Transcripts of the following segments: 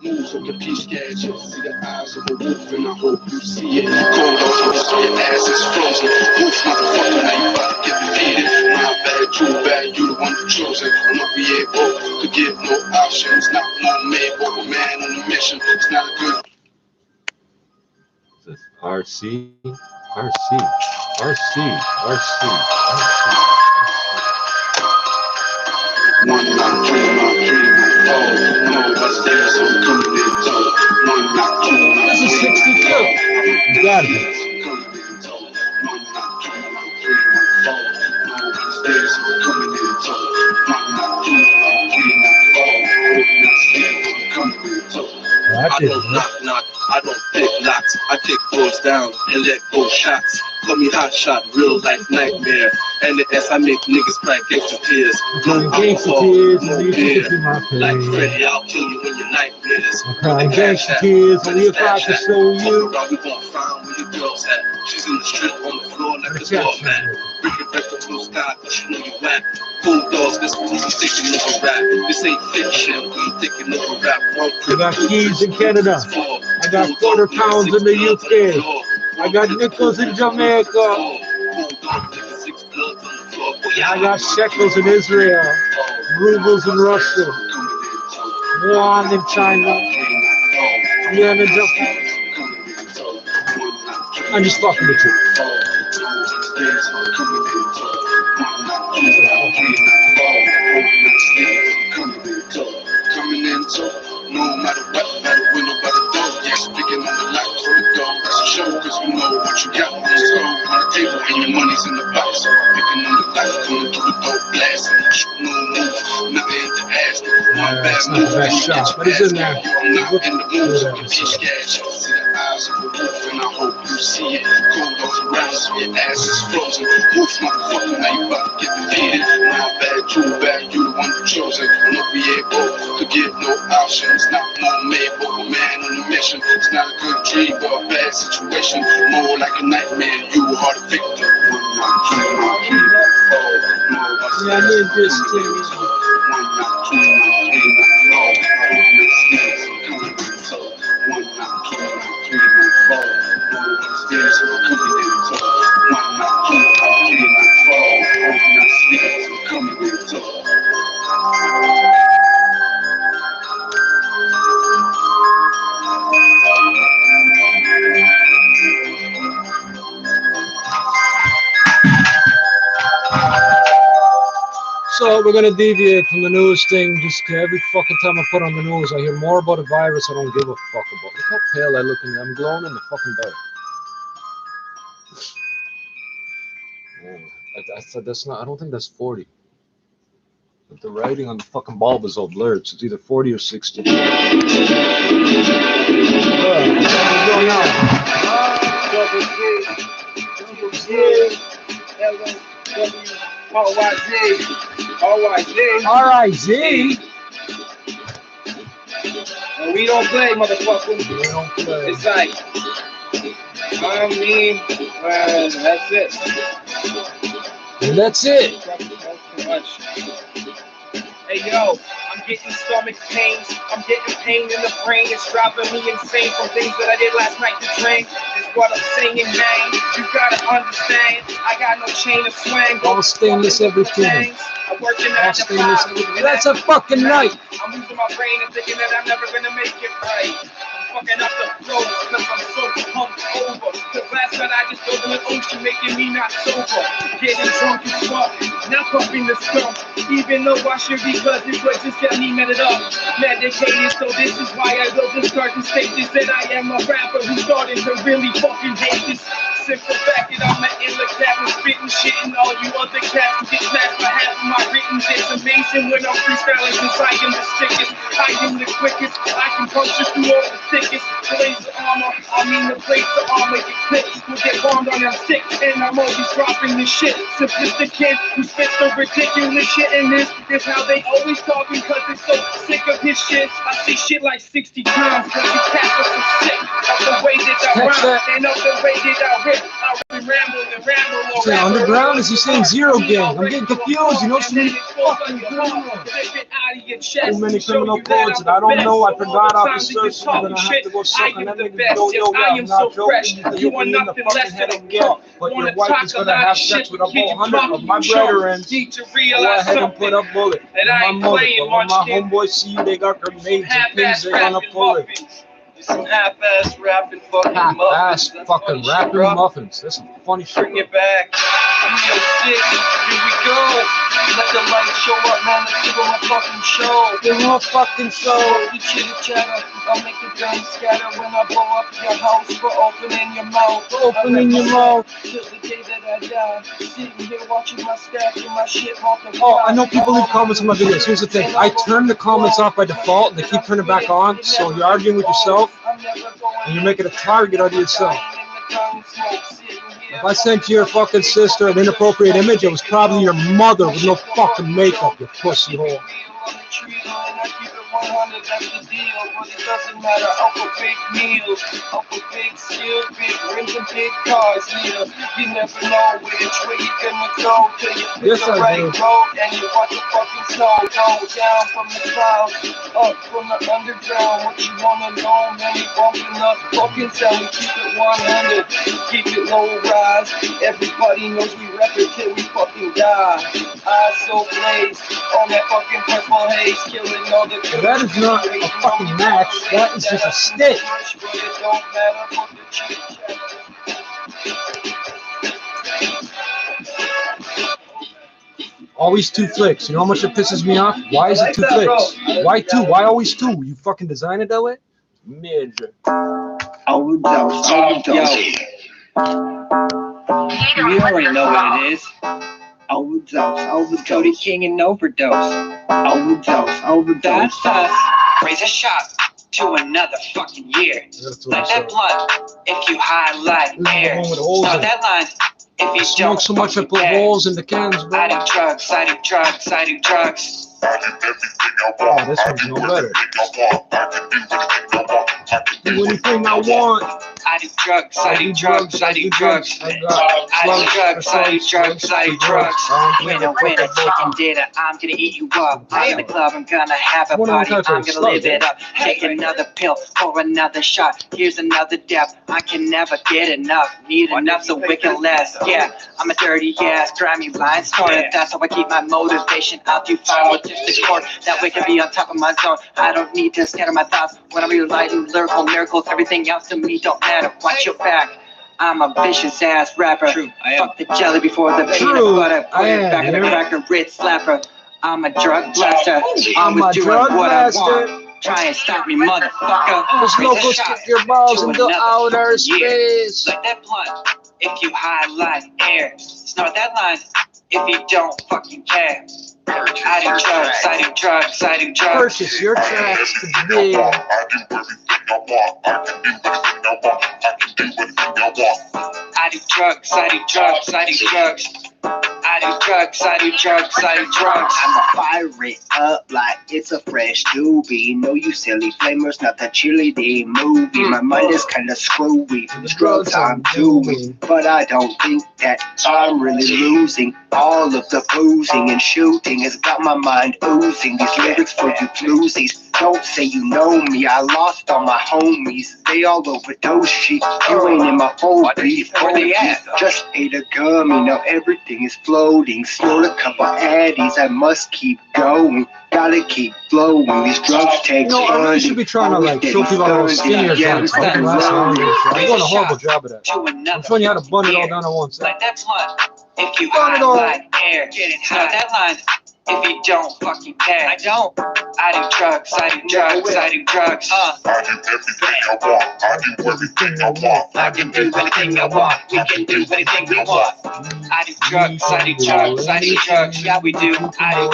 moves of the peace gadget. See the eyes of a wolf, and I hope you see it. Cold off your so your ass is frozen. Wolf, motherfucker, now you about to get defeated. My bad, too bad, you the one who chosen. I'm not be able to give no options. Not more made, but a man on a mission. It's not a good. RC, RC, RC, RC, RC. One knock, two knock, three knock, four. No, what's there, so I'm coming in tow. One knock, two knock, This is 62. You got it. One knock, two knock, three knock, four. No, what's there, so I'm coming in tow. One knock, two knock, three knock, four. Hope not scared, I'm coming in tow. I don't knock, knock, I don't pick locks. I kick doors down and let go shots. Call me hot shot, real life nightmare. And the S, I make niggas cry gangster tears. No alcohol, no beer. Like Freddy, I'll kill you in your nightmares. Crying gangster tears, when we about to show you. We gon' find where your girl's at. She's in the strip on the floor like a doormat. Bring it back to blue sky, cause you know you whack. Bulldogs, this pussy thinking of a rap. This ain't fiction, we thinking of a rap. I got keys in Canada. I got quarter pounds in the UK. I got nickels in Jamaica. I got shekels in Israel. Rubles in Russia. Yuan in China. Yen in Japan. I'm just fucking with you. Coming in no matter what, matter when, no matter though. Yeah, speaking on the lock for the dog, that's a show, cause we know what you got on the stove, on the table, and your money's in the box. Speaking on the lock, going through the door, blasting, no move, never hit the ass. One bad move, and you get your ass I'm not in the mood, so you peach gas. See the eyes of a wolf, and I hope you see it. Cold off around, so your ass is frozen. Wolf, motherfucker, now you about to get defeated. My bad, too bad, you the one who chosen. I'm not be able to give no options. Not more made, but a man on a mission. It's not a good dream, but a bad situation. More like a nightmare, you are the victim. Yeah, I need this too. So we're gonna deviate from the news thing. Just every fucking time I put on the news, I hear more about a virus I don't give a fuck about. Look how pale I look in there. I'm glowing in the fucking dark. I said that's not. I don't think that's 40. But the writing on the fucking bulb is all blurred. So it's either 40 or 60. What's going on? R-I-Z. And we don't play, motherfucker. We don't play. It's like, I mean, that's it. And that's it. Too much. Hey yo, I'm getting stomach pains. I'm getting pain in the brain. It's driving me insane from things that I did last night to drink. Is what I'm saying, man. You gotta understand. I got no chain of swing. All stainless everything. I'm working All at the stainless everything. That's a fucking night. I'm losing my brain and thinking that I'm never gonna make it right. I'm fucking up the flow because I'm so pumped over. Cause last night I just filled in an ocean making me not sober. Getting drunk as fuck, now pumping the skunk. Even though I should be buzzing, but just got me met it up. Medicated, so this is why I will just start to state this. That I am a rapper who's starting to really fucking hate this. Simple fact that I'm an inlet cat with spitting shit and all you other cats who get smashed by half of my written. It's amazing when I'm freestyling cause I am the sickest, I am the quickest, I can punch you through all the thickest. Blaze of armor, I mean the place of armor, your clips will get bombed on, I'm sick, and I'm always dropping this shit. Simplistic kid who spits the ridiculous shit, and this is how they always talking cause they're so sick of his shit. I see shit like 60 times cause you cats are so sick of the way that I rhyme and of the way that I rip. I really ramble and ramble. Or Say ramble. underground? Is he saying Zero Gang? I'm getting confused. You know, so many fucking Too many criminal codes that I don't know. I forgot off the search. I'm gonna have to go suck on that nigga. Yo, I'm not joking. You can in the fucking head again. But your wife is gonna have sex with a whole 100 of my brethren. Go ahead and put a bullet in my mother. But when my homeboys see you, they got grenades and pins. They're gonna pull it. Some half-ass rapping fucking Half-ass fucking rapping muffins. That's some funny shit. Bring it back. Real sick. Here we go. Let the light show up, man. Let's give them a fucking show. Give them a fucking show. You chitter chatter. I'll make the gun scatter when I blow up your house for opening your mouth. Opening your mouth. Till the day that I die. Sitting here watching my stack and my shit off the Oh, I know people leave comments on my videos. Here's the thing. I turn the comments off by default and they keep turning back on. So you're arguing with yourself and you're making a target out of yourself. If I sent your fucking sister an inappropriate image, it was probably your mother with no fucking makeup, you pussy hole. That's the deal, but it doesn't matter. Uncle Big meals, Uncle Big skill, big rims and big cars. Yeah, you never know which way you're gonna go till you pick the right road and you watch the fucking snow go down from the clouds, up from the underground. What you wanna know, man? We bumping up fucking sound. We keep it 100, keep it low rise. Everybody knows we rep it till we fucking die. Eyes so blazed on that fucking purple haze, killing all the. That is not a fucking match. That is just a stick. Always two flicks. You know how much it pisses me off? Why is it two flicks? Why two? Why always two? You fucking design it that way? Major. Overdose. You already know what it is. Overdose. Cody King and Overdose. Overdose. That's us. Raise a shot to another fucking year. Light that blunt if you highlight air. Start that line if you Smoke so much I put holes in the cans, bro. I do drugs. Oh, this one's no better. Do anything I want. I do drugs. I do drugs. Winner, chicken dinner. I'm gonna eat you up. I'm in the club. I'm gonna have a party. I'm gonna live it up. Take another pill for another shot. Here's another dab. I can never get enough. Need enough so we can last. Yeah, I'm a dirty ass, grimy line starter. That's how I keep my motivation out to find what just the court. That way can be on top of my zone. I don't need to scatter my thoughts when I'm realizing lyrical miracles. Everything else to me don't matter. Watch your back. I'm a vicious ass rapper. True, Fuck the jelly before the peanut butter. Put it back in the cracker, Ritz slapper. I'm a drug blaster. I'm a doing what I want. Try and stop me, motherfucker. This local stick your balls into outer space. Light that blunt if you highlight air. Snort that line if you don't fucking care. I do drugs. Purchase your tracks today. I do drugs. I'ma fire it up like it's a fresh doobie. No, you silly flamers, not that cheerleading movie. My mind is kinda screwy from the drugs I'm doing, but I don't think that I'm really losing. All of the boozing and shooting has got my mind oozing. These lyrics for you floozies. Don't say you know me. I lost all my homies. They all overdose shit. You ain't in my phone, please. Where they at? Just ate a gummy. Now everything is floating. Snort a couple addies. I must keep going. Gotta keep flowing. These drugs take You know, I really should be trying to like show people how skinnier joints. I'm doing a horrible job of that. I'm showing you how to bun it all down at once. Like that blunt. If you Bun it all. highlight air, get it high. That line. If you don't fucking care. I don't. I do drugs. I do everything I want. I can do anything I want. We can do anything we want. I do drugs. Yeah, we do. I do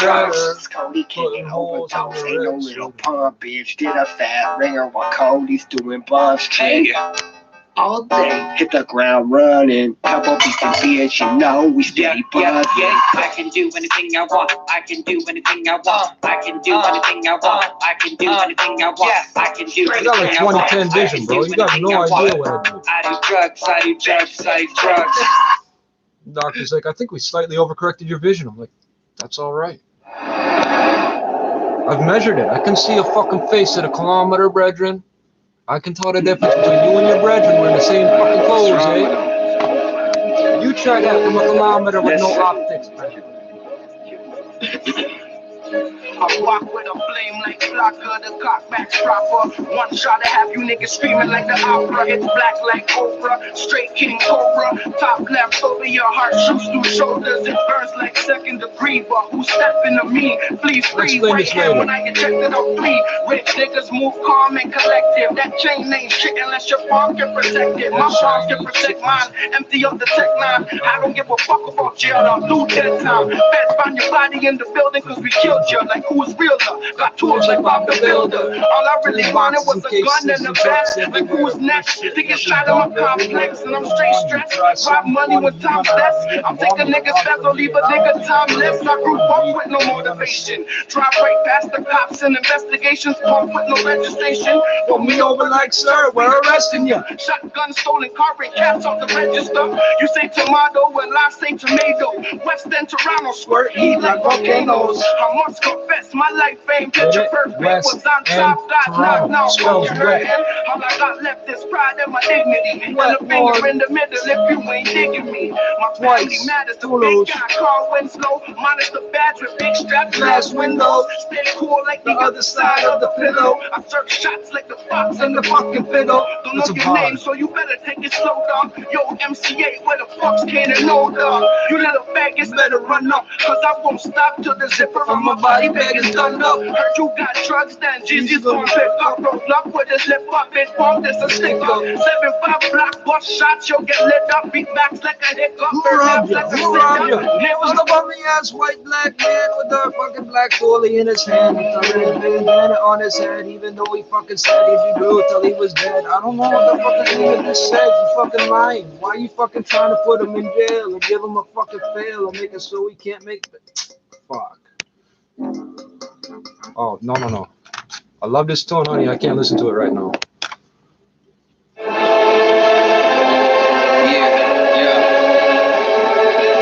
drugs. Cody King and Overdose. Ain't no little pump bitch. Did a fat ringer while Cody's doing bumps. Hey. all day. Hit the ground running. Couple beats and beers, you know we steady buzzing. I can do anything I want. I can do anything I want. I can do anything I want. I can do anything I want. I can do anything I want. You got like 2010 vision, bro. You got no idea what I do. I do drugs, I do drugs, I do drugs. Doctor's like, I think we slightly overcorrected your vision. I'm like, that's all right. I've measured it. I can see a fucking face at a kilometer, brethren. I can tell the difference between you and your brethren. We're in the same fucking clothes, eh? You try that from a kilometer with no optics, brethren. I walk with a flame like Blocker, the cockback proper. One shot to have you niggas screaming like the opera. It's black like Oprah, straight King Cobra. Top left over your heart, shoots through shoulders. It burns like second degree, but who's stepping to me? Please free, right hand when I ejected out 3. Rich niggas move calm and collective. That chain ain't shit unless your palm can protect it. My palm can protect mine, empty of the tech line. I don't give a fuck about jail, I'll do dead time. Feds find your body in the building cause we killed you. Like who's realer? Got tools like Bob the Builder. All I really wanted was a gun and a bat. Like who's next? To get shot in my complex and I'm straight stressed. Rob money with time's less. I'm taking niggas fast, I'll leave a nigga timeless. I grew up with no motivation. Drive right past the cops and investigations. Pump with no registration. Pull me over like, sir, we're arresting you. Shotgun, stolen car, and caps off the register. You say tomato, well I say tomato. West End Toronto, squirt heat like volcanoes. I must confess, my life ain't picture perfect. Was on top, got knocked out. You heard him? All I got left is pride and my dignity. And a finger in the middle if you ain't digging me. My family matters, the big guy, car Winslow. Minus the badge with big straps, glass windows. Stay cool like the other side of the pillow. I search shots like the fox in the fucking fiddle. Don't know your name, so you better take it slow, dog. Yo, MCA, where the fuck's can't know, dog? You little faggots better run up, cause I won't stop till the zipper on my body bag is done up. Heard you got drugs, then Jeezy's gon' pick up. Roll up with his lip up, it pump, this a stick up. 7-5 block, bust shots, you'll get lit up. Beatbacks like a hiccup. Who robbed you? Who robbed you? Was the bummy ass white black man with the fucking black goalie in his hand. With the bandana on his head, even though he fucking said he'd do till he was dead. I don't know what the fucking thing just said. You fucking lying. Why you fucking trying to put him in jail or give him a fucking fail or make it so he can't make it? Fuck. Oh, no. I love this tone, honey. I can't listen to it right now.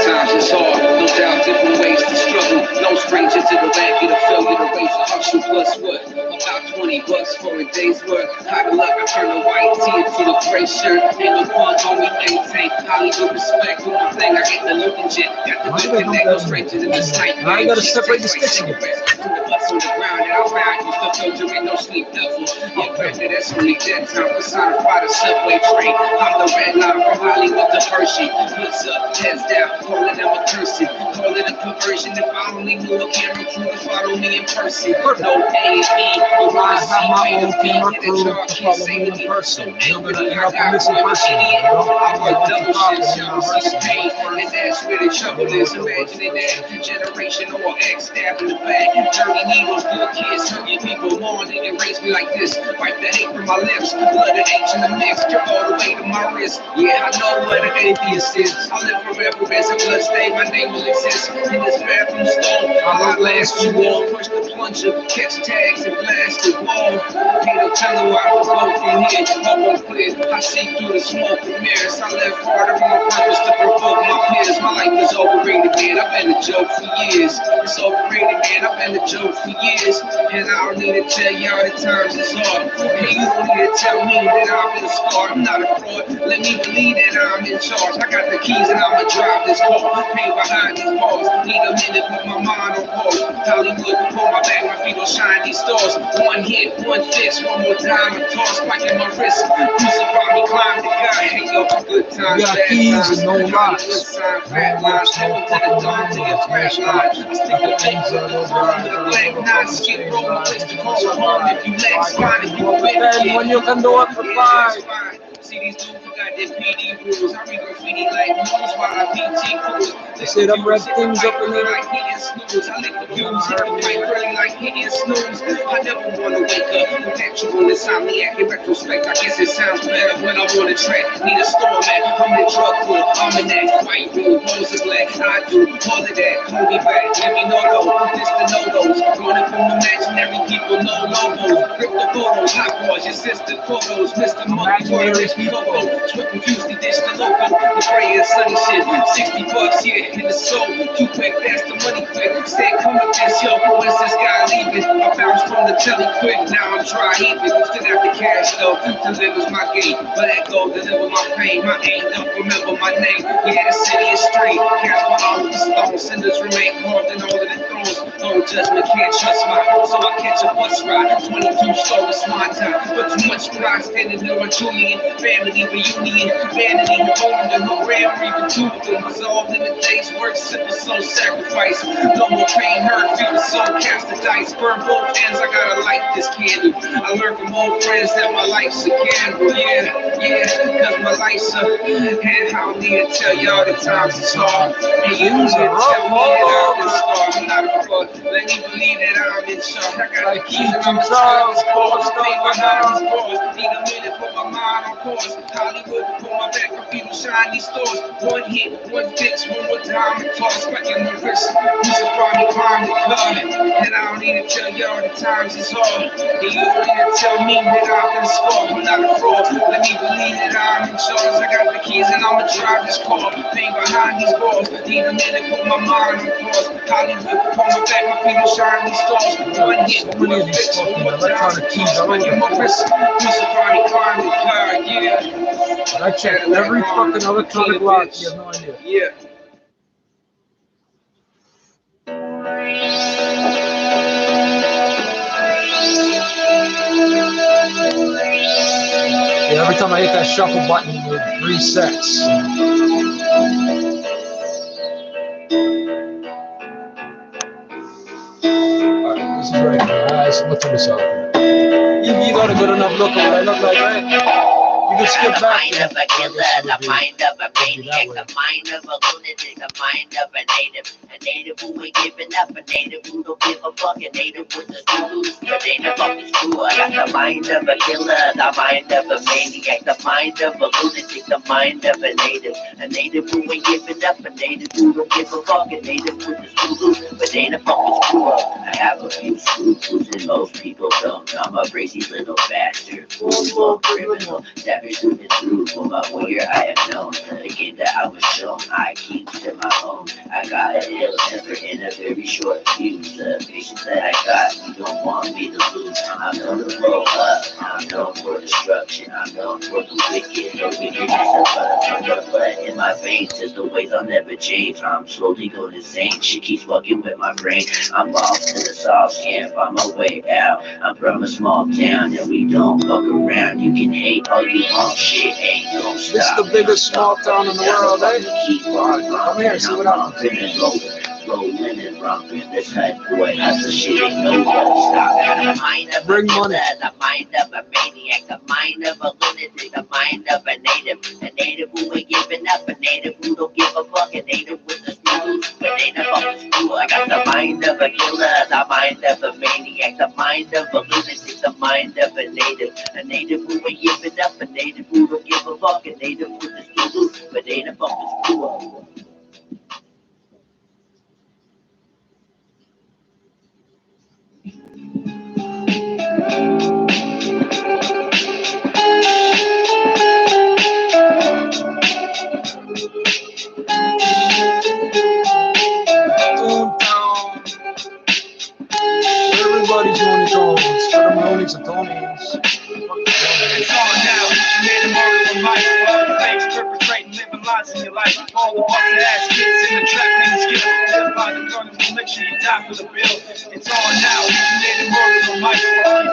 Times is hard, no doubt, different ways to struggle. No stranger to the back of the failure to raise a hustle. Plus what? About $20 for a day's work. Out of luck, I turn the white tee to the gray shirt. Ain't no fun, homie, maintain Hollywood respect. Do one thing, I hate the looking jet. Got the good connect, no stranger to the snipe. I gotta separate the sticks again. On the ground and I found you stuff filter with no sleep devil. Yeah, granted, that's only that time. Personified a subway train. I'm the red line from Hollywood to Hershey. Puts up, heads down, calling them a cursing. Call it a conversion. If I only knew a camera crew to follow me in person. No A&E, but I have my own camera crew to follow me in person. You're gonna end up a missing person. I'm a double shit, y'all see the pain. And that's where the trouble is. Imagining that generation or X stab in the back. Dirty needles, good kids, hurting people on it and raise me like this. Wipe the hate from my lips, blood and H in the mix, drip all the way to my wrist. Yeah, I know what an atheist is. I live forever as a blood stain, my name will exist in this bathroom stall. I'll last you all, push the plunger, catch tags and blast the wall. Peter Teller, I will go from here, I won't clear. I see through the smoke and mirrors. I left harder on purpose to provoke my peers. My life is overrated, man. I've been a joke for years. It's overrated, man. I've been a joke for years. And I don't need to tell y'all the times is hard. And you don't need to tell me that I've been scarred. I'm not a fraud. Let me believe that I'm in charge. I got the keys and I'ma drive this car. Pain behind these bars. Need a minute, put my mind on pause. Hollywood, pull my back, my feet will shine these stars. One hit, one fist, one more time, and toss, spiking my wrist. Crucify me, climb the guy, hang up for good times. You got keys and no locks. Fat lines, heaven to the dawn to your crash line. I stick the things up to the black nine, skip roll, place to call home if you let spine, if you win. When you can do it for five. See these dudes who got their PD rules. I read graffiti like news while I PT cruise. They say them red things up in there. Like hitting snooze. I lick the views, hit the pipe early like hitting snooze. I never wanna wake up with that Perpetual insomniac. In retrospect, I guess it sounds better when I'm on the track. Need a storm at, I'm in drug cool. I'm in that white room, Moses black. I do all of that. Hold me back, let me know though. This the no-dos. Running from imaginary people, no logos. Rip the photos, hot bars, your sister photos. Mr. Money, Imaginary loco. Swift and fuse, the dish, the loco. The prayer, sunny shit. $60 here in the soul. Too quick, that's the money quick. Stay come with this, yo. When's this guy leaving? I bounced from the telly quick. Now I'm dry heaving. Still have the cash though. Delivers my game. But that go deliver my pain. My aim don't remember my name. Yeah, the city is straight. Cast my all with the stones. Cinders remain carved in all of the thrones. No judgment, can't trust my. So I catch a bus ride. 22 slow, it's my time. But too much pride standing there on Julian. Family reunion. Vanity, home, and no rare, even two of them. Resolved in the day's work. Simple soul sacrifice. No more pain, hurt, feel the soul, cast the dice. Burn both ends, I gotta light this candle. I learned from old friends that my life's a gamble. Yeah, cause my life's a. And I don't need to tell y'all the times it's hard. And you need to tell me that I'm a star. I'm not a fraud. Let me believe that I'm in charge. I got the keys and I'm a child. Think my mind's crossed. Need a minute, put my mind on course. Hollywood, pull my back, computer, shine these stores. One hit, one fix, one more time, and toss. Fucking my wrist. You should probably climb the car. And I don't need to tell y'all the times it's hard. And you don't need to tell me that I've been scored. I'm not a fraud. Let me believe that I'm in charge. I got the keys and I'ma drive this car. Pain behind these walls. Need a minute, put my mind on course. Hollywood, pull my back, my feet shine these stars. One hit, one fix, one more time. Fucking my wrist. You should probably climb the car. Yeah. I checked every fucking electronic lock. You have no idea. Yeah. Yeah, every time I hit that shuffle button, it resets. Alright, this is right now. Alright, so let's do this out. You got a good enough look at what I look like, right? You can skip back. The mind of a killer, the mind of a maniac, the mind of a lunatic, the mind of a native who ain't giving up, a native who don't give a fuck, a native with the screws, a native of the screw. I got the mind of a killer, the mind of a maniac, the mind of a lunatic, the mind of a native who ain't giving up, a native who don't give a fuck, a native with the screws, but they the fucking screw up. I have a few screws and most people don't. I'm a crazy little bastard, full criminal. Through for my warrior I have known. Again that I was shown, I keep to my own. I got a ill temper in a very short fuse. The patience that I got, you don't want me to lose. I'm known to blow up, I'm known for destruction, I'm known for the wicked. The wickedness of the blood in my veins is the ways I'll never change. I'm slowly going insane, she keeps fucking with my brain. I'm lost in the sauce camp, on my way out. I'm from a small town and we don't fuck around. You can hate all you want, shit ain't gonna stop. This is the biggest small town in the world, eh? Come here, see what happens. Rolling and romping, this type boy has the shit ain't no gonna stop. The mind of Bring a money. killer, the mind of a maniac, the mind of a lunatic, the mind of a native who ain't giving up, a native who don't give a fuck, a native with the screws, but they the fucking screw. I got the mind of a killer, the mind of a maniac, the mind of a lunatic, the mind of a native who ain't giving up, a native who don't give a fuck, a native with the screws, but they the fucking screw. Everybody's doing it all. Ceremonies and Tony's. It's on now. You made a murder of life. Fakes perpetrating, living lies in your life. All the busted ass kids in the trap, niggas skill. Live by the gun and we'll make sure you die for the bill. It's on now. You made a murder of life.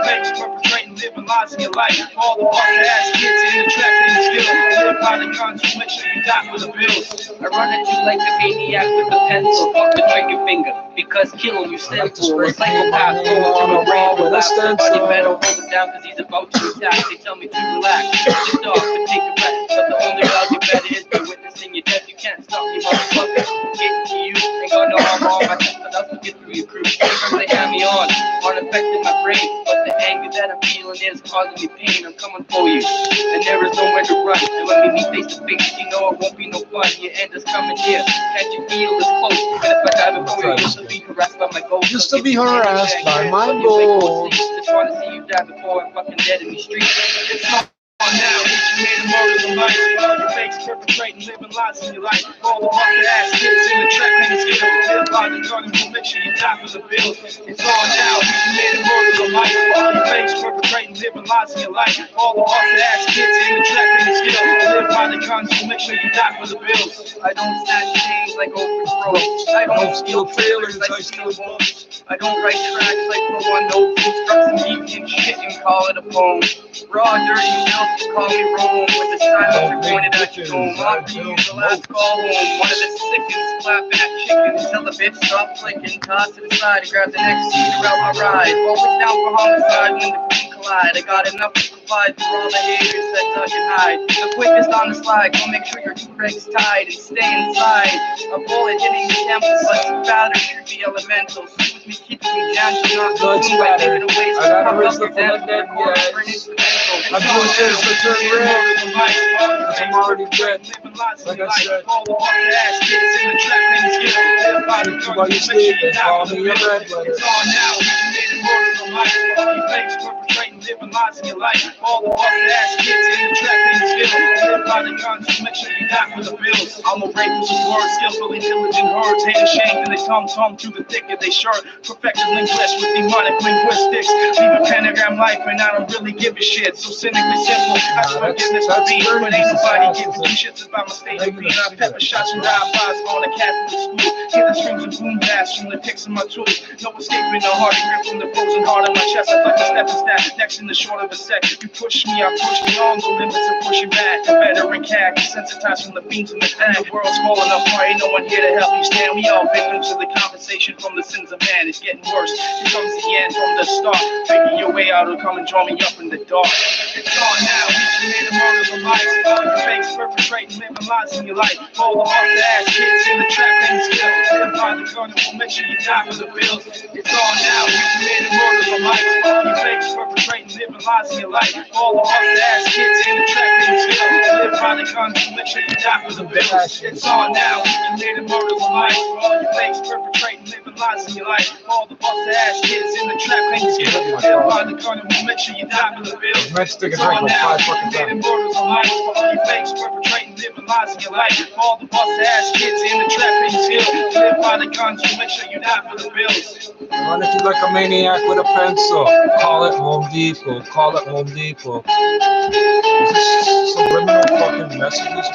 Fakes perpetrating, living lies in your life. All the busted ass kids in the trap, niggas skill. Live by the gun, we'll make sure you die for the bills. I run at you like a maniac with a pencil, fuck the trigger finger, because killing you simple. A psychopath going on a brain collapse. Somebody better hold him down, cause he's about to attack. They tell me to relax, just off and take a rest. But the only route you better is be witnessing your death. You can't stop me, motherfucker. Getting to you, ain't got no harm on my chest enough to get through your crew. Sometimes they have me on affecting my brain, but the anger that I'm feeling and it's causing me pain. I'm coming for you, and there is nowhere to run. And let me meet face to face, you know it won't be no fun. Your end is coming here. Can't you feel it's close? And if I die before you, just to be harassed by my goals. Just to be harassed by my goals. Just want to see you die before I'm fucking dead in these streets. It's not now, you made a murder of life. All your fakes perpetrating, living lies in your life. All the fucking ass kids in the trap, and it's getting killed by the gun and we'll make sure you die for the bills. It's on now, you made a murder of life. All your fakes perpetrating, living lies in your life. All the fucking ass kids in the trap, and it's getting killed by the guns and we'll make sure you die for the bills. I don't snatch chains like Oprah's Rose. I don't steal trailers like steal boats. I don't write tracks like no one knows. Construct some deviant shit and call it a poem. Raw, dirty milk, call me Rome. With the silencer pointed at your dome. I'm for you, the last call home. One of the sickens, clapping at chickens. Tell the bitch stop flicking. Toss it aside and grab the next seat around my ride. Always down for homicide when the queen collide. I got enough to provide for all the haters that duck and hide. The quickest on the slide, go make sure your two legs tied and stay inside. A bullet hitting the temple, but the batter should be elemental. Soothe me, keep me gentle, not consumed by giving away. So pop up your death, turn instrumental. I'm doing this to turn red. I'm already dead. Like I said, all the fucking ass kids in the trap, and it's getting killed by the gun. while you sleep, they call me a red letter. It's on now, you made a murder of life. All your fakes perpetrating, living lies in your life. All the fucking ass kids in the trap, and it's getting killed by the guns. Just make sure you die for the bills. I'm a rapist with words, skillfully diligent herds, hand shank, and they tongue through the thick of they shirt. Perfected linguists with demonic linguistics. Leave a pentagram life, and I don't really give a shit. So cynically simple, I swear forgiveness for being, but ain't nobody giving two shits about my state of being. I pepper shots and drive-bys on a Catholic school. Hear the strings and boom blasts from the picks of my tools. No escaping the hardy grip from the frozen heart of my chest. I like a step and snap, next in the short of a sec. You push me, I push beyond the limits of pushing back. The veteran cat, desensitized from the beams in the tank. The world's falling apart, ain't no one here to help you stand. We all victims of the compensation from the sins of man. It's getting worse, here comes the end from the start. Figure your way out or come and draw me up in the dark. It's on now, we made a murder of life. All your fakes perpetrating, living lies in your life. All the hard ass kids in the trap, and it's killed. Live by the gun and we'll make sure you die for the bills. It's on now, we made a murder of life. All your fakes perpetrating, living lies in your life. All the hard ass kids in the trap, and it's killed. Live by the gun and we'll make sure you die for the bills. It's on now, we made a murder of life. All your fakes perpetrating, living lies in your life. All the busted ass kids in the trap, and it's killed. Live by the gun and we'll make sure you die for the bills. It's on now, we made murders of life. All your fakes perpetrating, living lies in your life. All the busted ass kids in the trap, and it's killed. Live by the guns, so make sure you die for the bills. Run it like a maniac with a pencil. Call it Home Depot. Call it Home Depot. Is this subliminal fucking messages?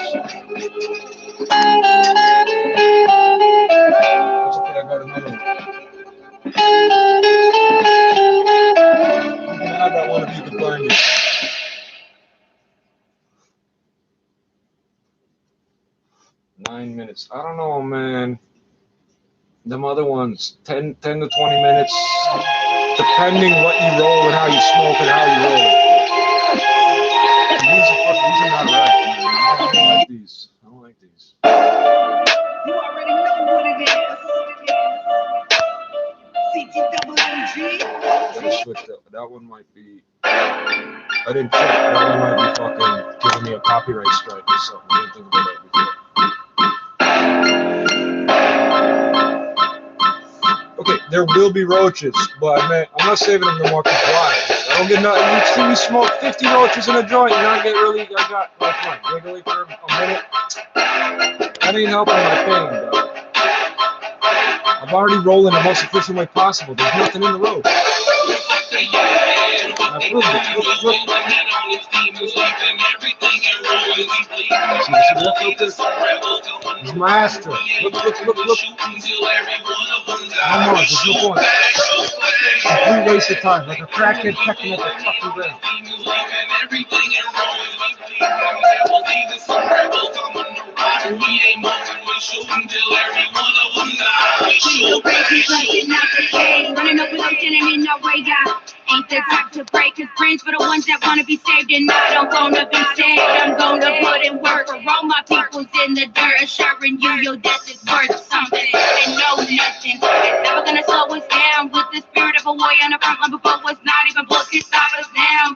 That's okay, I got another one. I got one if you can find it. Minutes. I don't know, man. Them other ones, 10 to 20 minutes, depending what you roll and how you smoke and how you roll. These are not right. I don't like these. I don't like these. You already know what it is. Gotta switch that. That one might be. I didn't check. That one might be fucking giving me a copyright strike or something. I didn't think about that before. Okay, there will be roaches, but I'm not saving them no more. Cause why? I don't get nothing. You see me smoke 50 roaches in a joint, and I get really. I got like what? Wiggly for a minute. That ain't helping my pain, bro. I'm already rolling the most efficient way possible. There's nothing in the road. I proved it. Look. He's my Astra. Look. No more, there's no point. Complete waste of time, like a crackhead pecking at the fucking ground. Running up with ocean and in no way, God. Ain't the type to break his brains for the ones that wanna be saved and I don't wanna be saved. I'm gonna put in work for all my peoples in the dirt, assuring you your death is worth something. They know nothing. It's never gonna slow us down with the spirit of a warrior on the front line before us not even book can stop us down.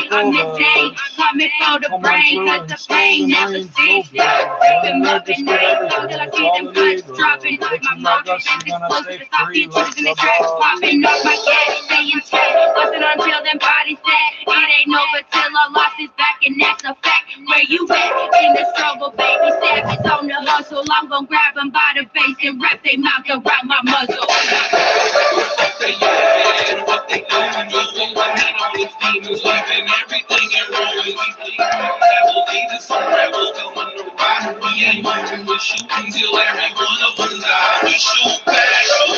baby, I'm the day. Coming for the brain, cause the pain never ceases. Breaking my grenades till I see them guts dropping. My mouth is explosive, it's off the inches in the tracks popping off my gas, staying tight. Busting until them bodies dead. It ain't over till I lost his back, and that's a fact. Where you at? In the struggle, baby, savage on the hustle. I'm gonna grab them by the face and wrap their mouth around my muzzle. What they doing, what they doing, moving my head on these demons, leaving everything in ruins. We bleed devils, Jesus, some rebels coming to ride. We ain't moving, we shooting till every one of them die. We shoot back,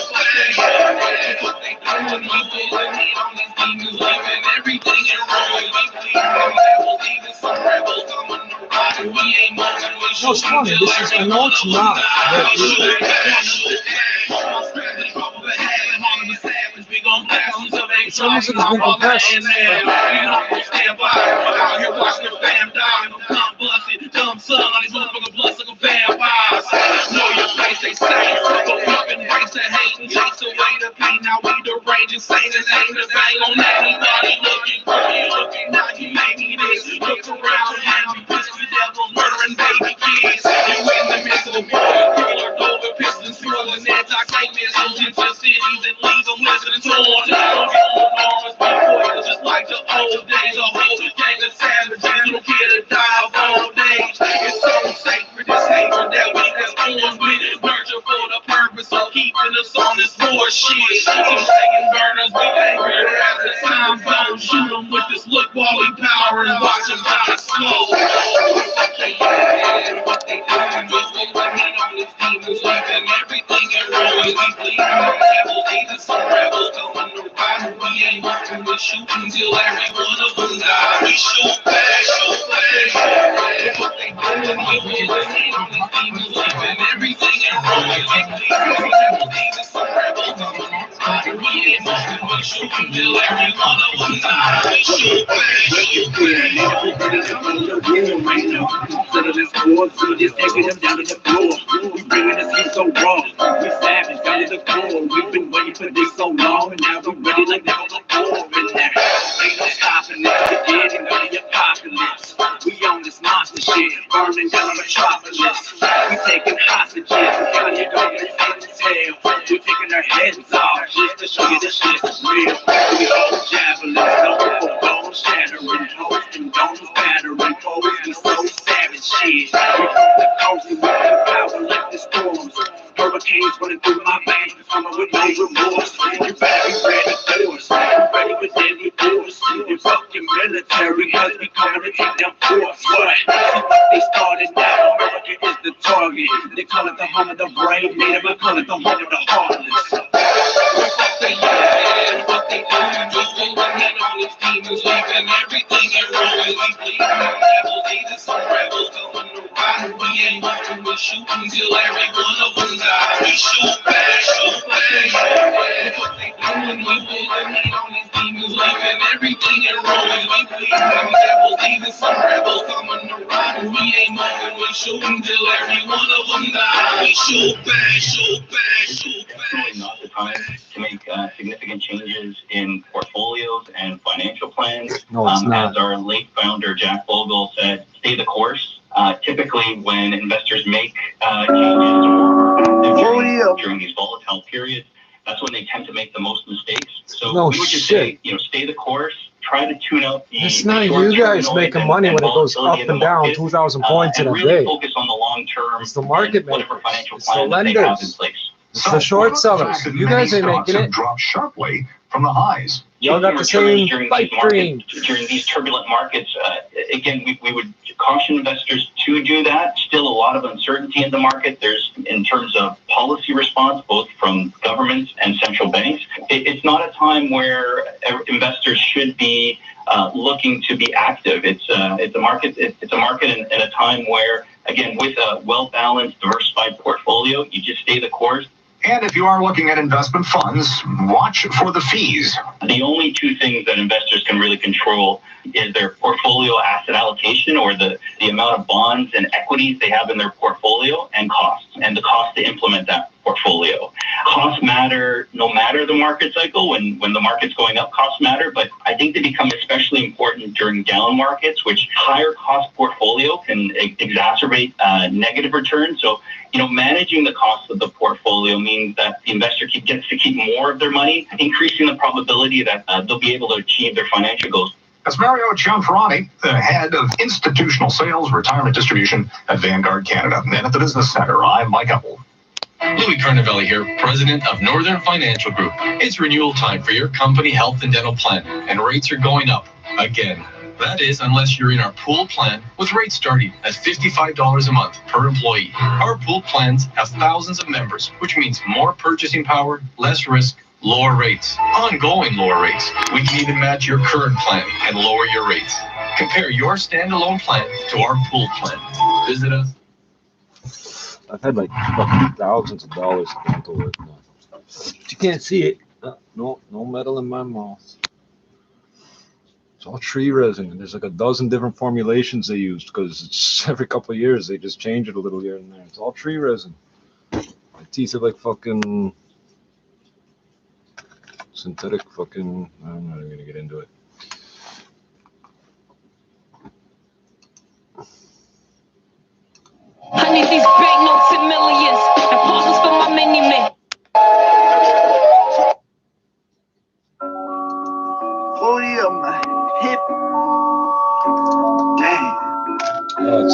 what they doing, what they doing, moving my head on these demons, leaving everything in ruins. We bleed devils, Jesus, some rebels coming to ride. We ain't moving, we No, it's funny. This is, I know it's not. It's almost like it's been compressed. Dumb son, all these motherfucking bloodsucker vampires. Know your place, they say. But fucking embrace the hate and chase away the pain. Now we the rage and say the name to bang on anybody looking for you. Looking now, you made me this. Look around and you pussy devils murdering baby kids. You in the midst of a war, killer over pistons, throwing anti-tank missiles into cities and leave them listening torn. Just like the old days, a whole gang of savages, little kid to die of old age. It's so sacred, this hatred that we has born with, nurture for the purpose of keeping us on this war shit. Some second burners, we angry as the time goes. Shoot them with this look wally power and watch them die slow. What they doing, what they doing, moving my head on these demons, leaving everything in ruins. We bleed devils, Jesus, some rebels coming to ride. We ain't moving, we shooting till every one of them die. We shoot back, what they doing, what they doing, moving my head on these demons, leaving everything in ruins. We bleed devils, Jesus, some rebels coming to ride. We ain't moving, we shooting till every one of them die. We shoot back, Settle this war, so we just taking them down to the floor. We bringing this heat so raw, we savage down to the core. We've been waiting for this so long, and now we ready like never before. And there ain't no stopping this, we're getting on the apocalypse. We on this monster shit, burning down the metropolis. We taking hostages, we got your government in the tail. We're taking our heads off just to show you this shit is real. We hold javelins, going for bones shattering, hosting domes battering, foes. We so savage shit. We from the coast and we got power like the storms. Hurricanes running through my veins, coming with no remorse. You better be ready for us, ready with deadly force. The fucking military has be coming to take them force. What? See what they started now, America is the target. They call it the home of the brave, native, I call it the home of the heartless. What they doing, what they doing, moving my head on these demons, leaving everything in ruins. We bleed devils, Jesus, some rebels coming to ride. We ain't moving, we shooting till every one of them die. We shoot back, what they doing, moving my head on these demons, leaving everything in ruins. We bleed devils, Jesus, some rebels coming to ride. We ain't moving, we shooting till every one of them die. We shoot back, shoot back. Not the time to make significant changes in portfolios and financial plans. No, it's not. As our late founder Jack Bogle said, stay the course. Typically, when investors make changes during these volatile periods, that's when they tend to make the most mistakes. So No we would just shit. say, stay the course. Try to tune out the It's not you short-term guys noise making money when it goes volatility up in and the down market, 2,000 points in and a really day. focus on the long term. It's the market and whatever makers. financial It's the plan that they have in lenders. place. It's the short sellers. You guys ain't making it. Dropped sharply from the highs. Y'all got the same pipe dream. During these turbulent markets, again, we would caution investors to do that. Still a lot of uncertainty in the market. There's, in terms of policy response, both from governments and central banks. It's not a time where investors should be looking to be active. It's a market. It's a market in a time where, again, with a well-balanced, diversified portfolio, you just stay the course. And if you are looking at investment funds, watch for the fees. The only two things that investors can really control is their portfolio asset allocation, or the amount of bonds and equities they have in their portfolio, and costs, and the cost to implement that portfolio. Costs matter no matter the market cycle. When the market's going up, costs matter, but I think they become especially important during down markets, which higher cost portfolio can exacerbate negative returns. So, managing the cost of the portfolio means that the investor gets to keep more of their money, increasing the probability that they'll be able to achieve their financial goals. That's Mario Cianfrani, the head of institutional sales retirement distribution at Vanguard Canada. And at the Business Center, I'm Mike Apple. Louis Carnavelli here, president of Northern Financial Group. It's renewal time for your company health and dental plan, and rates are going up again. That is, unless you're in our pool plan, with rates starting at $55 a month per employee. Our pool plans have thousands of members, which means more purchasing power, less risk, lower rates, ongoing lower rates. We can even match your current plan and lower your rates. Compare your standalone plan to our pool plan. Visit us. I've had like fucking thousands of dollars of dental work now. But you can't see it. No metal in my mouth. It's all tree resin, and there's like a dozen different formulations they use because it's every couple of years they just change it a little here and there. It's all tree resin. My teeth are like fucking synthetic fucking. I'm not even gonna get into it. I need these big notes and millions and pauses for my mini man. Booty on my hip.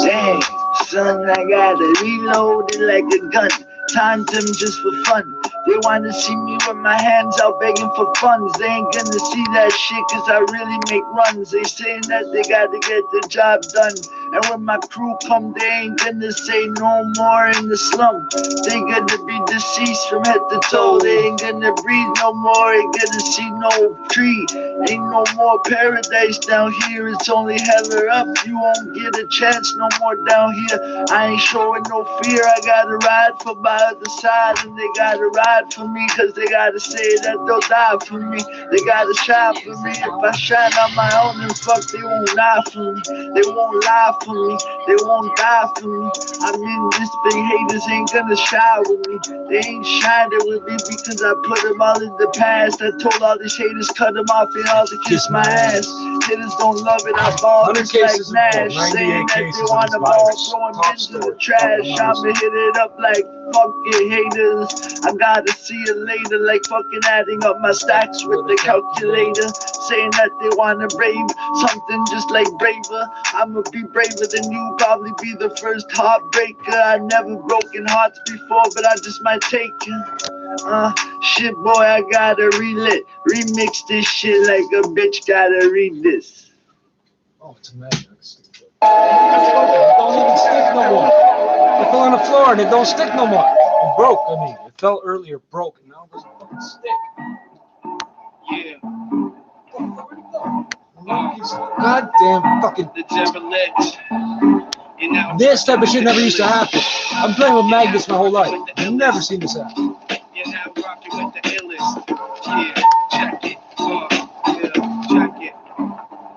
Dang, son, I gotta reload it like a gun. Time them just for fun. They wanna see me with my hands out begging for funds. They ain't gonna see that shit cause I really make runs. They saying that they gotta get the job done. And when my crew come, they ain't gonna say no more in the slum. They gonna be deceased from head to toe. They ain't gonna breathe no more, ain't gonna see no tree. Ain't no more paradise down here, it's only hell or up. You won't get a chance no more down here. I ain't showing no fear, I gotta ride for my other side. And they gotta ride for me, cause they gotta say that they'll die for me. They gotta shine for me. If I shine on my own, then fuck, they won't lie for me. They won't lie for me, they won't die for me. I mean, this big haters ain't gonna shine with me. They ain't shining with me because I put them all in the past. I told all these haters cut them off and all to kiss my ass. Haters don't love it, I ball just like Nash. Saying that they want the ball, throwing into the trash. I'ma hit it up like fuck it, haters. I gotta see it later, like fucking adding up my stacks with the calculator. Saying that they wanna brave something just like braver. I'ma be braver than you, probably be the first heartbreaker. I never broken hearts before, but I just might take it. Shit boy, I gotta remix this shit like a bitch gotta read this. Oh, it's a magic. It don't even stick no more. It fell on the floor and it don't stick no more. It broke, I mean. It fell earlier, broke, and now it doesn't fucking stick. Yeah. Goddamn fucking. The devil X. This type of shit never used to happen. I'm playing with magnets my whole life. I've never seen this happen. You're now rocking with the illest. Yeah, check it. Yeah, check it.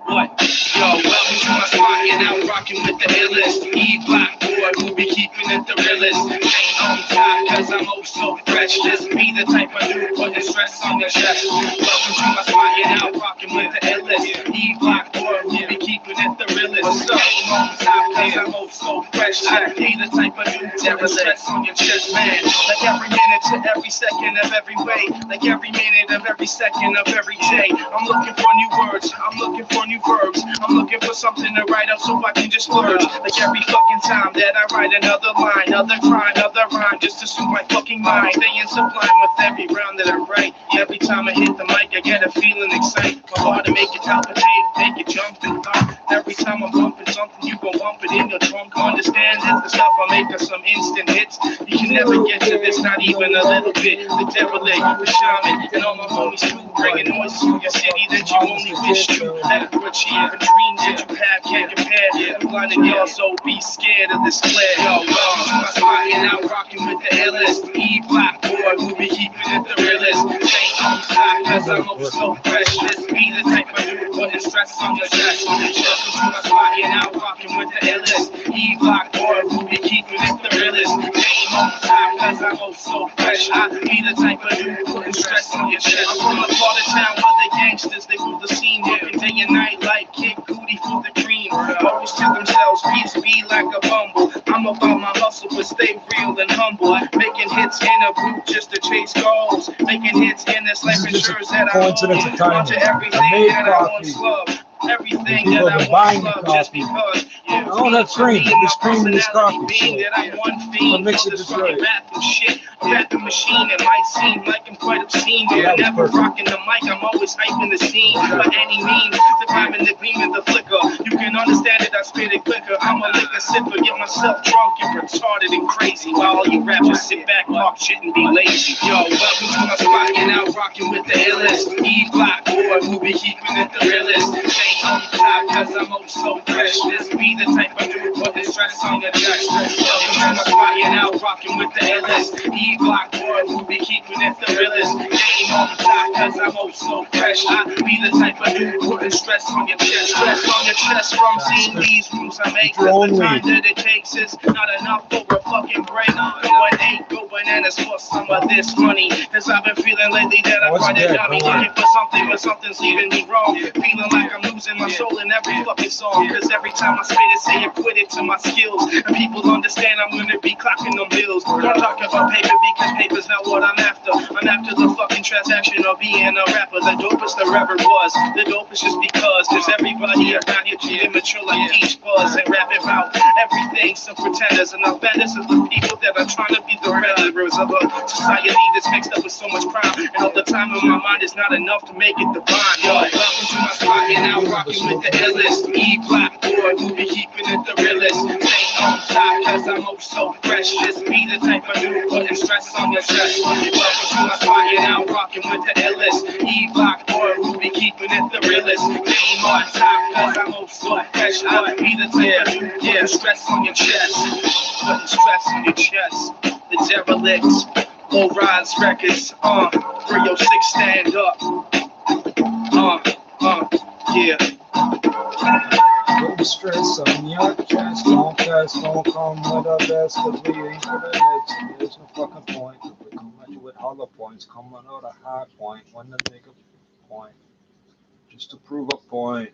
What? Yo, welcome to my spot. You're now rocking with the illest. E-Block boy, who be keeping it the realest. Ain't on top, cause I'm oh so fresh. Just be the type of dude putting stress on your chest. Welcome to my spot. You're now rocking with the illest. E-Block boy, who be keeping it the realest. Ain't on top, cause I'm oh so fresh. Just be the type of dude putting stress on your chest, man. Like every minute to every second of every way. Like every minute of every second of every day. I'm looking for new words. I'm looking for new verbs. I'm looking for something to write up so I can just splurge. Like every fucking time that I write another line, other crime, other rhyme, just to suit my fucking mind. Staying sublime with every round that I write. Every time I hit the mic, I get a feeling excited. My heart to make it palpitate, make it jump and thump. Every time I'm bumping something, you gon' bump it in your trunk. Understand it's the stuff I make of some instant hits. You can never get to this, not even a little bit. The devil, the shaman, and all my homies too, bringing noises to your city that you only wish to. That what you even dreams that you have can't compare. I'm blinded, y'all, so be scared of this glare. Yo, welcome to my spot, and now rocking with the illest. E-Block boy, who be keeping it the realest. Ain't on top, cause I'm oh so fresh. Just be the type of dude putting stress on your chest. Welcome to my spot, and now rocking with the illest. E-Block boy, who be keeping it the realest. Ain't on top, cause I'm oh so fresh. I be the type of dude putting stress on your chest. I'm from the part of town where the gangsters, they rule the scene. Working day and night like Kid Cudi through the cream. Always to themselves, peace be like a bumble. I'm about my hustle, but stay real and humble. Making hits in a group just to chase goals. Making hits in this life ensures that I own. Bunch of everything that I once loved. Everything that I once loved just because. I don't have cream, but there's cream in this coffee. So mix it just right. Shit, a rapping machine, it might seem like I'm quite obscene. But I'm never rocking the mic, I'm always hyping the scene. By any means, the time and the gleam and the flicker. You can understand it, I spit it quicker. I'm a liquor sipper, get myself drunk and retarded and crazy. While all you rappers sit back, talk shit and be lazy. Yo, welcome to my spot, and out rocking with the illest. E-Block, boy, who be keeping it the realest. Stay on top, cause I'm oh so fresh. This be the type of dude put the stress on your chest. Welcome to my spot, and out rocking with the illest. E-Block, boy, who be keeping it the realest. Stay on top, cause I'm oh so fresh. I be the type of dude putting stress on your chest. Stress on your chest from seeing these moves I make. Cause the time that it takes is not enough for a fucking break. Going 8, go bananas for some of this money. Cause I've been feeling lately that I'm quite a dummy. Looking for something when something's leaving me wrong. Feeling like I'm losing my soul in every fucking song. Cause every time I spit it, say I quit it to my skills. And people understand I'm gonna be clocking them bills. Don't talk about paper because paper's not what I'm after. I'm after the fucking transaction of being a rapper. The dopest there ever was. The dopest just because. Cause everybody around here treated mature like Peach Buzz and rapping about everything. Some pretenders and offenders are the people that are trying to be the renderers of a society that's mixed up with so much crime. And all the time in my mind is not enough to make it divine. Yo, welcome to my spot, and now rocking with the illest. E-Block, boy, who be keeping it the realest. Stay on top, cause I'm oh so fresh. This be the type of dude putting stress on your chest. Welcome to my spot, and now rocking with the illest. E-Block, boy, who be keeping it the realest. Stay on top, cause I'm oh so fresh. I be the type of dude putting stress on your chest. Putting stress on your chest. The Derelicts, Low Rise Records, 306 stand up. Yeah. Put the stress on your chest, don't pass, don't come with our best, cause we ain't for the heads. There's no fucking point. We come at you with hollow points, come on out a high point, when to make a point, just to prove a point.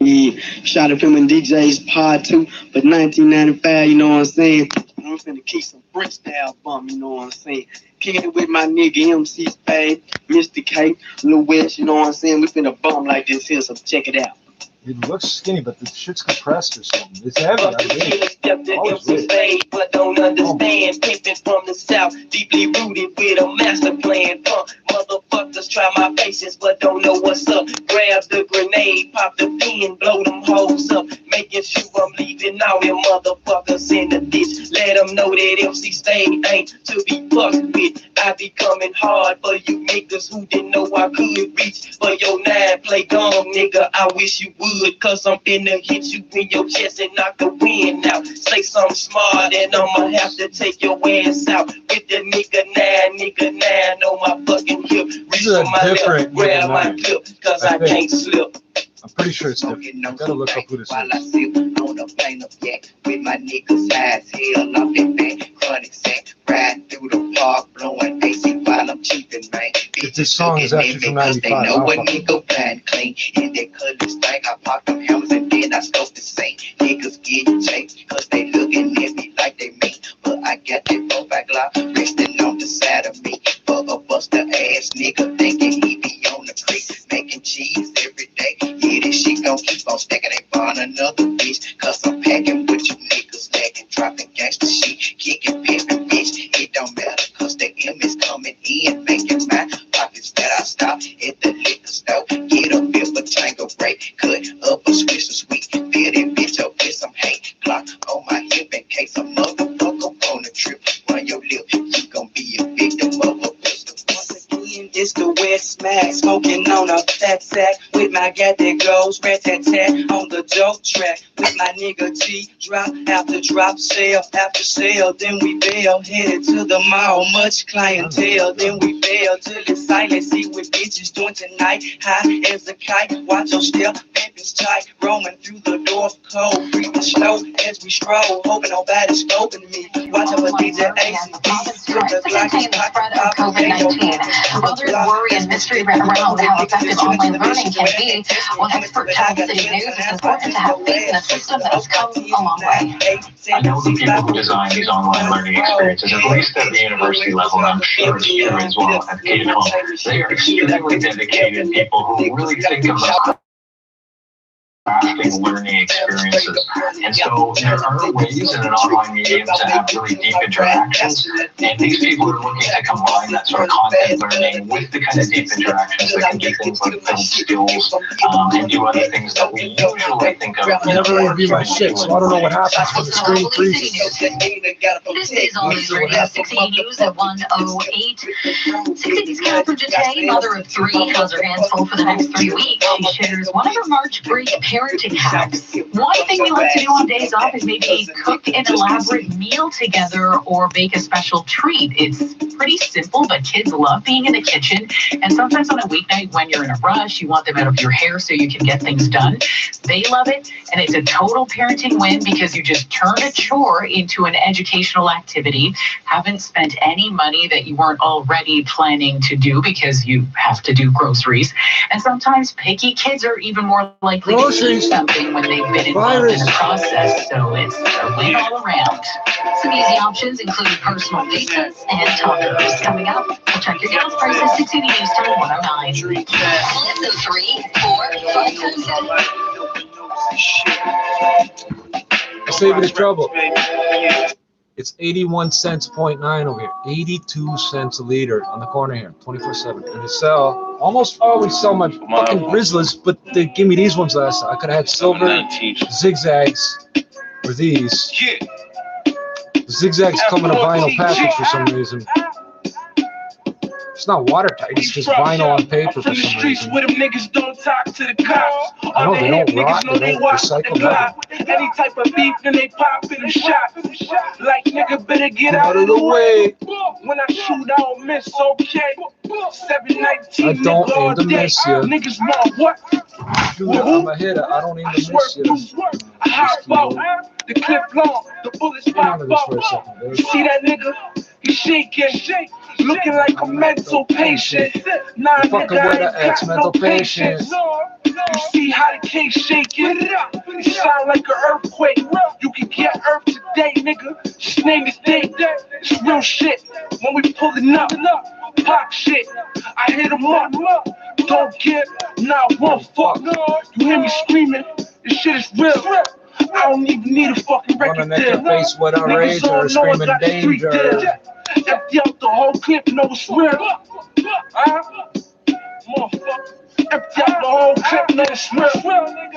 Yeah, shout out to my DJ's Pod 2 for 1995, you know what I'm saying? I'm finna keep some freestyle bump, you know what I'm saying? Kicking it with my nigga MC Spade, Mr. K, Lil West, you know what I'm saying? We finna bump like this here, so check it out. It looks skinny, but the shit's compressed or something. It's heavy, I think. But don't understand. Pimping from the south, deeply rooted with a master plan. Motherfuckers try my patience, but don't know what's up. Grab the grenade, pop the pin, blow them hoes up. Making sure I'm leaving all them motherfuckers in the ditch. Let them know that MC Spade ain't to be fucked with. I be coming hard for you niggas who didn't know I could reach. For your 9 play dumb nigga, I wish you would. Cause I'm finna hit you in your chest and knock the wind out. Say something smart and I'ma have to take your ass out. With the nigga 9 on my fucking hip. Reach for my left, grab my clip, cause I can't slip. I'm pretty sure it's different. I gotta look up who this is. While I sit on the plane of yak with my niggas eyes held off that back, chronic sack, ride through the park, blowing AC while I'm cheaping, man. This song is actually from 95. They know what nigga blind clean, and they colors thing. I pop them hammers and then I scope the same. Niggas get chased, cause they looking at me like they mean. But I got that throwback lock resting on the side of me. For a buster ass nigga thinking he be on the creek, making cheese every day. Yeah, this shit gon' keep on stacking. They find another bitch, cause I'm packing with you niggas lacking, dropping gangsta shit, kicking pimpin' bitch. It don't matter, cause the M is coming in, making my pockets that I stop at the liquor store. Get a bit of a tango break, cut up a switch of sweet, fill that bitch up with some hate. Glock on my hip in case a motherfucker on a trip. Run your lip, you gon' be a victim of a pistol. Once again, it's the West Smack, smoking on a fat sack with my I got that gold, rat-tat-tat on the dope track. With my nigga T, drop after drop, sale after sale. Then we bail, headed to the mall, much clientele. Then we bail till it's silent, see what bitches doing tonight. High as a kite, watch your step, pimpins tight. Roaming through the North Cold, breathe the snow as we stroll. Hoping nobody's scoping me. Watch out for DJ AC. COVID-19. While there's worry and mystery around how effective online learning can be, one expert tells City News it's important to have faith in a system that has come a long way. I know the people who design these online learning experiences, at least at the university level, and I'm sure it's true as well at K-12, they are extremely dedicated people who really think of us crafting learning experiences. And so there are ways in an online medium to have really deep interactions, and these people are looking to combine that sort of content learning with the kind of deep interactions that can do things like build skills and do other things that we usually think of. I never review my shit, so I don't know what happens when the screen freezes. This is All News Radio 60 News at 1:08. 60's Catherine Jete, mother of three, has her hands full for the next 3 weeks. She shares one of her March break parenting hacks. One thing we like to do on days off is maybe cook an elaborate meal together or bake a special treat. It's pretty simple, but kids love being in the kitchen. And sometimes on a weeknight when you're in a rush, you want them out of your hair so you can get things done. They love it, and it's a total parenting win because you just turn a chore into an educational activity. Haven't spent any money that you weren't already planning to do because you have to do groceries. And sometimes picky kids are even more likely to do something when they've been involved in the process, so it's a win all around. Some easy options include personal pizzas and tacos. Coming up, we'll check your gas prices. 60 News Time 109. Listen, 3, 4, 5 times 7. I'll save you the trouble. It's 81 cents, 0.9 over here. 82 cents a liter on the corner here, 24/7. And they sell, almost always sell my fucking Grizzlies, but they give me these ones last time. I could have had silver zigzags or these. The zigzags come in a vinyl package for some reason. It's not watertight, it's just vinyl on paper for some reason. Where them niggas don't talk to the cops. I know, they don't rot, they don't recycle nothing. Any type of beef, then they pop in the shop. Like, nigga, better get out of the way. When I shoot, I don't miss, okay? 719, I don't aim to miss you. Niggas want what? Dude, I'm a hitter, I don't aim to miss you. I hop out, the clip long, the bullets pop out. You see that nigga? He shaking, looking like a mental patient. Nah, nigga, I ain't got no patience. You see how the case shaking? You sound like an earthquake. You can get earth today, nigga. His name is Dave. It's real shit. When we pulling up, pop shit. I hit him up. Don't give not one fuck. You hear me screaming? This shit is real. I don't even need a fucking record deal. Running at your face with a razor, screaming danger. Empty out the whole clip, know it's real. Motherfucker. Empty out the whole clip, know it's real.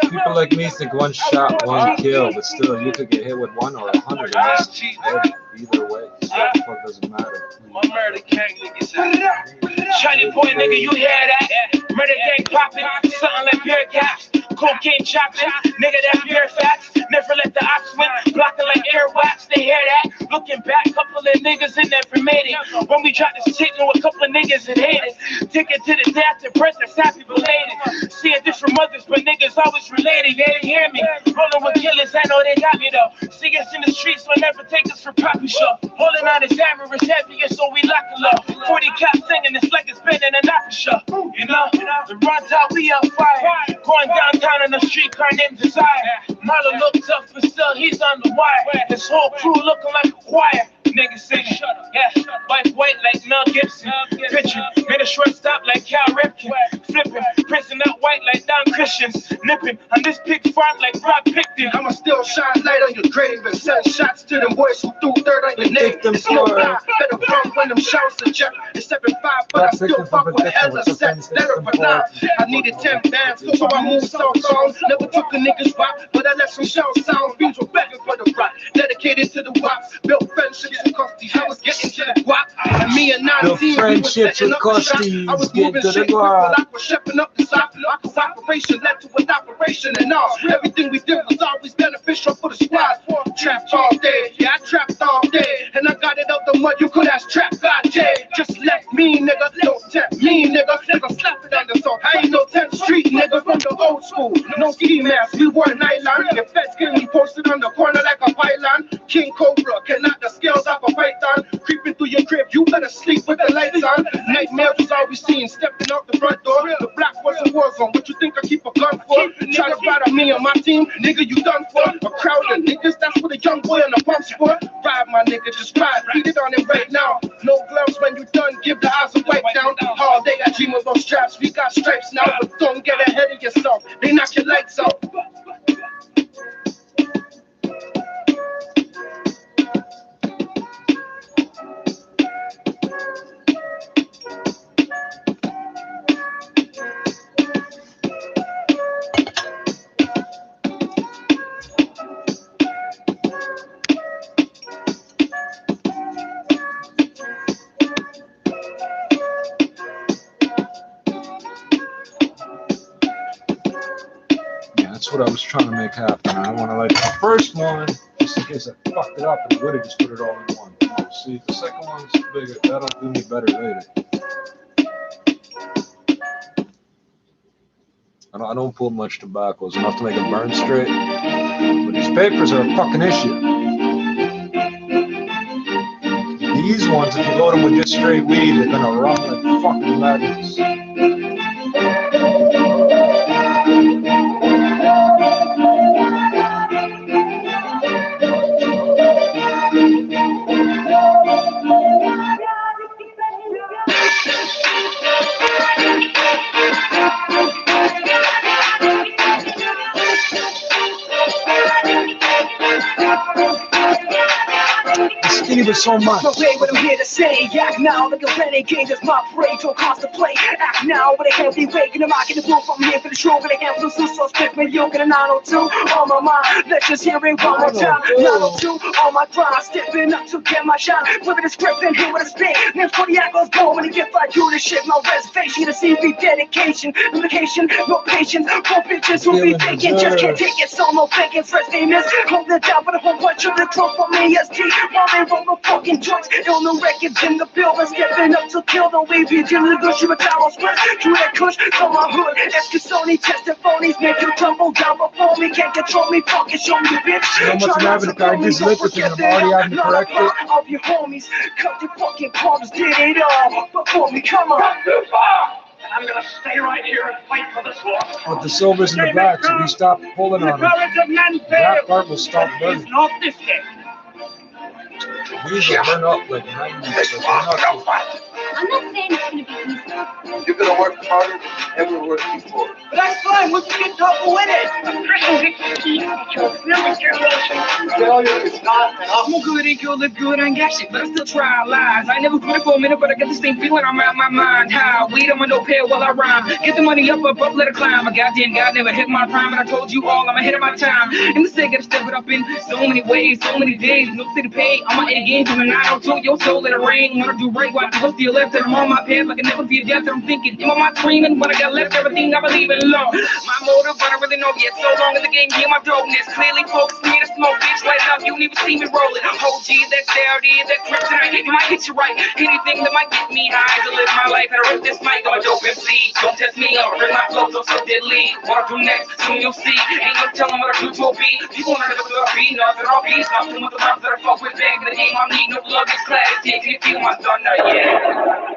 People like me think one shot, one kill, but still, you could get hit with 1 or 100 and it's dead either way. So what the fuck doesn't matter? My murder gang niggas out. Shiny boy nigga, you hear that? Murder gang popping, something like pure caps. Cocaine chopping, nigga, that's pure facts. Never let the ops win, blocking like airwax, they hear that. Looking back, couple of niggas in there for made it. When we dropped the shit, know a couple of niggas that hate it. Ticket to the death and birth, that's happy belated. Seeing different mothers, but niggas always related. They didn't hear me. Rolling with killers, I know they got me though. See us in the streets, will never take us for poppy show. Holding on his hammer is heavier, so we lock it low. 40 cap singing, it's like it's been in an opera show. You know, the run top, we on fire. Going downtown in the streetcar named Desire. Marlon looked up, but still he's on the wire. His whole crew looking like a choir. Niggas say shut up, yeah. White like Mel Gibson. Pitching, made a shortstop like Cal Ripken. Flipping, prison out white like Don Christians. Nipping on this pig farm like Rob Picton. I'ma still shine light on your grave and send shots to them boys who threw dirt on your name. It's no lie, better run when them shouts are jet. It's 7-5, but I still fuck with hella sets. Better but not. I needed 10 bands, so I moved so songs. Never took a nigga's rock, but I let some shell sounds. Beats were begging for the rock. Dedicated to the wops, built friendships and custies. I was getting to the guap. Me and the friendships with Custies get to the ground. I was stepping up the side. Marcus operation led to an operation, and all everything we did was always beneficial for the squad. Trapped all day, yeah, I trapped all day, and I got it out the mud. You could ask Trap God J. Just left me, nigga. Don't tap me, nigga. Nigga, slap it on the song. I ain't no 10th Street, nigga, from the old school. No ski mask, we wore nylon. The feds getting me posted on the corner like a pylon. King Cobra can knock the scales off a python. Creeping through your crib, you better sleep with the lights on. Nightmares was always seen, stepping out the front door. The block was a war zone. What you think I keep a gun for? Try to ride on me and my team, nigga, you done for. A crowd of niggas, that's what a young boy on the pump for. Ride, my nigga, just ride. Beat it on it right now. No gloves when you done, give the eyes a wipe down. All day I dream of those straps. We got stripes now, but don't get ahead of yourself. They knock your lights out. That's what I was trying to make happen. I want to like the first one, just in case I fucked it up, and I would have just put it all in one. See, the second one's bigger. That'll do me better later. I don't pull much tobacco. It's enough to make it burn straight. But these papers are a fucking issue. These ones, if you load them with just straight weed, they're gonna run like fucking madness. Skinny but so much. No way what I'm here to say. Act now like a renegade. That's my parade. Don't contemplate. Act now with a heavy weight. And I'm not in the roof. I'm here for the show. But I can't lose this. So spit me. You'll get a 902 on my mind. Let's just hear it one more time. 902 on my grind. Stepping up to get my shine. Flipping the script and here with a spin. Names for the angles. Go when you get like you to shit. My reservation to see me dedication. Dedication. No patience. No bitches who be thinking. Just can't take it. So no thinking. First name is. Hold it down with a whole bunch of the trope for me. ST. While they roll the fucking joints, on the records in the building, stepping up to kill the way we do the good shit with our sweat. Through that kush from my hood, Sony testimonies make you tumble down before me. Can't control me, fucking show me, bitch. How much having a guy just liquid thing? I'm already having to correct it. Of your homies, cut the fucking palms, did it all before me. Come on. I'm gonna stay right here and fight for this war. With the silvers and the blacks, if you stop pulling on them, that part will stop burning. Not this day. These will burn up like 90. I'm not saying it's gonna be easy. You're gonna work harder than ever worked before. But that's fine. Once we get tough, we'll win it. Failure is not an I'm good and you look good, I ain't got shit, but I still try lies. I never quit for a minute, but I got this thing feeling I'm out my mind. How? Weed on my notepad while I rhyme. Get the money up, let it climb. A goddamn God never hit my prime, and I told you all I'm ahead of my time. And the state gotta step it up in so many ways, so many days. No city pay, I'm on A game from the 902, your soul in the rain. Wanna do right, watch close to your left, and I'm on my path like I never be a death. I'm thinking, am I my dreaming? What I got left, everything I believe in, Lord. My motive, I don't really know yet. So long in the game, hear my dopeness. Clearly, folks need to smoke, bitch. Light up, you don't even see me rolling. Oh, gee, that clarity, that grip tonight, it might hit you right. Anything that might get me high to live my life. And I rip this mic, I'm a dope MC. Don't test me, I'll bring my flow, so deadly. What I do next, soon you'll see. Ain't no telling what I do to a beat. People wanna know what I be, nothing, I'll be something with the rhymes that I fuck with. Back in the game, I'm needing no blood, this clarity. Can you feel my thunder, yeah.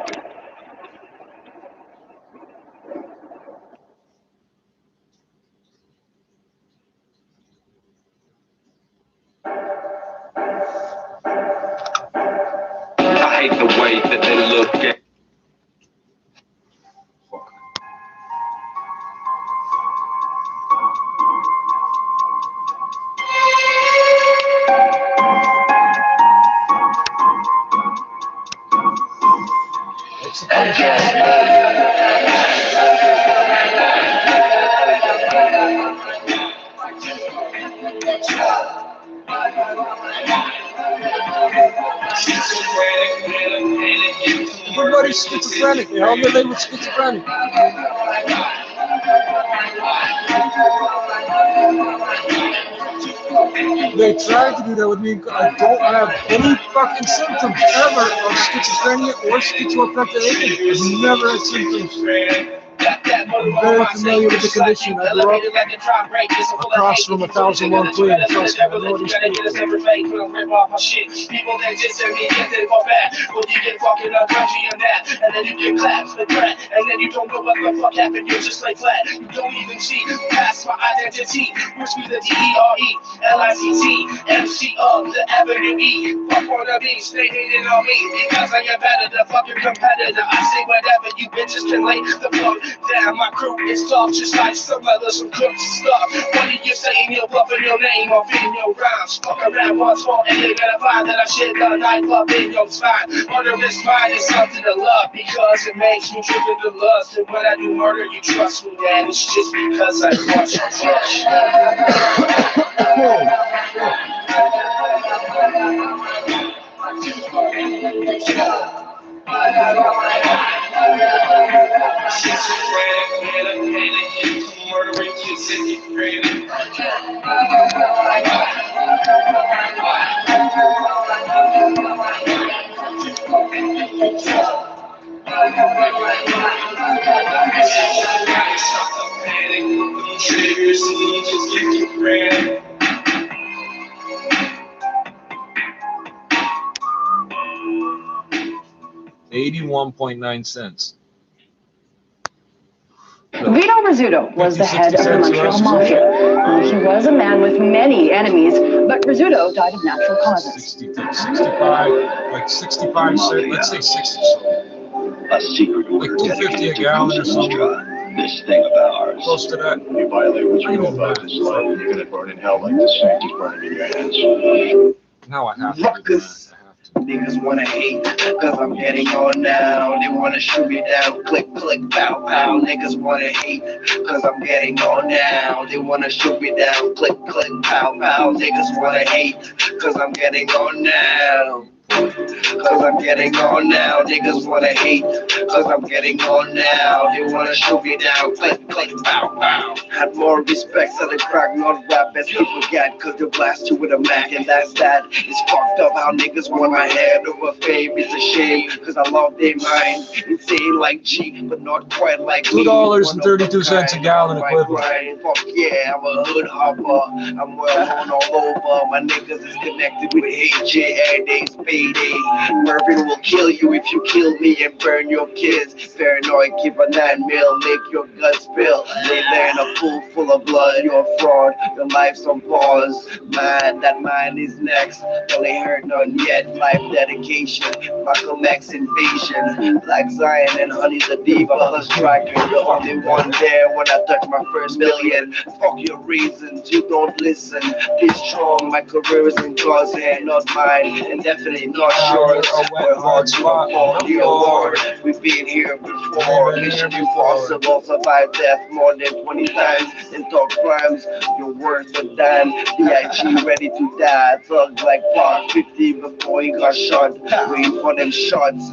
I hate the way that they look at. Everybody's schizophrenic. They all relate with schizophrenic. They tried to do that with me. I don't have any fucking symptoms ever of schizophrenia or schizoaffective. I've never had symptoms. I'm very familiar with the condition. I grew up across from 1001 Queen. Trust me, I know what he's doing. People that just said me get it for bad. Well, you get fucking up crunchy and that, and then you get clapped for threat, and then you don't know what the fuck happened. You're just like flat. You don't even see past my identity. Push me the DERELICT MC of the Avenue E. Fuck on the beat, stay hating on me because I am better than fucking competitor. I say whatever you bitches can lay the fuck down. My crew is tough, just like some others who cook stuff. What are you saying? You're bluffing your name or feeding your rhymes. Fuck around once more and you're gonna find that I shit the nightclub in your spine. Murder is mine is something to love because it makes me driven to lust. And when I do murder, you trust me, man. It's just because I want you crush. $81.9. Vito Rizzuto was the head of the Montreal Mafia. He was a man with many enemies, but Rizzuto died of natural causes. 65, let's say 60. A secret like 250 a gallon or something. This thing of ours. Close to that. You violate what you know about this life, you're gonna burn in hell like the saint is burning in your hands. Now I have to do that. Niggas wanna hate, cause I'm getting on now. They wanna shoot me down, click, click, pow, pow. Niggas wanna hate, cause I'm getting on now. They wanna shoot me down, click, click, pow, pow. Niggas wanna hate, cause I'm getting on now. Cause I'm getting on now, niggas wanna hate. Cause I'm getting on now, they wanna shoot me down, click, click, pow, pow. Had more respect, so they crack, not rap, best people forget. Cause they blast you with a Mac, and that's that. It's fucked up how niggas want my head over fame. It's a shame, cause I love their mind. Insane like G, but not quite like $2.32 a gallon equivalent. Fuck yeah, I'm a hood hopper. I'm well known all over. My niggas is connected with AJ and they payday. Murphy will kill you if you kill me and burn your kids. Paranoid, keep a 9 mil, make your guts spill. Lay there in a pool full of blood. You're a fraud, your life's on pause. Man, that mine is next. Well, they heard none yet. Life dedication, Malcolm X invasion. Black Zion and Honey the Diva, plus Striker. You're only one there when I touch my first million. Fuck your reasons, you don't listen. Be strong, my career is in God's hand, not mine. And definitely not yours. We're hard to afford the award. We've been here before. Mission impossible, survive death more than 20 times. And talk crimes, you're worth a dime. B.I.G. ready to die. Thug like Park 50 before he got shot. Waiting for them shots.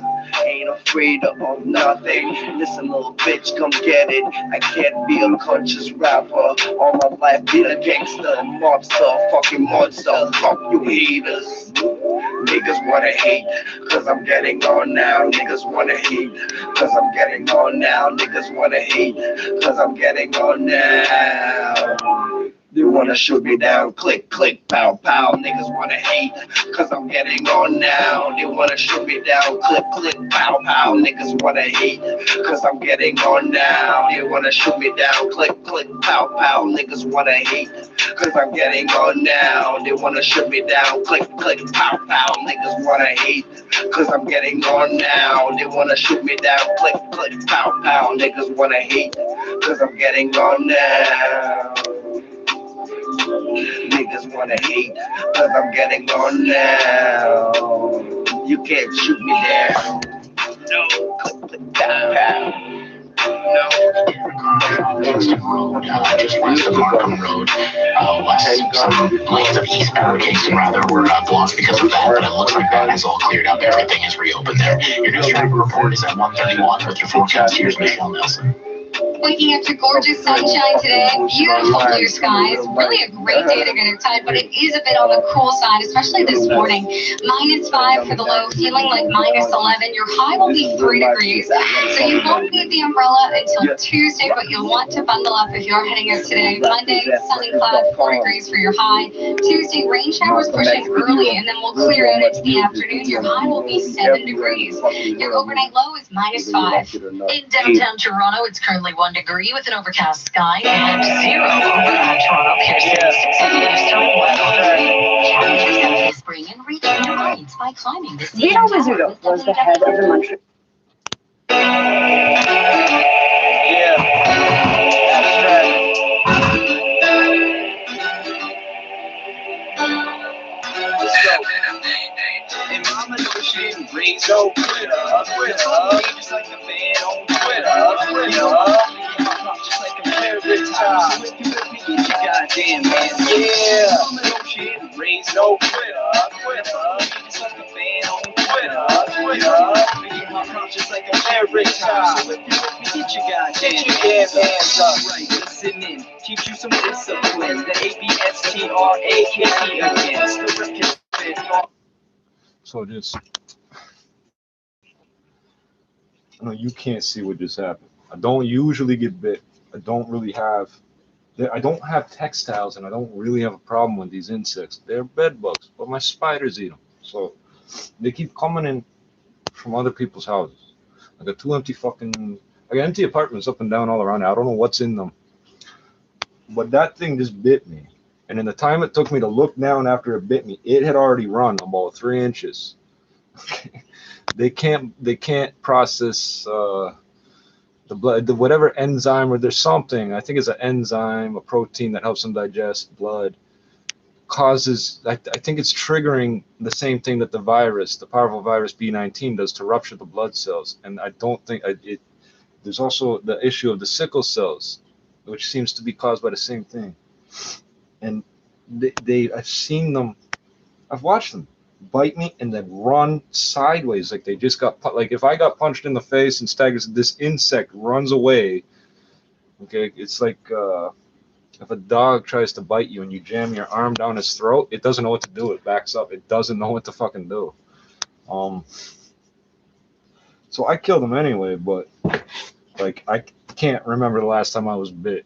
Ain't afraid of nothing. Listen, little bitch, come get it. I can't be a conscious rapper. All my life, be a gangster, mobster, fucking monster. Fuck you haters. Niggas wanna hate, cause I'm getting on now. Niggas wanna hate, cause I'm getting on now. Niggas wanna hate, cause I'm getting on now. They wanna shoot me down, click, click, pow, pow. Niggas wanna hate, cause I'm getting on now. They wanna shoot me down, click, click, pow, pow. Niggas wanna hate, cause I'm getting on now. They wanna shoot me down, click, click, pow, pow. Niggas wanna hate, cause I'm getting on now. They wanna shoot me down, click, click, pow, pow. Niggas wanna hate, cause I'm getting on now. They wanna shoot me down, click, click, pow, pow. Niggas wanna hate, cause I'm getting on now. Niggas wanna hate, cause I'm getting on now. You can't shoot me down. No, click, click, pow, pow. Kingston Road, just west of Markham Road, some lanes of eastbound Kingston rather were blocked because of that, but it looks like that is all cleared up. Everything is reopened there. Your news traffic report is at 1:31 with your forecast. Here's Michelle Nelson. Waking up to gorgeous sunshine today, beautiful blue skies, really a great day to get outside, but it is a bit on the cool side, especially this morning. -5 for the low, feeling like -11. Your high will be 3 degrees, so you won't need the umbrella until Tuesday, but you'll want to bundle up if you're heading out today. Monday, sunny cloud, 4 degrees for your high. Tuesday, rain showers pushing early, and then we'll clear out into the afternoon. Your high will be 7 degrees. Your overnight low is -5. In downtown Toronto, it's currently 1 degree with an overcast sky and 0 overnight Toronto. Here's 680 starting west on 3. Challenges come this spring and reclaim your rights by climbing the Vito Rizzuto was the head of the Montreal. Yeah, that's right. Let's go. And mama know she didn't raise no quitter. Just like a fan on Twitter. Just like a favorite time. So if you with me, get your goddamn man. Yeah. Mama know she didn't raise no quitter. Just like a fan on Twitter. Just like a favorite time. So if you with me, get your goddamn hands up. Right, listening. Teach you some discipline. The ABSTRAKT against the record. So just, I know you can't see what just happened. I don't usually get bit. I don't have textiles, and I don't really have a problem with these insects. They're bed bugs, but my spiders eat them. So they keep coming in from other people's houses. I got empty apartments up and down all around. I don't know what's in them. But that thing just bit me. And in the time it took me to look down after it bit me, it had already run about 3 inches. They can't process the blood, whatever enzyme, or there's something. I think it's an enzyme, a protein that helps them digest blood. Causes, I think it's triggering the same thing that the powerful virus B19 does to rupture the blood cells. And I don't think there's also the issue of the sickle cells, which seems to be caused by the same thing. And I've seen them, I've watched them bite me and then run sideways like they just got, like if I got punched in the face and this insect runs away. Okay, it's like if a dog tries to bite you and you jam your arm down his throat, it doesn't know what to do. It backs up. It doesn't know what to fucking do. So I killed them anyway, but like I can't remember the last time I was bit.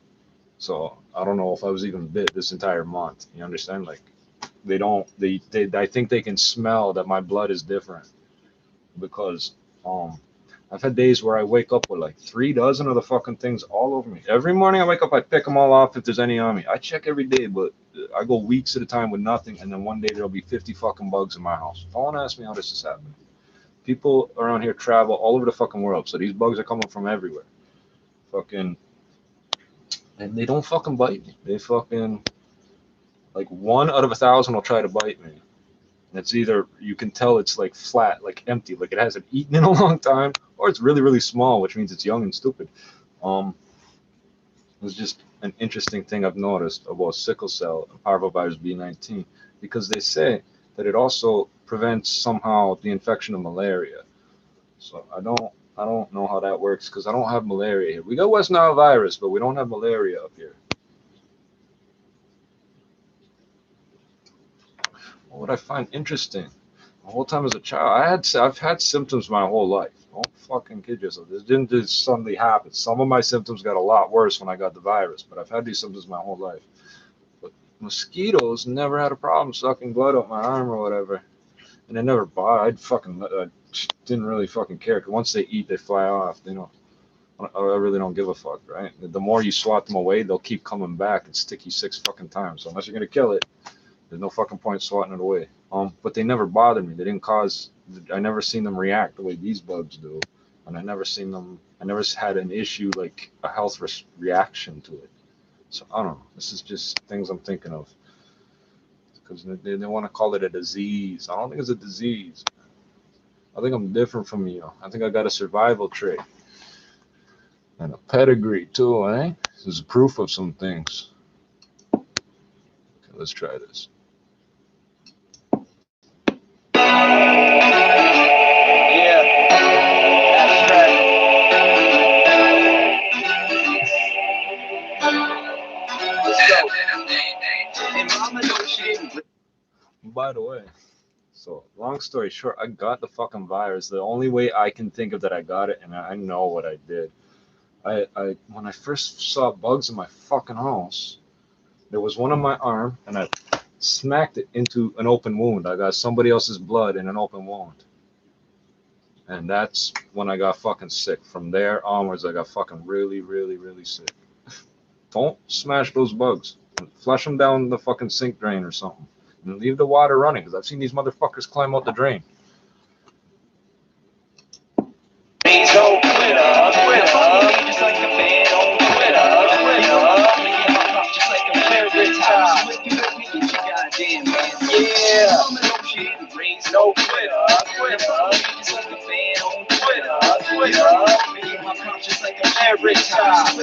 So I don't know if I was even bit this entire month. You understand? Like I think they can smell that my blood is different, because I've had days where I wake up with like 3 dozen of the fucking things all over me. Every morning I wake up, I pick them all off if there's any on me. I check every day, but I go weeks at a time with nothing, and then one day there'll be 50 fucking bugs in my house. Don't ask me how this is happening. People around here travel all over the fucking world, so these bugs are coming from everywhere. Fucking, and they don't fucking bite me. They fucking, like 1 out of 1,000 will try to bite me. And it's either, you can tell it's like flat, like empty, like it hasn't eaten in a long time, or it's really, really small, which means it's young and stupid. It's just an interesting thing I've noticed about sickle cell and parvovirus B19, because they say that it also prevents somehow the infection of malaria. So I don't know how that works, because I don't have malaria here. We got West Nile virus, but we don't have malaria up here. What I find interesting, the whole time as a child, I've had symptoms my whole life. Don't fucking kid yourself. This didn't just suddenly happen. Some of my symptoms got a lot worse when I got the virus, but I've had these symptoms my whole life. But mosquitoes never had a problem sucking blood up my arm or whatever, and they never bothered. I didn't really fucking care, because once they eat, they fly off. You know, I really don't give a fuck, right? The more you swat them away, they'll keep coming back and stick you 6 fucking times. So unless you're gonna kill it, there's no fucking point swatting it away. But they never bothered me. They didn't cause, I never seen them react the way these bugs do. And I never had an issue, like a health reaction to it. So I don't know. This is just things I'm thinking of. Because they want to call it a disease. I don't think it's a disease. I think I'm different from you. I think I got a survival trait. And a pedigree too, eh? This is proof of some things. Okay, let's try this. Yeah, abstract. Let's go. And mama know she didn't. By the way, so long story short, I got the fucking virus. The only way I can think of that I got it, and I know what I did. I when I first saw bugs in my fucking house, there was one on my arm, and I smacked it into an open wound. I got somebody else's blood in an open wound. And that's when I got fucking sick. From there onwards, I got fucking really, really, really sick. Don't smash those bugs. Flush them down the fucking sink drain or something. And leave the water running, because I've seen these motherfuckers climb out the drain. Please don't quit up, just like a fan on Twitter, just like a favorite time. Goddamn man, yeah. Raise no quitter, just like a fan on Twitter, my prompt just like a favorite time.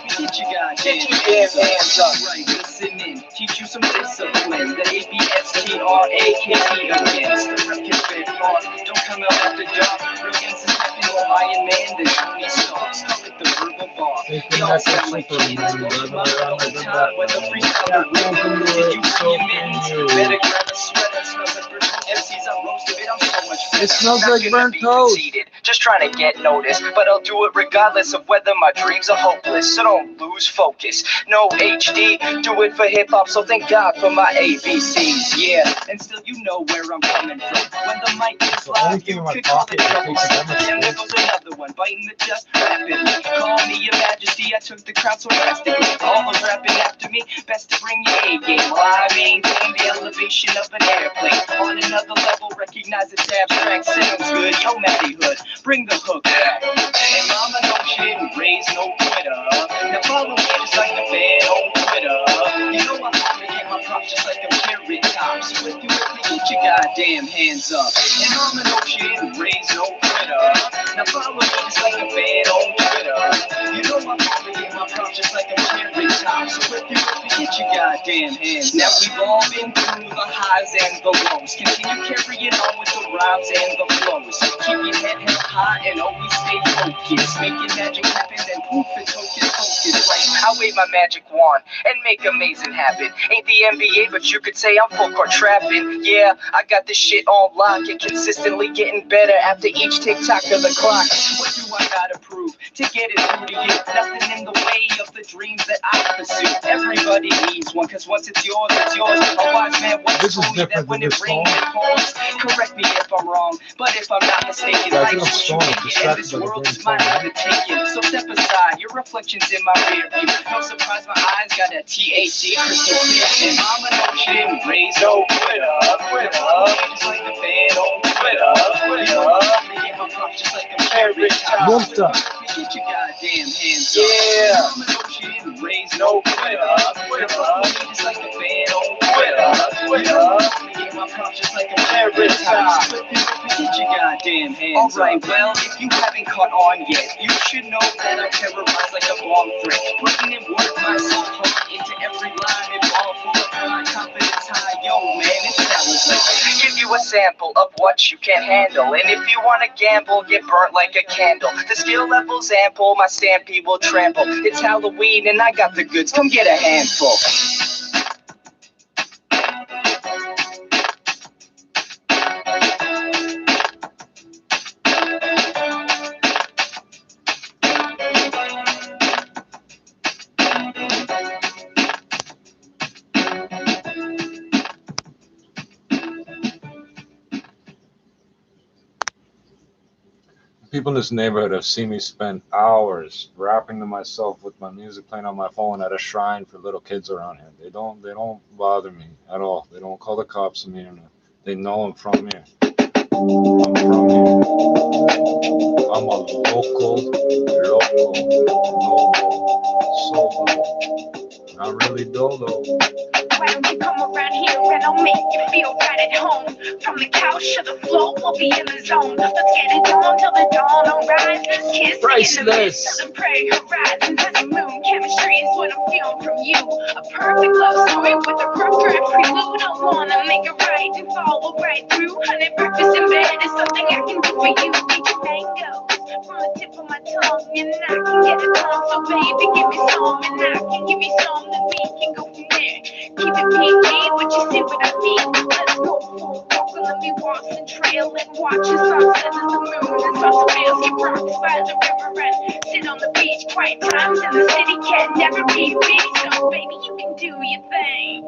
Get your goddamn hands up, right? Listen in, teach you some discipline. The ABSTRAKT against the record hard. Don't come out after dark. Real gangsta stepping on Iron Man, the Tony Stark. Start with the verbal bar. Y'all sound like kids, roll my all the time. When the freestyle did you see your mittens? Better grab a sweater, smells like burnt MCs. I'm roasted, I'm so much better. It smells like burnt toast. Just trying to get noticed, but I'll do it regardless of whether my dreams are hopeless. So don't lose focus. No HD, do it for hip hop. So thank God for my ABCs, yeah. And still, you know where I'm coming from. When the mic is live, you could call it trouble. And there goes another one, biting the dust rapidly. Call me your majesty, I took the crowd so drastically. All those rapping after me, best to bring your A game. While I maintain the elevation of an airplane. On another level, recognize it's abstract. Sounds good, yo, Matty Hood, bring the hook back. And mama know she didn't raise no quitter. Now follow me just like the fan on Twitter. You know I'm gonna get my props just like them carrot tops. So if you with me, get your goddamn hands up. And mama know she didn't raise no quitter. Now follow me just like a fan on Twitter. You know I'm gonna get my props just like them carrot tops. So if you with me, get your goddamn hands up. Now we've all been through the highs and the lows. Continue carrying on with the rhymes and the flows. Keep your head held high and always stay focused. Making magic happen, then poof, it's hocus pocus. Right, I wave my magic wand and make amazing happen. Ain't the NBA, but you could say I'm full court trapping. Yeah, I got this shit on lock and consistently getting better after each tick-tock of the clock. What do I gotta prove to get it through to you? Nothing in the way of the dreams that I pursue. Everybody needs one, cause once it's yours, it's yours. A wise man once told me that when it rains, it pours. Correct me if I'm wrong, but if I'm not mistaken, life's what you make it, and this world is mine for the taking. So step aside, your reflection's in my rear view. No surprise, my eyes got that THC crystal clear. And mama know she didn't raise no quitter. Just like the fan on Twitter. Get my props just like a favorite time. Get your goddamn hands up. Yeah. Mama know she didn't raise no quitter. Just like the fan on Twitter. Get my props just like a favorite time. Get your goddamn hands up. Alright, well, if you haven't caught on yet, you should know that I terrorize like a bomb threat. Putting in work, my soul plug into every line and all full of my confidence high. Yo, man, it's talentless. Give you a sample of what you can handle. And if you wanna gamble, get burnt like a candle. The skill level's ample, my stampede will trample. It's Halloween and I got the goods, come get a handful. People in this neighborhood have seen me spend hours rapping to myself with my music playing on my phone at a shrine for little kids around here. They don't bother me at all. They don't call the cops on me or nothing. They know I'm from here. I'm from here. I'm a local. No, so not really dolo. why don't you come around here and I'll make you feel right at home. From the couch to the floor, we'll be in the zone. Let's get it on till the dawn. Alright, let's kiss in the midst of the prairie horizon. Honeymoon chemistry is what I'm feeling from you. A perfect love story with a rough draft prelude. I wanna make it right and follow right through. Honey, breakfast in bed is something I can do for you. Get your mangoes from the tip of my tongue, and I can get it on. So baby, give me some, and I can give you some, and we can go from there. Keep it PG, but you see what I mean. Let's go full walk, let me walk and trail and watch the sunset as the moon and start to feel. Get rocks by the river and sit on the beach. Quiet times in the city can never be beat. So baby, you can do your thing,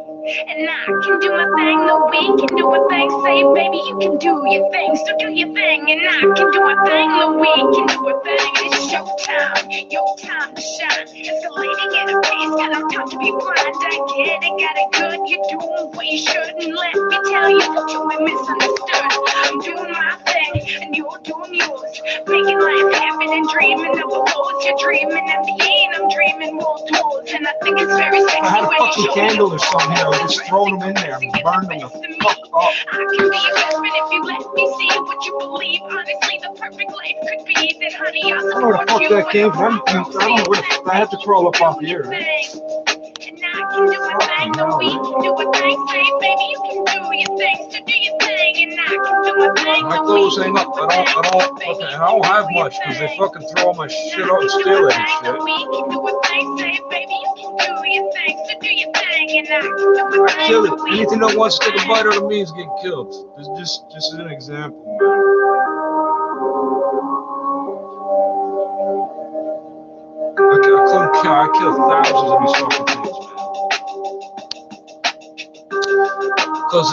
and I can do my thing. No, we can do a thing. Say baby, you can do your thing. So do your thing, and I can do a thing. No, we can do a thing. It's showtime, your time to shine. Escalating at a pace, got no time to be blind. I get it, got it good. You're doing what you shouldn't. Let me tell you that you've been misunderstood. I'm doing my thing, and you're doing yours. Making life happen and dreaming of the lows. You're dreaming of the end, I'm dreaming more towards. And I think it's very sexy. I had a fucking candle or something here. I just thrown them in there and burned them the fuck up. I can be your husband if you let me see what you believe. Honestly, the perfect life could be that, honey. I I'll don't know where the fuck that came from. I don't know where the I had to crawl up off here. And I can do a thing, no, we can do a thing. Say, baby, you can do your thing, so do your thing, and I can do a thing. My clothes ain't up. I don't have much because they fucking throw all my shit out and steal it and shit. We can do a thing, say, baby, you can do your thing, so do your thing, and I can do a thing. Kill it. Anything that wants to take a bite out of me is getting killed. This just an example, man. I killed thousands of these fucking things, man. Because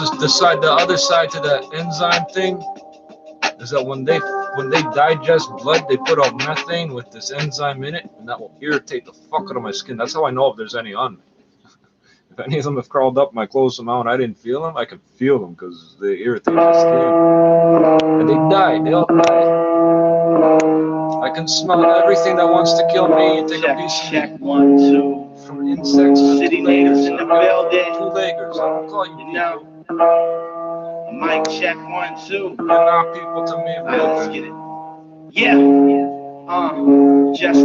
the other side to that enzyme thing is that when they digest blood, they put out methane with this enzyme in it, and that will irritate the fuck out of my skin. That's how I know if there's any on me. If any of them have crawled up my clothes somehow and I didn't feel them, I can feel them because they irritate my skin. And they die. They all die. I can smell everything that wants to kill me. You take a piece of check 1, 2. From insects to City leaders in the building. Two-leggers. I don't call you people. Mic check 1, 2. You're not people to me, bro. Let's get it. Yeah. Just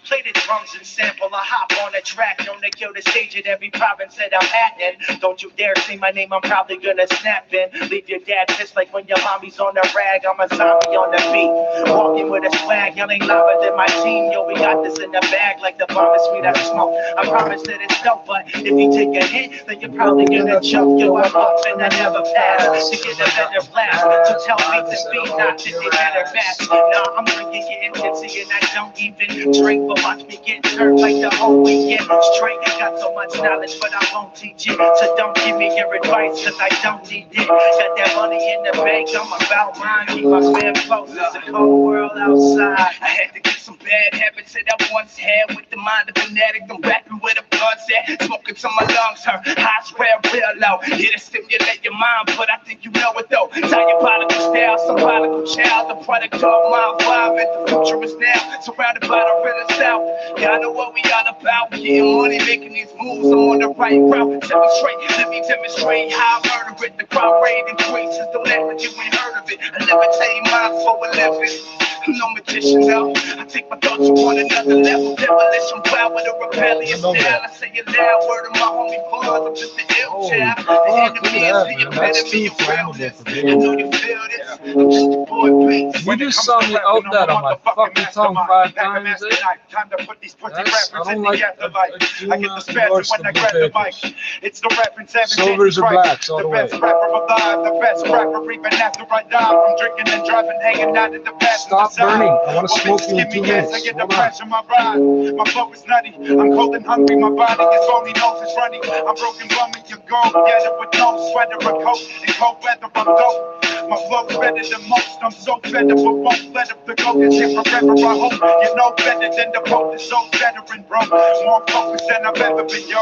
play the drums and sample. I hop on a track, known to kill the stage at every province that I'm at in. Don't you dare say my name, I'm probably gonna snap in. Leave your dad pissed like when your mommy's on the rag. I'm a zombie on the beat, walking with a swag. Y'all ain't louder than my team. Yo, we got this in the bag like the bomb is sweet as smoke. I promise that it's dope, but if you take a hit, then you're probably gonna choke. Yo, I'm up and I never pass to get a better blast. So tell me to be not to get better fast. Nah, I'm drinking, getting tipsy, and I don't even drink, but watch me get turned like the whole weekend. Straight, got so much knowledge, but I won't teach it. So don't give me your advice, cause I don't need it. Got that money in the bank, I'm about mine. Keep my man close, it's a cold world outside. I had to get some bad habits that I once had. With the mind of fanatic, I'm rapping where the blood's at. Smoking till my lungs hurt, high swear real low. Here to stimulate your mind, but I think you know it though. Diabolical style, symbolical child. The product of my environment, the future is now. Surrounded by the realest out. Yeah, I know what we all about. Getting money, making these moves. I'm on the right route. Let me demonstrate how I murder it. The crowd rate increases. Don't act like you ain't heard of it. I levitate minds for a living. I'm no magician, no. I take my thoughts on another level. Demolition wild with a rebellious style. I say it loud, word of my homie Bonds. I'm just an ill child. The enemy is the epitome of realness. I know you feel this. I'm just a boy, please. You just saw me out that on my fucking tongue 5 times. Time to put these pussy rappers in the afterlife. I get the spasm when I grab the mic. It's the reference every Silvers or blacks all the way. The best rapper alive, the best rapper even after I die. From drinking and driving, hanging out in the past. Stop burning. I want to smoke you in 2 minutes. I get the pressure, my ride. My flow is nutty. I'm cold and hungry. My body is phony, nose is runny. I'm broken, bum, and you're gone. Get it with no sweater, a coat, in cold weather. I'm dope. My flow's better than most. I'm so better, but won't let up the go. It's here forever. I hope you know better than the Pope. Is so veteran, bro. More focused than I've ever been, yo.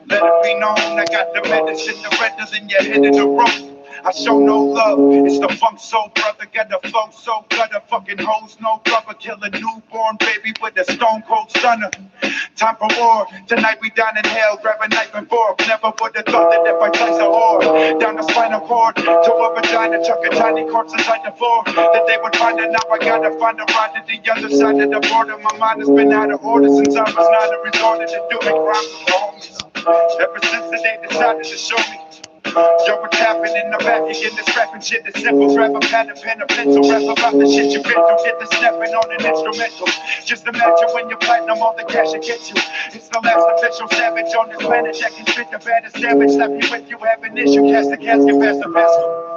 Let it be known, I got the medicine, the redder than your head in the rope. I show no love. It's the funk soul brother, got the flow so gutter. Fucking hoes, no cover. Kill a newborn baby with a stone cold stunner. Time for war. Tonight we down in hell, grab a knife and fork. Never would have thought that if I slice a whore down the spinal cord to a vagina, chuck a tiny corpse inside the floor, that they would find it. Now I gotta find a ride to the other side of the border. My mind has been out of order since I was not a resorted to doing crimes with homies. Ever since the day decided to show me. Yo, what's happening? I'm back again. This rapping shit is simple. Grab a pad, a pen, a pencil. Rap about the shit you've been through. Get the snapping on an instrumental. Just imagine when you're platinum, all the cash it gets you. It's the last official savage on this planet that can spit the baddest damage. Slap you if you have an issue. Cast the casket past the pistol.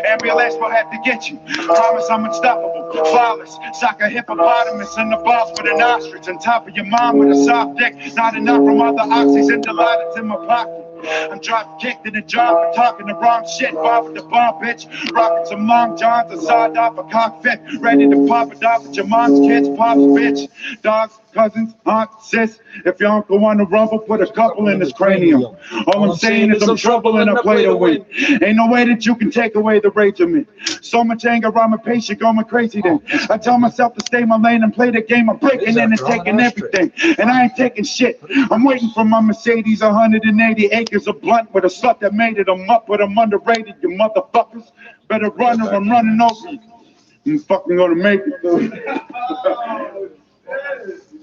Ambulance will have to get you. Promise I'm unstoppable, flawless. Sock a hippopotamus and the balls with an ostrich. On top of your mom with a soft dick. Not enough from all the oxys and Dilaudid's in my pocket. I'm drop kicked in the job for talking the wrong shit. Bob with the bomb, bitch. Rocking some long johns, a sawed off a cockpit. Ready to pop it off with your mom's kids, pops, bitch. Dogs, cousins, aunt, sis. If your uncle wanna rumble, put a couple in his cranium. All I'm saying is I'm trouble and I play to win. Ain't no way that you can take away the rage of me. So much anger, I'm impatient, going crazy then. I tell myself to stay in my lane and play the game. I'm breaking in and taking everything. And I ain't taking shit. I'm waiting for my Mercedes, 180 acres of blunt with a slut that made it. I'm up, but I'm underrated, you motherfuckers. Better run or I'm running over you. I'm fucking gonna make it, dude.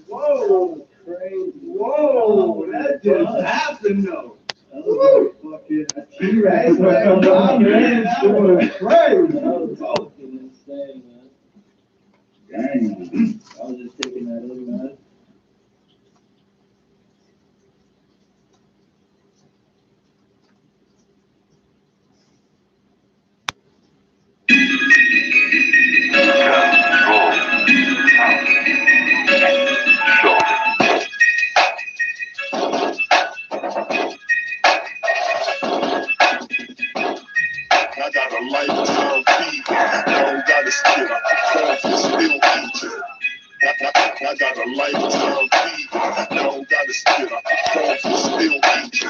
Whoa, crazy. Whoa, that just happened though. Woo. Fucking T-Rex, man. That was crazy. That was fucking insane, man. Dang. I was just taking that in, man. I got a lifetime fee. Don't gotta skip. Cause it's still easy. I got a lifetime fee. Don't gotta skip. Cause it's still easy.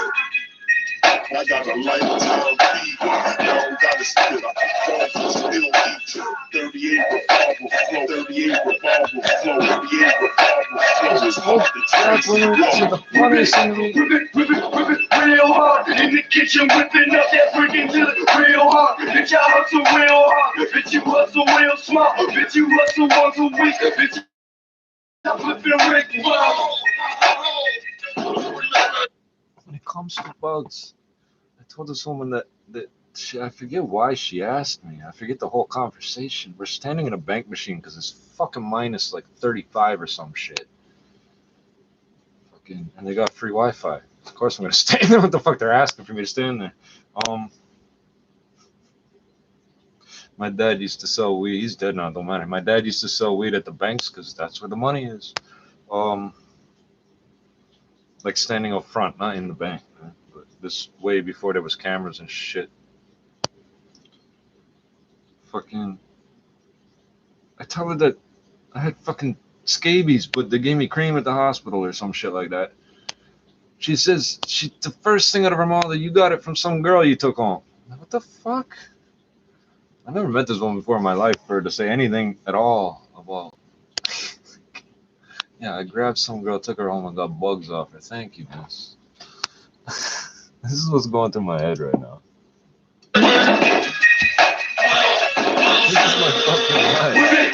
I got a lifetime fee. Don't gotta skip. Cause it's still easy. 38 revolver flow. 38 revolver flow. 38 revolver flow. That's the funniest thing to me. Whip it real hard in the kitchen, whipping up that freaking till real hard. Bitch, I hustle real hard. Bitch, you hustle real smart. Bitch, you hustle once a week. Bitch, I'm flipping Rick. When it comes to bugs, I told this woman that I forget why she asked me. I forget the whole conversation. We're standing in a bank machine because it's fucking minus like 35 or some shit. Fucking, and they got free Wi-Fi. Of course I'm gonna stay there. What the fuck they're asking for me to stay in there? My dad used to sell weed. He's dead now, don't matter. My dad used to sell weed at the banks because that's where the money is. Like standing up front, not in the bank. Right? But this way before there was cameras and shit. Fucking, I tell her that I had fucking scabies, but they gave me cream at the hospital or some shit like that. She says, the first thing out of her mouth that you got it from some girl you took home. Like, what the fuck? I never met this woman before in my life for her to say anything at all about. Yeah, I grabbed some girl, took her home, and got bugs off her. Thank you, miss. This is what's going through my head right now. This is my fucking life.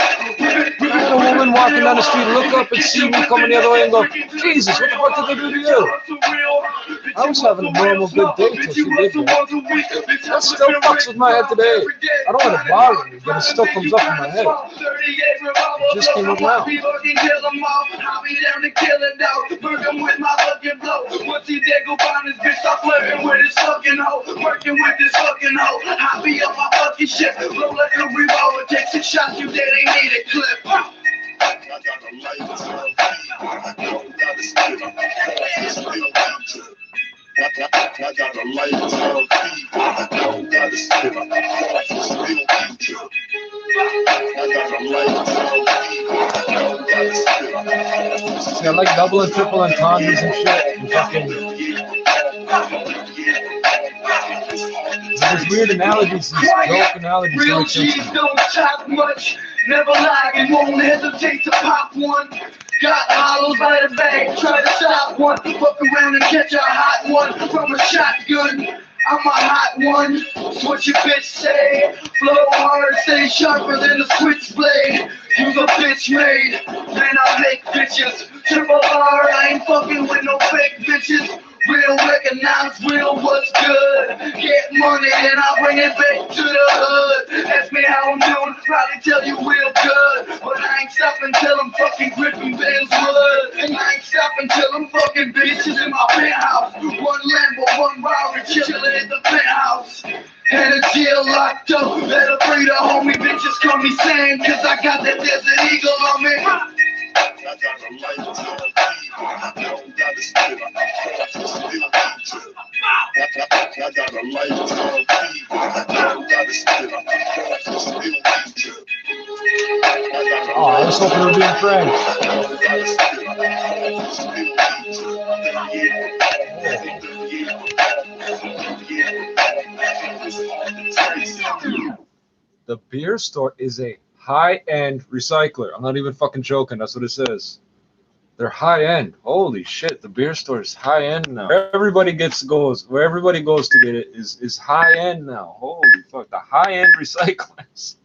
I had a woman walking down the street, look up and see me coming the other way and go, Jesus, what the fuck did they do to you? I was having a normal good day till she did that. That still fucks with my head today. I don't want to bother you, but it still comes up in my head. It just came up now. I got a lifetime fee. Don't gotta skip. Cause it's still easy. I got a lifetime fee. Don't gotta skip. Cause it's still easy. I got a lifetime fee. Don't gotta skip. See, I like double and triple entendres and shit. And fucking. This weird analogies, these joke analogies. Real G's don't talk much, never lie and won't hesitate to pop one. Got hollows by the bag, try to stop one. Fuck around and catch a hot one from a shotgun. I'm a hot one, what your bitch say? Flow hard, stay sharper than a switchblade. You's a bitch made, man I make bitches. Triple R, I ain't fucking with no fake bitches. Real recognize real what's good. Get money and I'll bring it back to the hood. Ask me how I'm doing, probably tell you real good. But I ain't stopping till I'm fucking gripping Ben's wood. And I ain't stopping till I'm fucking bitches in my penthouse. One Lambo, one Rari, chillin' at the penthouse. And a jail locked up, better free the homie bitches call me Sam, cause I got that Desert Eagle on me. I got a lifetime fever. I don't gotta spit, I can still feature. I got a lifetime fever. I don't gotta spit, I can still feature. Oh, I was hoping we were being friends. The beer store is a high-end recycler. I'm not even fucking joking. That's what it says. They're high-end. Holy shit. The beer store is high-end now. Where everybody goes to get it is high-end now. Holy fuck. The high-end recyclers.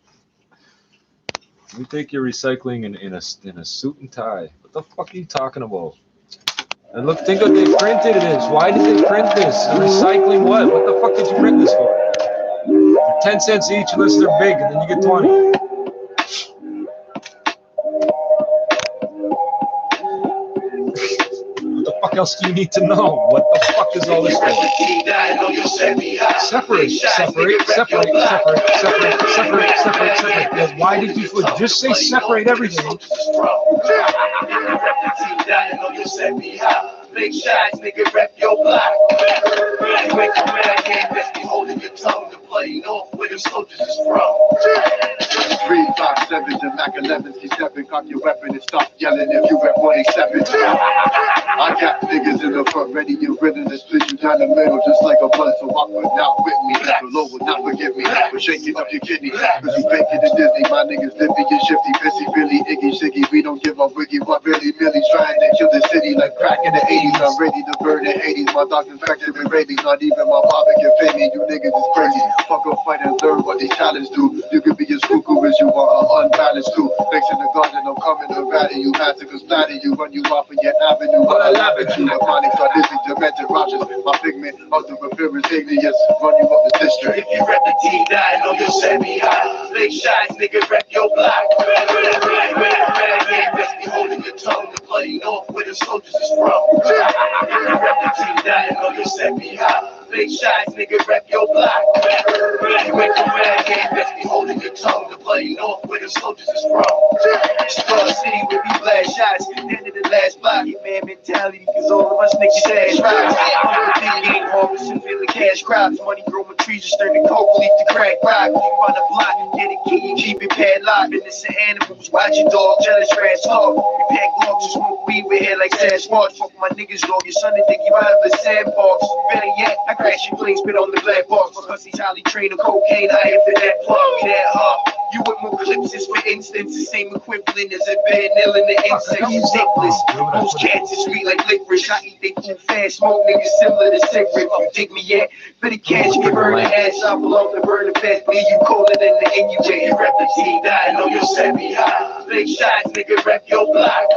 You take your recycling in a suit and tie. What the fuck are you talking about? And look, think of they printed this. Why did they print this? Recycling what? What the fuck did you print this for? 10 cents each unless they're big, and then you get 20. What the fuck else do you need to know? What the fuck is all this for? Separate. Yes, why did you just say separate everything? Big shots, nigga, rep your block. You ain't come in, I can't best be holding your tongue to play off where the soldiers is from. 3, 5, 7s and Mac 11s, keep stepping, cock your weapon and stop yelling if you at 187. I got niggas in the front ready and willing to split you down the middle just like a blunt, so walk not with me. The Lord will not forgive me for shaking up your kidney. Cause you faking the Disney, my niggas lippy and shifty, pissy, really, iggy, shiggy. We don't give a wiggy, what really, Millie's trying to kill the city like crack in the 80s. I'm ready to burn the 80s. My dog's infected with rabies. Not even my father can fade me. You niggas is crazy. Fuck up, fight and learn what these talents do. You can be as cuckoo as you are, unbalanced too. Fixing the garden, I'm coming to rattle you. Massacre splatter you, run you off of your avenue. What I laugh at you. Demonic, sadistic, demented rotches. My figment of the appearance igneous. Run you up the district. If you rep the T9, know you'll set me high. Big shots, nigga, rep your block. Best be holding your tongue to play off where the soldiers is from. Rep the T9, know you'll set me high. Big shots, nigga, rep your block. You ain't come around here, best be holding your tongue to play off where the soldiers is from. Star City with me blast shots, end of the last block. Man mentality, cause all of us niggas ass rocks. I'm the big game harvesting, feeling cash crops. Money growing trees, just turning coke, leaf to crack rock. Keep on the block, get a key, keep it padlocked. Innocent animals, watch your dog, jealous trash talk. We pack gloves and smoke weed, we head like Sasquatch. Fuck my niggas, dog, your son and think you out of a sandbox. Better yet, I crash your plane, spit on the black box. Because he's highly trained on cocaine, I after that plug, we that hard. You with more clips, just for instance, the same equivalent as a bad nail in the insect. You dickless. Most cats is sweet like licorice. I eat they too fast, smoke niggas similar to cigarette. You dig me yet? For the cash, you burn the ass, I belong to burn the best. Be you colder than the Inuit. You rep the T9, I know you'll set me high. Big shots, nigga, rep your block.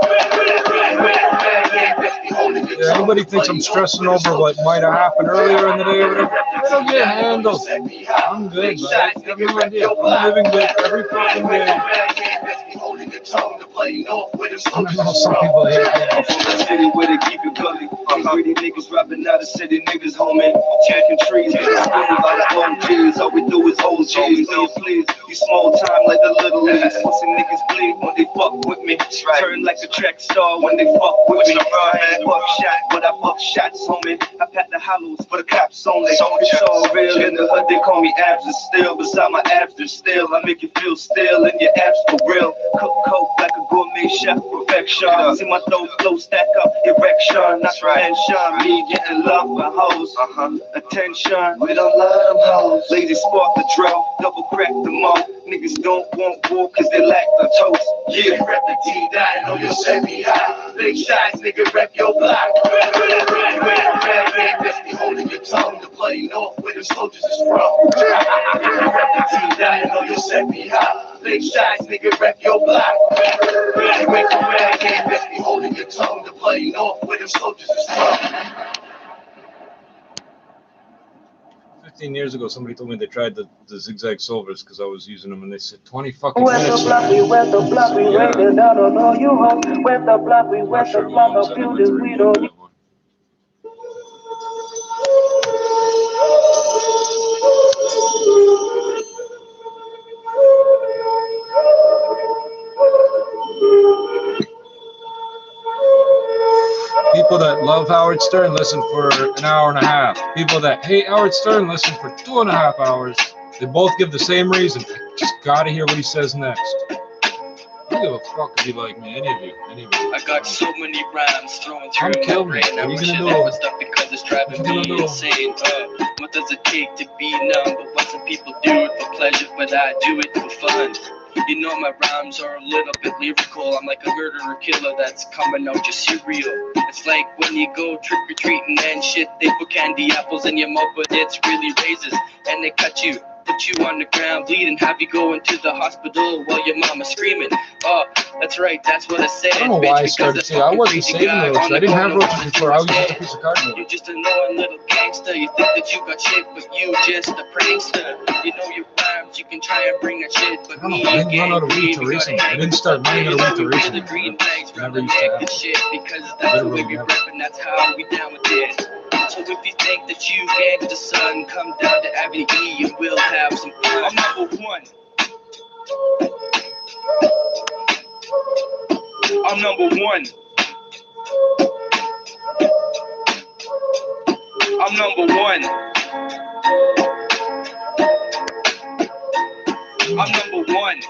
Yeah, everybody thinks I'm stressing over what might have happened earlier in the day or whatever. It'll get handled. I'm good, man. Have no idea. I'm living good every fucking day. I know some people hate that. I'm from the city where they keep it gully. I'm pretty niggas rapping out of city niggas, homie. Checking trees, like OGs. All we do is hold G's. Please, you small time like the little leagues. Pussy niggas bleed when they fuck with me. Turn like a track star when they fuck with me. Buck shot, but I buck shots, homie. I pat the hollows for the cops only. It's all real in the hood. They call me abs and still. Beside my abs, they're still. I make you feel still in your abs for real. Cook coke like a gourmet. Big shot, perfection. See my flow stack up, erection. That's right. Mention me getting love for hoes. Attention, we don't love them hoes. Lazy spark the drill, double crack the mold. Niggas don't want war cause they lack the toast. Yeah, rep the T-Dot, know you'll set me high. Big shots, nigga, rep your block. Best be holding your tongue. The bloody north where the soldiers is from. Rep the T-Dot, know you'll set me high. Big shots, nigga, rep your block. Best be holding your tongue. The bloody north where the soldiers is from. 15 years ago, somebody told me they tried the zigzag solvers because I was using them, and they said 20 fucking minutes. Where's the block, we rated down, don't know you home. Where's the block, we went the block, no buildings, we don't need. People that love Howard Stern listen for an hour and a half. People that hate Howard Stern listen for 2.5 hours. They both give the same reason. Just gotta hear what he says next. I don't give a fuck if you like me, any of you. I got so many rhymes throwing through Come kill my me. brain. I What are you wish I gonna never do? stopped because it's driving me insane. What does it take to be numb? But what some people do it for pleasure, but I do it for fun. You know my rhymes are a little bit lyrical. I'm like a murderer killer that's coming out just surreal. It's like when you go trick-or-treating and shit, they put candy apples in your mouth, but it's really razors. And they cut you, put you on the ground bleeding, have you go into the hospital while your mama's screaming. Oh, that's right, that's what I said. I don't know why I started saying I wasn't saving roaches. I didn't have roaches before. I was just a piece of cardboard. You're just a knowing little gangster. You think that you got shit, but you just a prankster. You know your rhymes, you can try and bring that shit, but me, I didn't run out of weed to recently. I didn't start running out of weed to recently. Never used to have shit because that's the way we rap and that's how we down with it. So if you think that you get the sun, come down to Avenue E and we'll have some fun. I'm number one. I'm number one. I'm number one. I'm number one.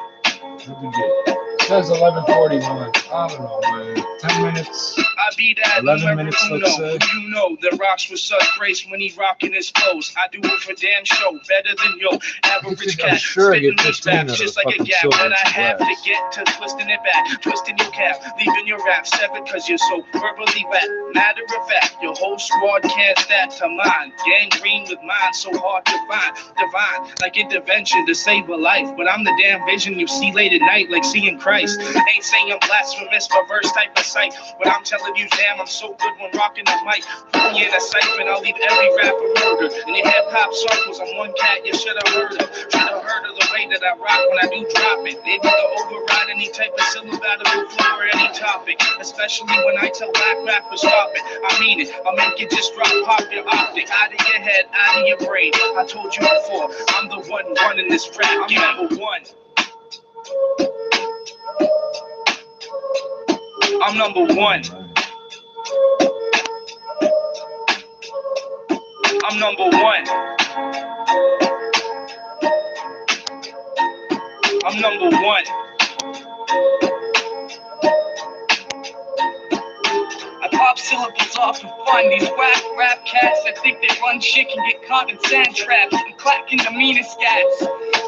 It says 11:41. I don't know, man. 10 minutes. I be that 11 minutes, let's say. You know that rocks with such grace when he rocking his flows. I do it for damn show, better than yo average cat. I'm sure I get Spitting these 15 out of raps just the like a fucking gap silver that I have to glass. get to twisting it back, twisting your cap, leaving your rap severed cause you're so verbally wet. Matter of fact, your whole squad can't stat to mine. Gangrene with mine, so hard to find. Divine, like intervention to save a life. But I'm the damn vision you see late at night, like seeing Christ. Ain't saying I'm blasphemous, perverse type of sight. But I'm telling you, damn, I'm so good when rocking the mic. Put me in a siphon, I'll leave every rapper murdered. In your hip hop circles, I'm one cat you should have heard of. Should have heard of the way that I rock when I do drop it. Able to override any type of syllabable flow or any topic. Especially when I tell black rappers stop it. I mean it, I'll make it just drop, pop your optic. Out of your head, out of your brain. I told you before, I'm the one running this rap. I'm number one. I'm number one. I'm number one. I'm number one. I pop syllables off for fun. These whack rap cats that think they run shit can get caught in sand traps. I'm clacking the meanest scats,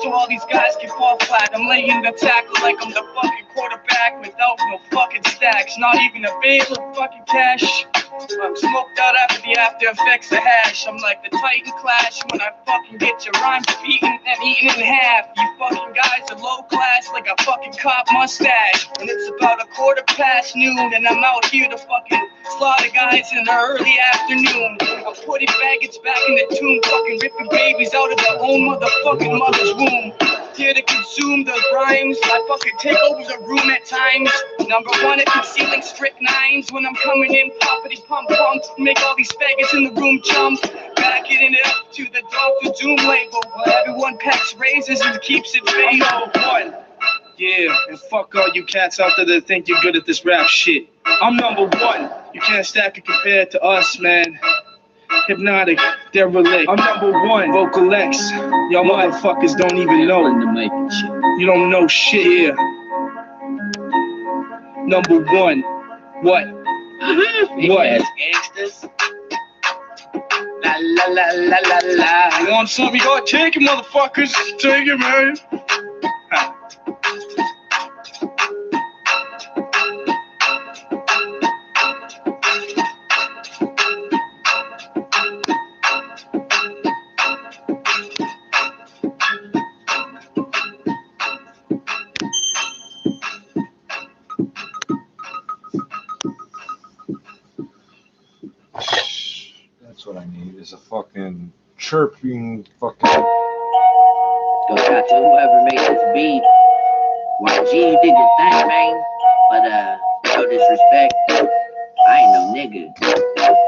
so all these guys can fall flat. I'm laying the tackle like I'm the fucking quarterback without no fucking stacks. Not even a bale of fucking cash. I'm smoked out after the after effects of hash. I'm like the Titan Clash when I fucking get your rhymes beaten and eaten in half. You fucking guys are low class like a fucking cop mustache. And it's about noon and I'm out here to fucking slaughter guys in the early afternoon. I'm putting faggots back in the tomb, fucking ripping babies out of their own motherfucking mother's womb. Here to consume the rhymes, I fucking take over the room at times. Number one at concealing strict nines when I'm coming in, poppity pump pump, make all these faggots in the room jump. Backing it up to the Dr. Doom label, where everyone packs razors and keeps it fatal. One. Yeah, and fuck all you cats out there that think you're good at this rap shit. I'm number one. You can't stack it compared to us, man. Hypnotic, derelict. I'm number one. Vocal X. Y'all motherfuckers don't even know. You don't know shit here. Number one. What? What? Gangsters. La la la la la la. You want something? You gotta take it, motherfuckers. Take it, man. That's what I need, is a fucking chirping fucking... Go shout to whoever made this beat. YG, you did your thing, man. But, no disrespect, I ain't no nigga.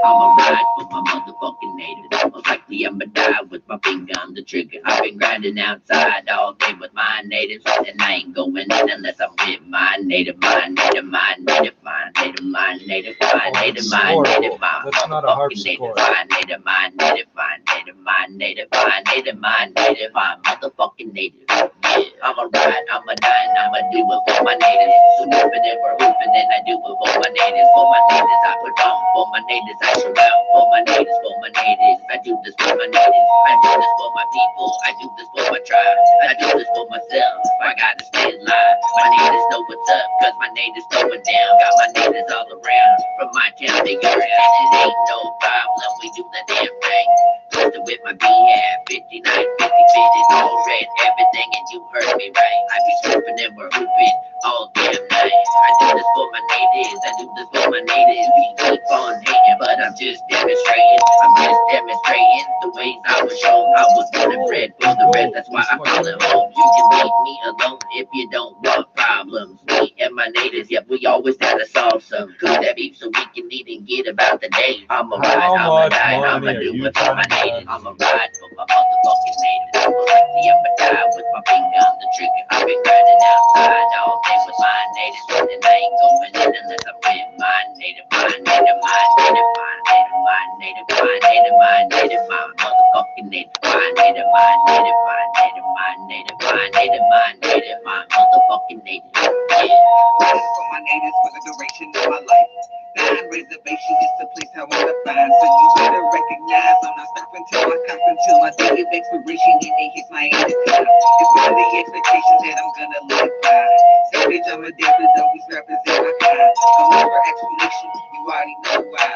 I'ma ride for my motherfucking natives. Most likely I'ma die with my finger on the trigger. I've been grinding outside all day with my natives, and I ain't going in unless I'm with my native, my native, my native, my native, my native, my native, my native, my motherfucking native, my native, my native, my native, my native, my native, my native, my motherfucking native. Yeah, I'ma ride, I'ma die, and I'ma do it for my natives. So hooping and we're hooping, and I do it for my natives, for my natives. I put on for my natives, I show out for my natives, for my natives. I do this for my natives, I do this for my people, I do this for my tribe, I do this for myself. I gotta stay alive. My natives know what's up, cause my natives throwing down. Got my natives all around, from my town to your house. It ain't no problem, we do the damn thing. Posted with my BF, 59, 50 fitted, all red, everything, and you heard me right. I be swooping and we're hooping all damn night. I do this for my natives, I do this for my natives. We keep on hating, but I'm just demonstrating. I'm just demonstrating the ways I was shown. I was born and bred for the rest, that's why I call it home. You can leave me alone if you don't want problems. Me and my natives, yep, we always gotta solve some. Cook that beef so we can eat and get about the day. I'ma ride, I'ma die, I'ma do it for my natives. I'ma ride for my motherfucking natives. Most likely I'ma die with my finger on the trigger. I've been grinding outside all day with my natives, and I ain't going in unless I'm with my native, my native, my native, my native, my native, my native, my native, my motherfucking native, my native, my native, my native, my native, my native, my native, my motherfucking native. Yeah. For my natives for the duration of my life. Non-reservation is the place I wanna find. So you better recognize I'm not stopping till I cop until my day of expiration and they hit my end of time. It's one of the expectations that I'm gonna live by. Savage, I'm a devil, always represent my kind. No need for explanation, you already know why.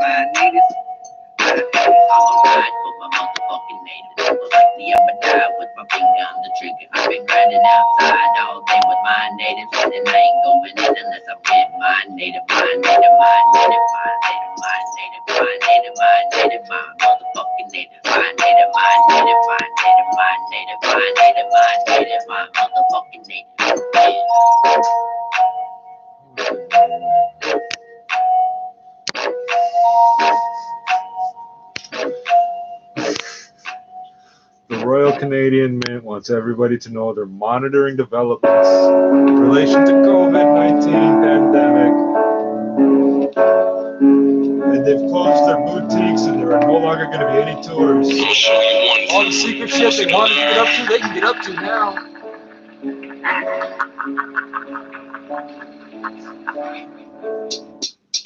My natives, I'ma ride for my motherfucking natives. Most likely I'ma die with my finger on the trigger. I've been grinding outside all day with my natives, and I ain't going in unless I'm with my native, my native, my native, my native, my native, my native, my native, my motherfucking native, my native, my native, my native, my native, my native, my native, my motherfucking native. Yeah. The Royal Canadian Mint wants everybody to know they're monitoring developments in relation to COVID-19 pandemic. And they've closed their boutiques and there are no longer going to be any tours. All the secret shit they wanted to get up to, they can get up to now.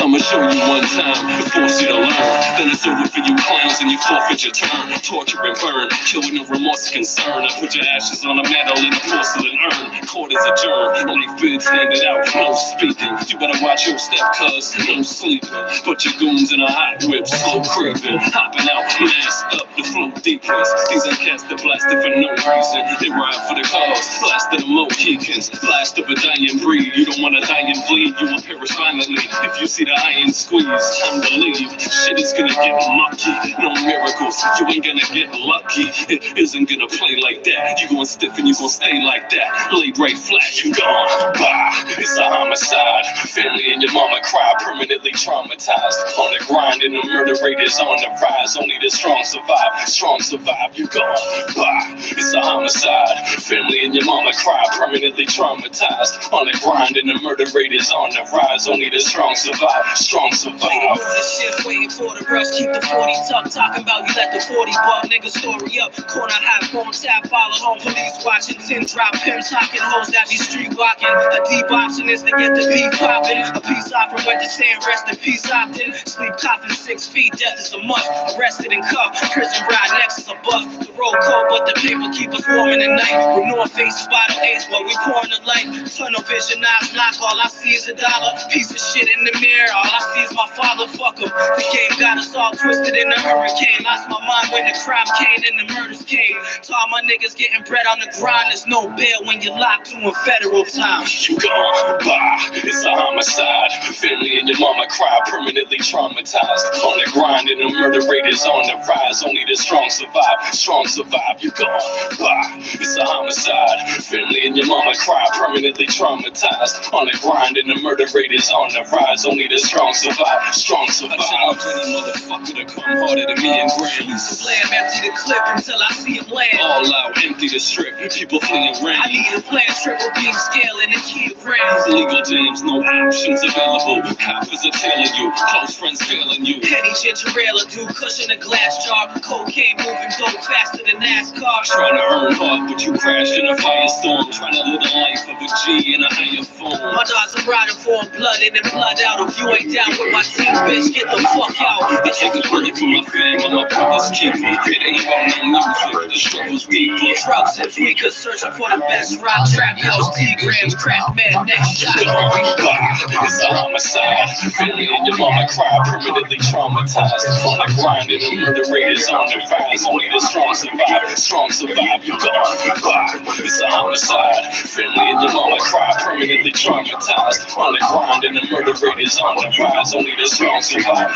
I'ma show you one time, force you to learn. Then it's over for you clowns and you forfeit your turn. Torture and burn, kill with no remorse or concern. I put your ashes on a mantle in a porcelain urn. Court is adjourned, life bids handed out, no speaking. You better watch your step, cuz no sleeping. Put your goons in a hot whip, slow creeping. Hopping out, mask up, the flow decrease. These are cats that blasted for no reason. They ride for the cause, blasted the Mohicans. Blast up a dying breed, you don't wanna die and bleed. You will perish violently if you see the iron squeeze. Time to leave, shit is gonna get mucky. No miracles, you ain't gonna get lucky. It isn't gonna play like that. You gon' stiff and you gon' stay like that. Laid right flat, you gone. Bah, it's a homicide. Family and your mama cry, permanently traumatized. On the grind and the murder rate is on the rise. Only the strong survive. Strong survive, you gone. Bah, it's a homicide. Family and your mama cry, permanently traumatized. On the grind and the murder rate is on the rise. Only the strong survive. Strong survive. This shit waiting for the rush. Keep the 40 tucked. Talking about you let the 40 buck nigga story up. Corner hot, phone tap, follow home. Police watching 10 drop pins, hocking hoes. that be street walking. A deep option is to get the beat popping. A peace offering went to saying rest in peace often. Sleep coffin 6 feet, death is a must. Arrested and cuffed, prison ride next is a buff. The road cold, but the paper keep us warm in the night. With North Faces bottle A's, but we pouring the light. Tunnel vision, eyes lock, all I see is a dollar. Piece of shit in the mirror, all I see is my father, fuck him. The game got us all twisted in the hurricane. Lost my mind when the crime came and the murders came. To all my niggas getting bread on the grind, there's no bail when you're locked doing federal time. You gone, bah, it's a homicide. Family and your mama cry, permanently traumatized. On the grind and the murder rate is on the rise. Only the strong survive, you gone, bah, it's a homicide. Family and your mama cry, permanently traumatized. On the grind and the murder rate is on the rise. Only the strong survive, I sent out plenty motherfucker to come harder than me and Grand. Used to slam empty the clip until I see him land. All out, empty the strip, people fleeing rain. I need a plan, triple beam scale and a key of grams. Legal jams, no options available. Coppers are tailing you, close friends failing you. Penny ginger ale, a dude cushion a glass jar. Cocaine moving dope faster than NASCAR. Trying to earn hard, but you crashed in a firestorm. Trying to live the life of a G in a higher form. My dogs are riding for blood in and blood out. If you ain't down with my team, bitch, get the fuck out. I take a bullet for my fam and my brothers keep me. It ain't about no music, the struggle's deep. Drugs and tweakers searching for the best rock, trap house, T-grams, crack man, next shot. It's a homicide. Family and your mama cry, permanently traumatized. On the grind and the murder rate is on the rise. Only the strong survive, you gone. It's a homicide. Family and your mama cry, permanently traumatized. On the grind and the murder rate is on the rise. Only the strong survive.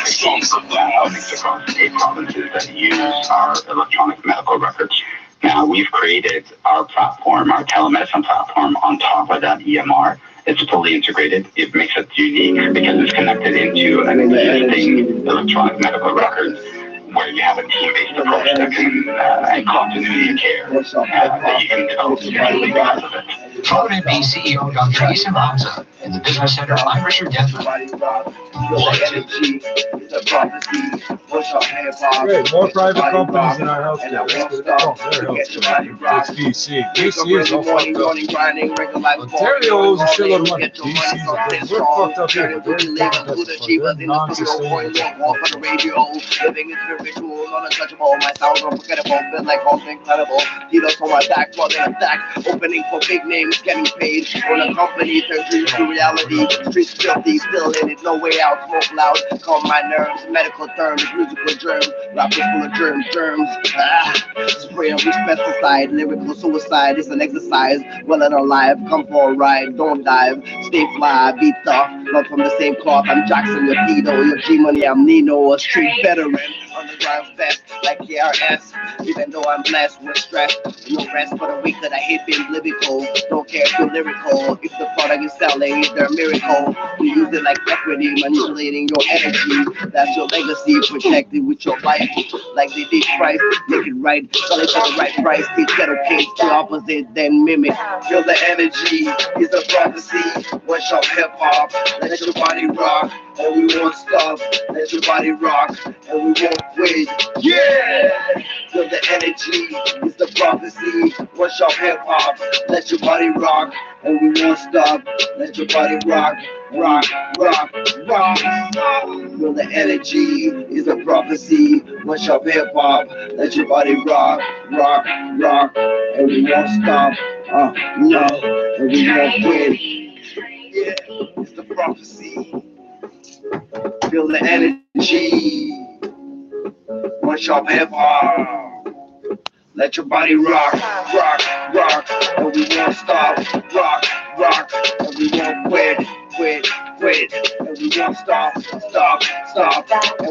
Across 8 provinces that use our electronic medical records. Now, we've created our platform, our telemedicine platform, on top of that EMR. It's fully integrated. It makes it unique because it's connected into an existing electronic medical record where you have a team-based approach that can and continuity of care that you can develop securely because of it. Prominent B CEO Dr. Issa Ramza in the Business Center Irish Death. Great, more private companies in our healthcare. It's DC. DC is all fucked up. Ontario owes a shitload of money. DC is we're fucked up here. They're non-sustainable. Untouchable, my sound unforgettable, feel like home's incredible. Dealers on my back, flooding attack, opening for big names, getting paid. On a company, turn dreams to reality. Streets filthy, still in it, no way out, smoke loud, calm my nerves, medical terms, musical germs, rappers full of germs. Spray with pesticide, lyrical suicide, it's an exercise, well and alive, come for a ride, don't dive, stay fly, be tough, not from the same cloth, I'm Jackson, your Tito, your G-Money, I'm Nino, a street veteran. Underground vest like KRS. Even though I'm blessed with stress, no rest for the week that I hate being lyrical. Don't care if you're lyrical. If the product is selling, if they're a miracle, you use it like equity, manipulating your energy. That's your legacy, protected with your life. Like they did Christ, make it right, sell it for the right price. These ghetto kids, the opposite, then mimic. Feel the energy, is a prophecy. One shot hip hop, let your body rock. And we won't stop, let your body rock, and we won't quit. Yeah! Feel the energy, it's the prophecy. One shot hip hop, let your body rock, and we won't stop, let your body rock, rock, rock, rock. Feel the energy, is the prophecy. One shot hip hop, let your body rock, rock, rock, and we won't stop, no, and we won't quit. Yeah, it's the prophecy. Feel the energy. One shot hip hop. Let your body rock, rock, rock, and we won't stop. Rock, rock, and we won't quit, and we won't stop, and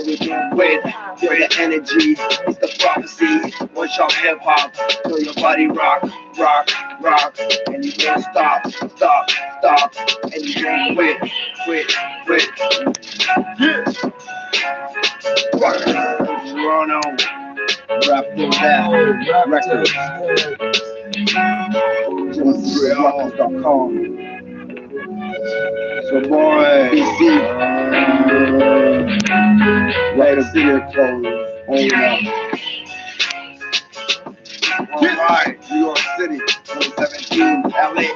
we won't quit. Feel the energy, it's the prophecy. One shot hip hop. Feel your body rock, rock, rock, and you won't stop, and you won't quit. Yeah. Toronto, Raptor that record. JonesRealRecords.com. So boy, right up here close. Alright, New York City, 2017, LA.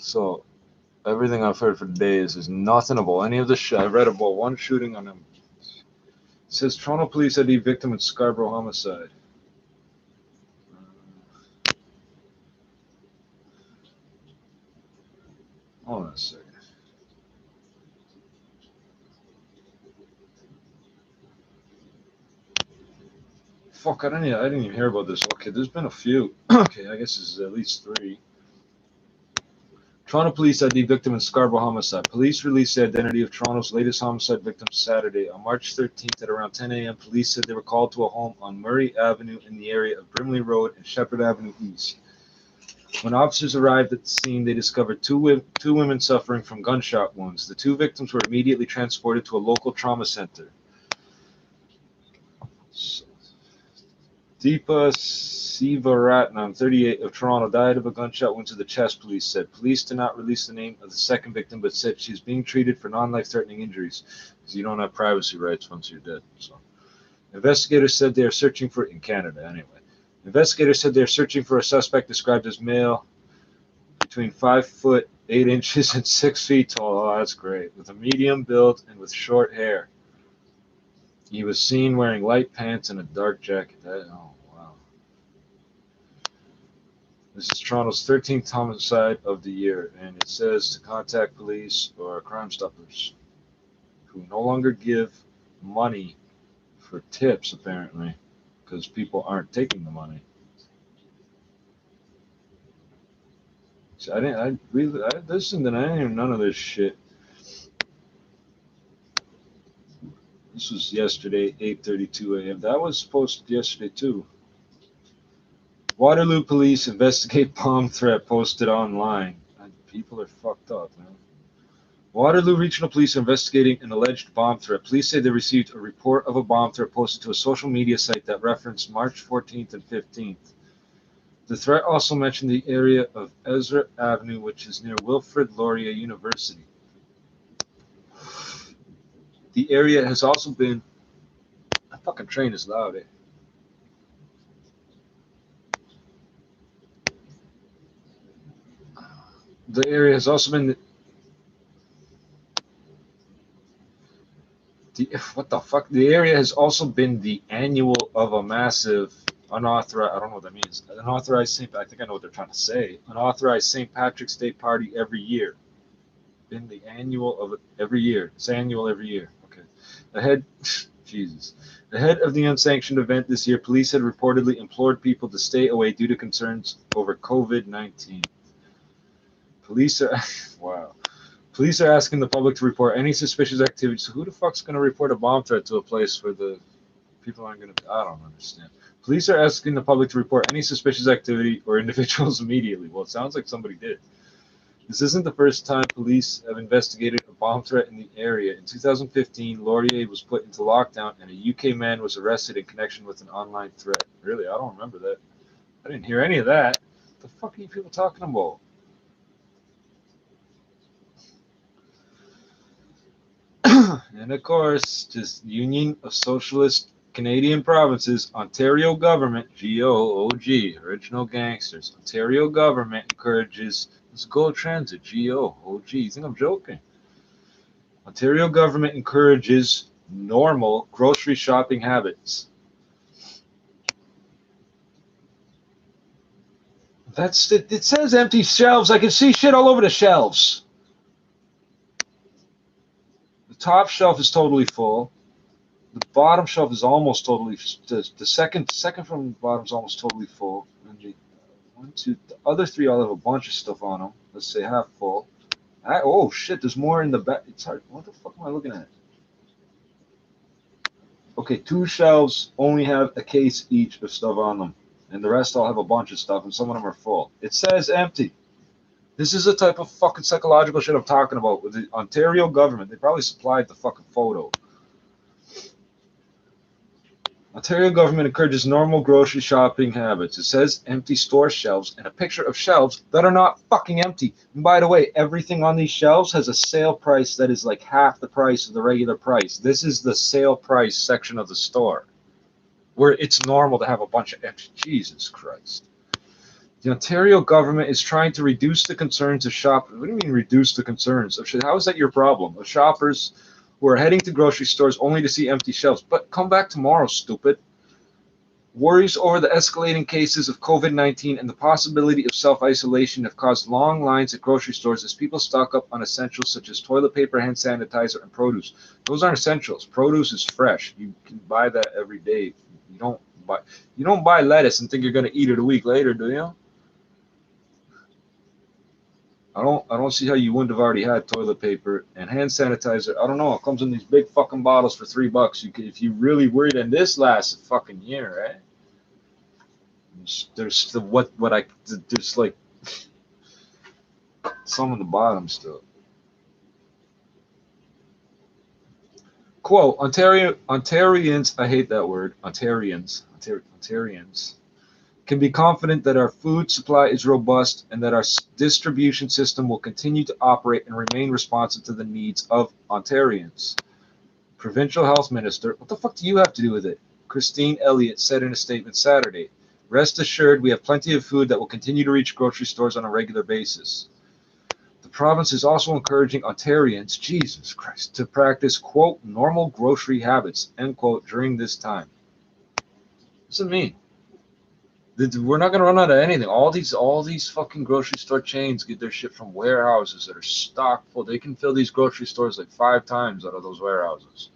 So, everything I've heard for days is nothing about any of the shit. I read about one shooting on him. It says Toronto police ID victim in Scarborough homicide. Hold on a second. Fuck, I didn't even hear about this. Okay, there's been a few. Okay, I guess this is at least 3. Toronto police ID victim in Scarborough homicide. Police released the identity of Toronto's latest homicide victim Saturday. On March 13th at around 10 a.m., police said they were called to a home on Murray Avenue in the area of Brimley Road and Shepherd Avenue East. When officers arrived at the scene, they discovered two women suffering from gunshot wounds. The 2 victims were immediately transported to a local trauma center. Deepa Sivaratnam, 38, of Toronto, died of a gunshot wound to the chest, police said. Police did not release the name of the second victim, but said she's being treated for non-life-threatening injuries, because you don't have privacy rights once you're dead. So, investigators said they are searching for, in Canada anyway, investigators said they are searching for a suspect described as male, between 5 foot 8 inches and 6 feet tall. Oh, that's great. With a medium build and with short hair. He was seen wearing light pants and a dark jacket. Oh, wow. This is Toronto's 13th homicide of the year, and it says to contact police or Crime Stoppers, who no longer give money for tips, apparently, because people aren't taking the money. So I listened and I didn't hear none of this shit. This was yesterday, 8:32 a.m. That was posted yesterday too. Waterloo police investigate bomb threat posted online. People are fucked up, man. Waterloo Regional Police are investigating an alleged bomb threat. Police say they received a report of a bomb threat posted to a social media site that referenced March 14th and 15th. The threat also mentioned the area of Ezra Avenue, which is near Wilfrid Laurier University. The area has also been... That fucking train is loud, eh? The area has also been... What the fuck? The area has also been the annual of a massive unauthorized... I don't know what that means. Unauthorized St. I think I know what they're trying to say. Unauthorized St. Patrick's Day party every year. Been the annual of it every year. It's annual every year. Ahead of the unsanctioned event this year, police had reportedly implored people to stay away due to concerns over COVID-19. Police are Police are asking the public to report any suspicious activity. So who the fuck's going to report a bomb threat to a place where the people aren't going to? I don't understand. Police are asking the public to report any suspicious activity or individuals immediately. Well, it sounds like somebody did. This isn't the first time police have investigated a bomb threat in the area. In 2015, Laurier was put into lockdown and a UK man was arrested in connection with an online threat. Really? I don't remember that. I didn't hear any of that. What the fuck are you people talking about? And of course, just Union of Socialist Canadian Provinces, Ontario government, GO-OG, original gangsters. Ontario government encourages... Let's go transit, GO, you think I'm joking? Ontario government encourages normal grocery shopping habits. That's it. It says empty shelves. I can see shit all over the shelves. The top shelf is totally full. The bottom shelf is almost totally. The second from the bottom is almost totally full. And the the other 3 all have a bunch of stuff on them. Let's say half full. Oh shit, there's more in the back. It's hard. What the fuck am I looking at? Okay, 2 shelves only have a case each of stuff on them. And the rest all have a bunch of stuff, and some of them are full. It says empty. This is the type of fucking psychological shit I'm talking about. With the Ontario government, they probably supplied the fucking photo. Ontario government encourages normal grocery shopping habits. It says empty store shelves and a picture of shelves that are not fucking empty. And by the way, everything on these shelves has a sale price that is like half the price of the regular price. This is the sale price section of the store, where it's normal to have a bunch of extra. Jesus Christ. The Ontario government is trying to reduce the concerns of shoppers. What do you mean reduce the concerns? How is that your problem? Of shoppers who are heading to grocery stores only to see empty shelves. But come back tomorrow, stupid. Worries over the escalating cases of COVID-19 and the possibility of self-isolation have caused long lines at grocery stores as people stock up on essentials such as toilet paper, hand sanitizer, and produce. Those aren't essentials. Produce is fresh. You can buy that every day. You don't buy lettuce and think you're going to eat it a week later, do you? I don't see how you wouldn't have already had toilet paper and hand sanitizer. I don't know. It comes in these big fucking bottles for $3. You could, if you really worried, and this lasts a fucking year, right? There's there's like some on the bottom still. Quote, Ontarians, I hate that word, Ontarians can be confident that our food supply is robust and that our distribution system will continue to operate and remain responsive to the needs of Ontarians. Provincial Health Minister, what the fuck do you have to do with it? Christine Elliott said in a statement Saturday, rest assured we have plenty of food that will continue to reach grocery stores on a regular basis. The province is also encouraging Ontarians, Jesus Christ, to practice, quote, normal grocery habits, end quote, during this time. What does it mean? We're not going to run out of anything. All these fucking grocery store chains get their shit from warehouses that are stocked full. They can fill these grocery stores like 5 times out of those warehouses.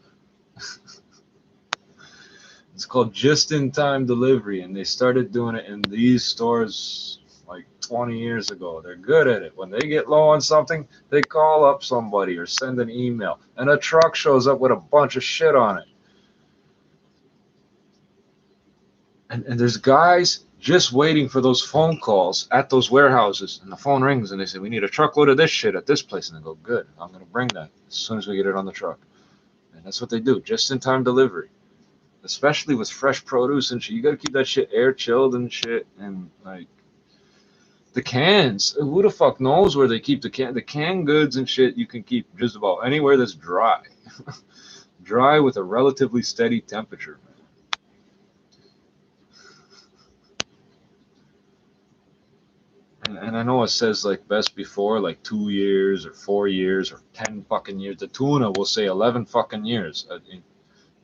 It's called just-in-time delivery, and they started doing it in these stores like 20 years ago. They're good at it. When they get low on something, they call up somebody or send an email, and a truck shows up with a bunch of shit on it. And there's guys just waiting for those phone calls at those warehouses, and the phone rings and they say, we need a truckload of this shit at this place, and they go, good, I'm going to bring that as soon as we get it on the truck. And that's what they do, just-in-time delivery, especially with fresh produce and shit. You got to keep that shit air chilled and shit. And like the cans, who the fuck knows where they keep the canned goods and shit? You can keep just about anywhere that's dry. Dry with a relatively steady temperature. And I know it says like best before, like 2 years or 4 years or 10 fucking years. The tuna will say 11 fucking years. In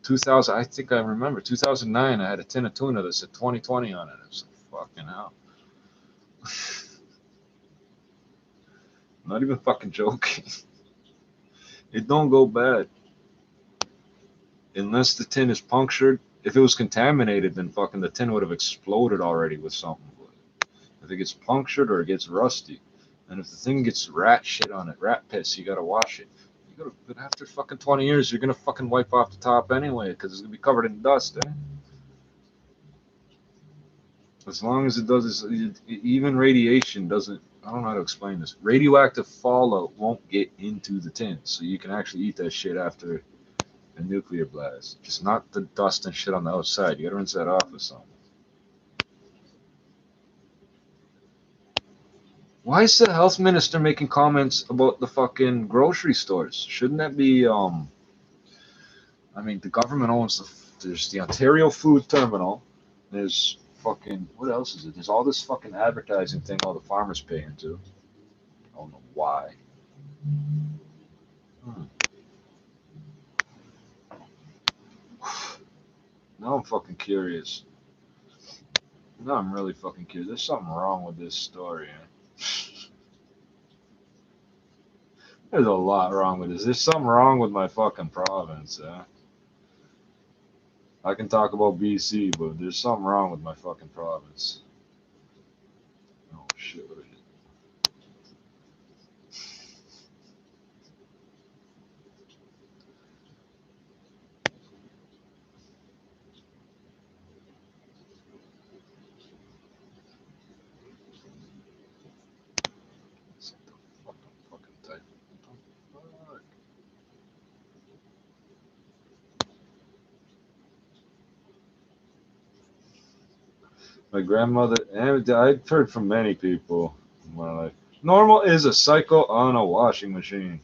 2000, I think I remember 2009. I had a tin of tuna that said 2020 on it. It was like, fucking hell. I'm not even fucking joking. It don't go bad unless the tin is punctured. If it was contaminated, then fucking the tin would have exploded already with something. If it gets punctured or it gets rusty, and if the thing gets rat shit on it, rat piss, you gotta wash it. But after fucking 20 years, you're gonna fucking wipe off the top anyway, because it's gonna be covered in dust, eh? As long as it does, even radiation doesn't. I don't know how to explain this. Radioactive fallout won't get into the tin, so you can actually eat that shit after a nuclear blast. Just not the dust and shit on the outside. You gotta rinse that off with something. Why is the health minister making comments about the fucking grocery stores? Shouldn't that be, I mean, the government owns there's the Ontario Food Terminal. There's fucking, what else is it? There's all this fucking advertising thing all the farmers pay into. I don't know why. Now I'm fucking curious. Now I'm really fucking curious. There's something wrong with this story, eh? There's a lot wrong with this. There's something wrong with my fucking province, eh? I can talk about BC, but there's something wrong with my fucking province. Oh shit, what is it? My grandmother, and I've heard from many people in my life. Normal is a cycle on a washing machine.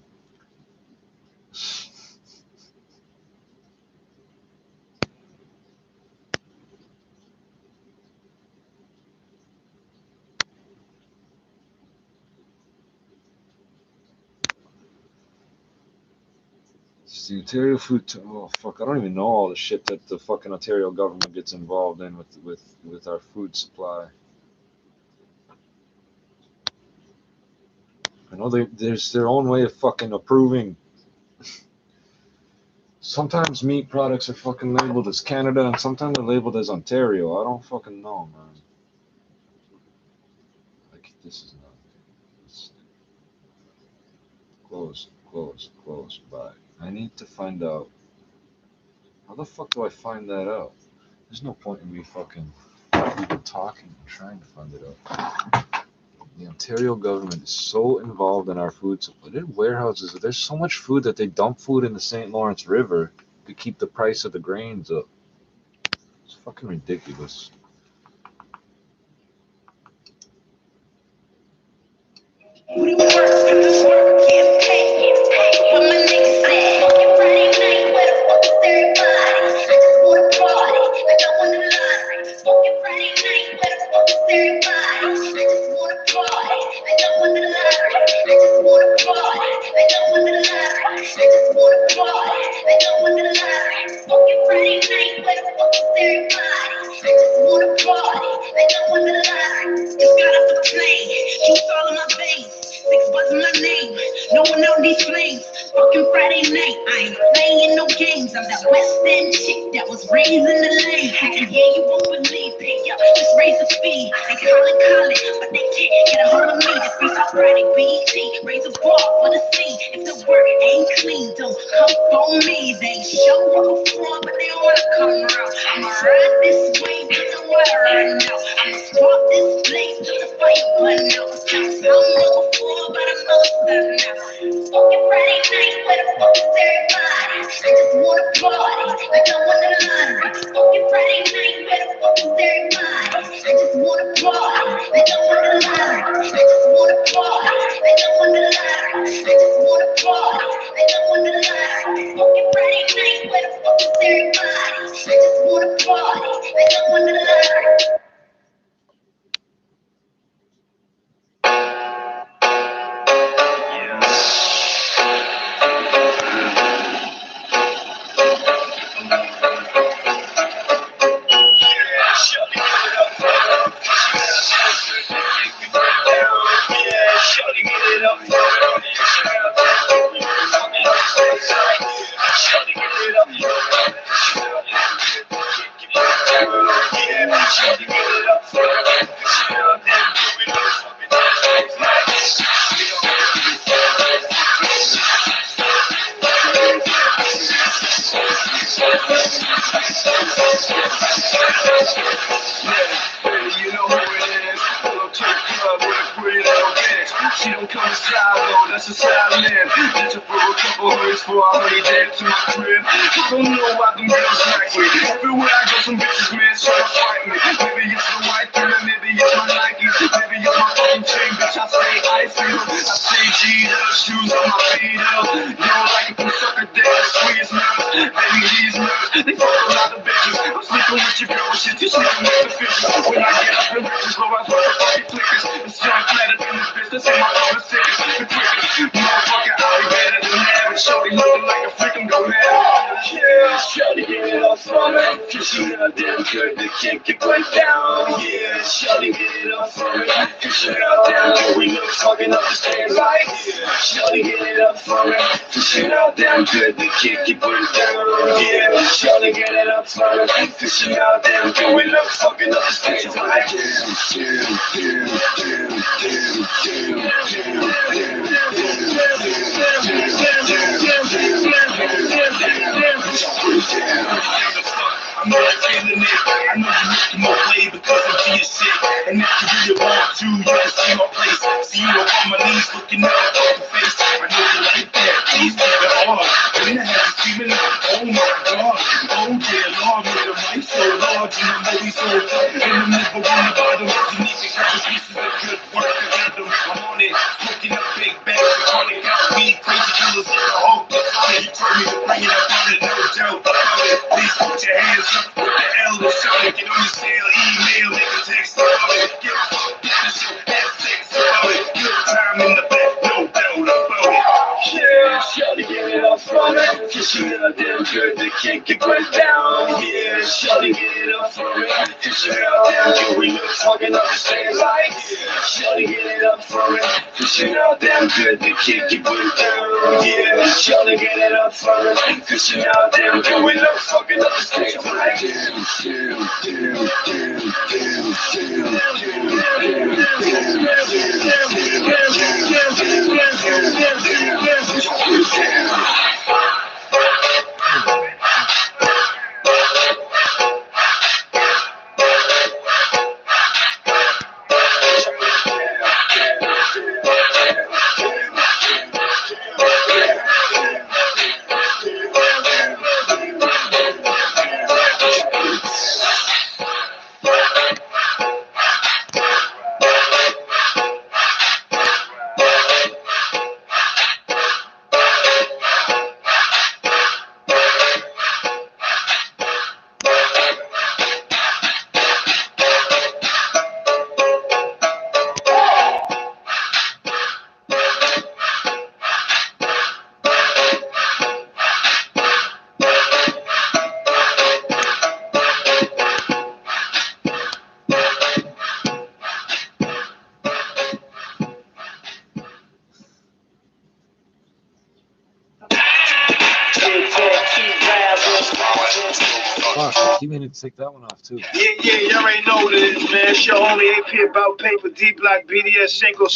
It's the Ontario food. Oh fuck! I don't even know all the shit that the fucking Ontario government gets involved in with our food supply. I know there's their own way of fucking approving. Sometimes meat products are fucking labeled as Canada, and sometimes they're labeled as Ontario. I don't fucking know, man. Like this is not. It's close. Bye. I need to find out. How the fuck do I find that out? There's no point in me fucking even talking and trying to find it out. The Ontario government is so involved in our food supply. Their warehouses, there's so much food that they dump food in the St. Lawrence River to keep the price of the grains up. It's fucking ridiculous. No one on these flames. Fucking Friday night, I ain't playing no games. I'm that West End chick that was raised in the lane. And yeah, you won't believe, pay up, just raise the fee. They calling, but they can't get a hold of me. This piece of Friday BT, raise a bar for the scene. If the work ain't clean, don't come for me. They show up before, but they wanna come around. I'ma ride this way, put the water right now. I'ma spark this place, put the fire burn out. I'm before, but I'm not now. Fucking Friday night, where the fuck is everybody? I just wanna party, like I won the lottery. Fucking Friday night, where the fuck is everybody? I just wanna party, like I won the lottery. I just wanna party, like I won the lottery. I just wanna party, like I won the lottery. Fucking Friday night, where the fuck is everybody? I just wanna party, like I won the lottery. She don't come inside though, that's a silent. That's a for a couple hundreds for a honey dance to my crib. I don't know why them girls like me. Everywhere I go, some bitches, man, try to fight me. Maybe it's the white thing, maybe it's my Nikes, maybe it's my fucking chain, bitch. I say ice cream, I say G-Dub, shoes on my feet up. You don't like it from sucker dad, squeeze nerves. Baby, these nerves, they fuck a lot of bitches. I'm sleeping with your girl, shit, you sleeping with the fishes. When I get up in riches, low, I smoke the fucking flickers. It's John Flatter in this bitch, that's in my other sickest. The quickest, motherfucker, I'll be better than that. But shorty looking like a freak, I'm gon' have. Yeah, shorty, get it off from me. Cause you know damn good to kick it right down. Yeah, shorty, get it off from me. Cause you know damn good we look fucking up the stairs like. Yeah, shorty, get it up from me. Cause you know damn good to kick it right down. Yeah, shorty, get it up from me. Cause you know damn good we look fucking up the stairs like. I'm not feeling it. I know you looking my way because I'm to your shit. And if you really want to, you can see my place. See you up on my knees looking at my fucking face. I know you like that. Please keep it hard. When I have you feeling like, oh my god. Oh yeah, Lord, with the mic so large and I'm always so tough. And I'm never on the bottom. You need to cut the pieces of good work together. I'm on it, smoking up big bags of chronic out weed. Crazy killers with the hope that's on it. You told me to bring it up on it, no doubt about it. Please put your hands up with the L and shout it. Get on your cell, email, nigga, text about it. Get fucked, get the show, have sex about it. Good time in the back, no doubt about it. Yeah, shawty, get it up from it. Cause she got damn good to kick it right down. Yeah, shawty, get it up from it. Cause she got damn good, we look fucking up the same light. Yeah, shawty, get it up from it. Cause she got damn good to kick it right down. Yeah, shawty, get it up from it. Cause she got damn good, we look fucking up the same light. Keep meaning to take that one off too. Yeah, you already know what it is, man. It's your only AP about paper, D Block, BDS, Cinco.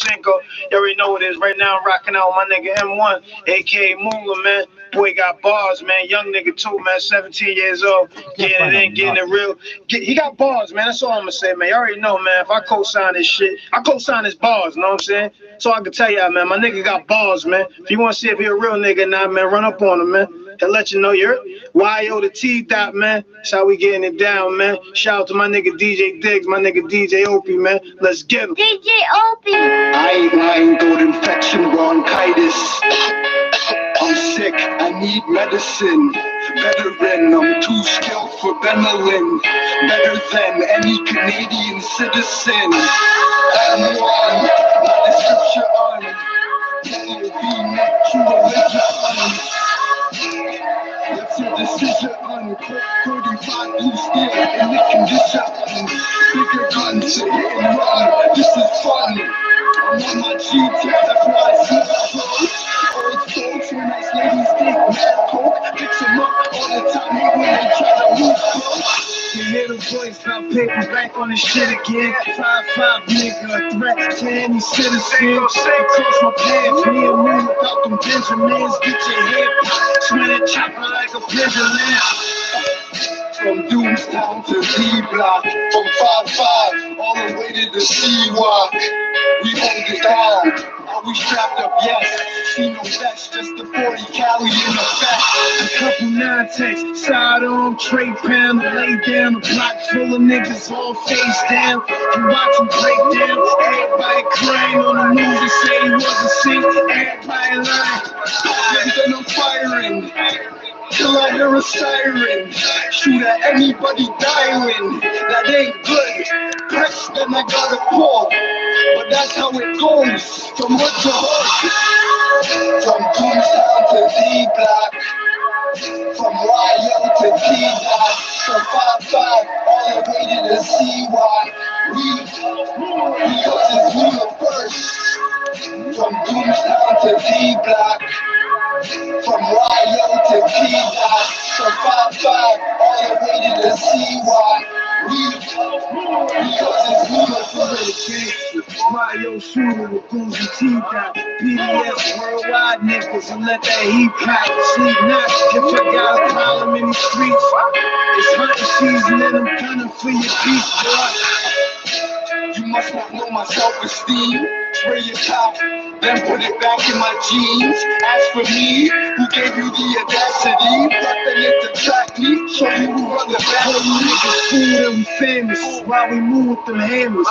You already know what it is. Right now, I'm rocking out with my nigga M1, aka Moolah, man. Boy got bars, man. Young nigga too, man. 17 years old. Getting it in, getting it real. He got bars, man. That's all I'm gonna say, man. You already know, man. If I co-sign this shit, I co-sign his bars, you know what I'm saying? So I can tell y'all, man, my nigga got bars, man. If you want to see if he a real nigga now, man, run up on him, man. He'll let you know you're YO the T-Dot, man. That's how we getting it down, man. Shout out to my nigga DJ Diggs, my nigga DJ Opie, man. Let's get him. DJ Opie. I ain't lying, throat infection, bronchitis. I'm sick, I need medicine. Veteran, I'm too skilled for Benylin. Better than any Canadian citizen. I'm one, not a scripture on. Can you be not true religion? It's a decision on 35 blue steel in the condition. Bigger guns to hit and run. This is fun. I'm on my G-tip, that's why I see the clothes. Old folks, when nice ladies think mad coke. Fix them up all the time, even when they try to move close. You hear the voice, now paper back on this shit again. 5'5" nigga, a threat to any citizen. Across my pants, me and me without them Benjamins. Get your head popped, smell that chopper like a pendulum. From Doomstown to D-Block, from 5'5", all the way to the CY. We hold it down. Are we strapped up? Yes. See no vest, just the 40 cali in the back. A couple 9-techs, sidearm, tray pound, lay down. A block full of niggas all face down. You watch them break down. Everybody crying on the news. They say he wasn't sick. Everybody lying. Then I'm firing. Till I hear a siren. Shoot at anybody dialing. That ain't good. Press, then I gotta pull. But that's how it goes. From hood to hood. From Doomstown to D-Block. From YO to T-Dot. From 5'5", all the way to the CY. Because it's universe. From Doomstown to D-Block. From YO to T-Dot. From 5'5", all the way to the CY. Because it's universe. YO shooter with goons and T-Dot. BDS worldwide niggas and let that heat pop. Sleep not if you got a problem in the streets. It's hunting season and I'm gunning for your peace, boy. You must not know my self-esteem. X-ray your top, then put it back in my jeans. As for me, who gave you the audacity? Nothing to track me, show you who run the back. Whole niggas fool and we famous, while we move with them hammers.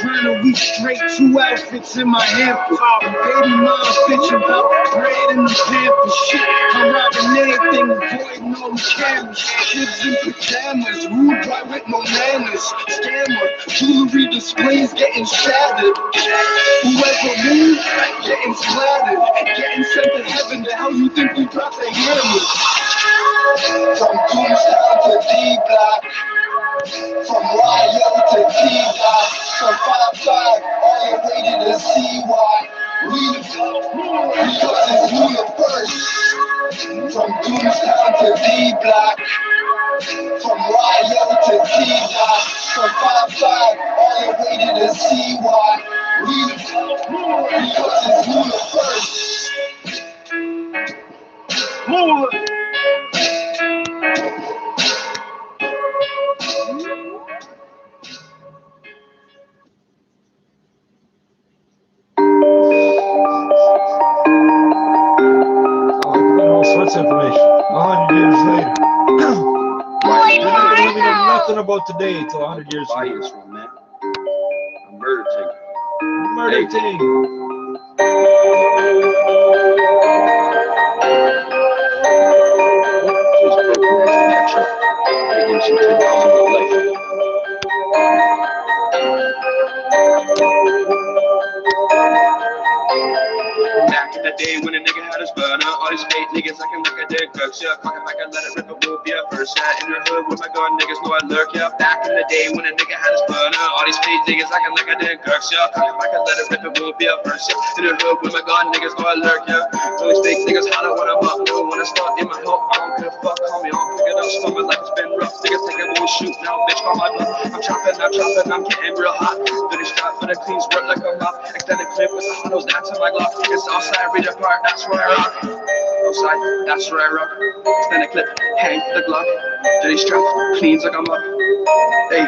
Grind a week straight, 2 outfits in my hamper. Baby mom bitching about bread in the pamper. Shit, I'm robbing anything, avoiding all the cameras. Kids in pajamas, rude boy with no manners. Scammer, jewelry displays getting shattered. Whoever moves, getting splattered. Getting sent to heaven, the hell you think we brought the hammers? From Doomstown to D-Block, from Rio to T-Dot, from 5-5, all the way to the CY. We the because it's universe. From Doomstown to D-Block, from Rio to T-Dot, from 5-5, all the way to the CY. We the because it's universe. Move. All sorts of information. 100 years later. They don't know nothing about today until 100 years later. From, man. A murder thing. Murder thing. Back in the day when a nigga had his burner, all these fake niggas acting like I did cook. Yeah, fucking like I let it rip, it will be a first. Yeah, in the hood with my gun, niggas know I lurk. Yeah, back in the day when a nigga had his burner, all these fake niggas acting like I did cook. Yeah, fucking like I let it rip, it will be a first. Yeah, in the hood with my gun, niggas know I lurk. Yeah, all these fake niggas holler when I'm up. No, when I start in my help, I don't give a fuck. Call me on, pick it up, stomach like it's been rough. Niggas think I'm always shoot now, bitch, call my bluff. I'm chopping, I'm getting real hot. Dirty strap for the clean squirt like a mop. Extended clip with the hollows down to my glove. It's outside, read apart, that's where I rock. Outside, that's where I rock. Extended clip, hang the glove. Dirty strap, cleans like I'm up. Hey.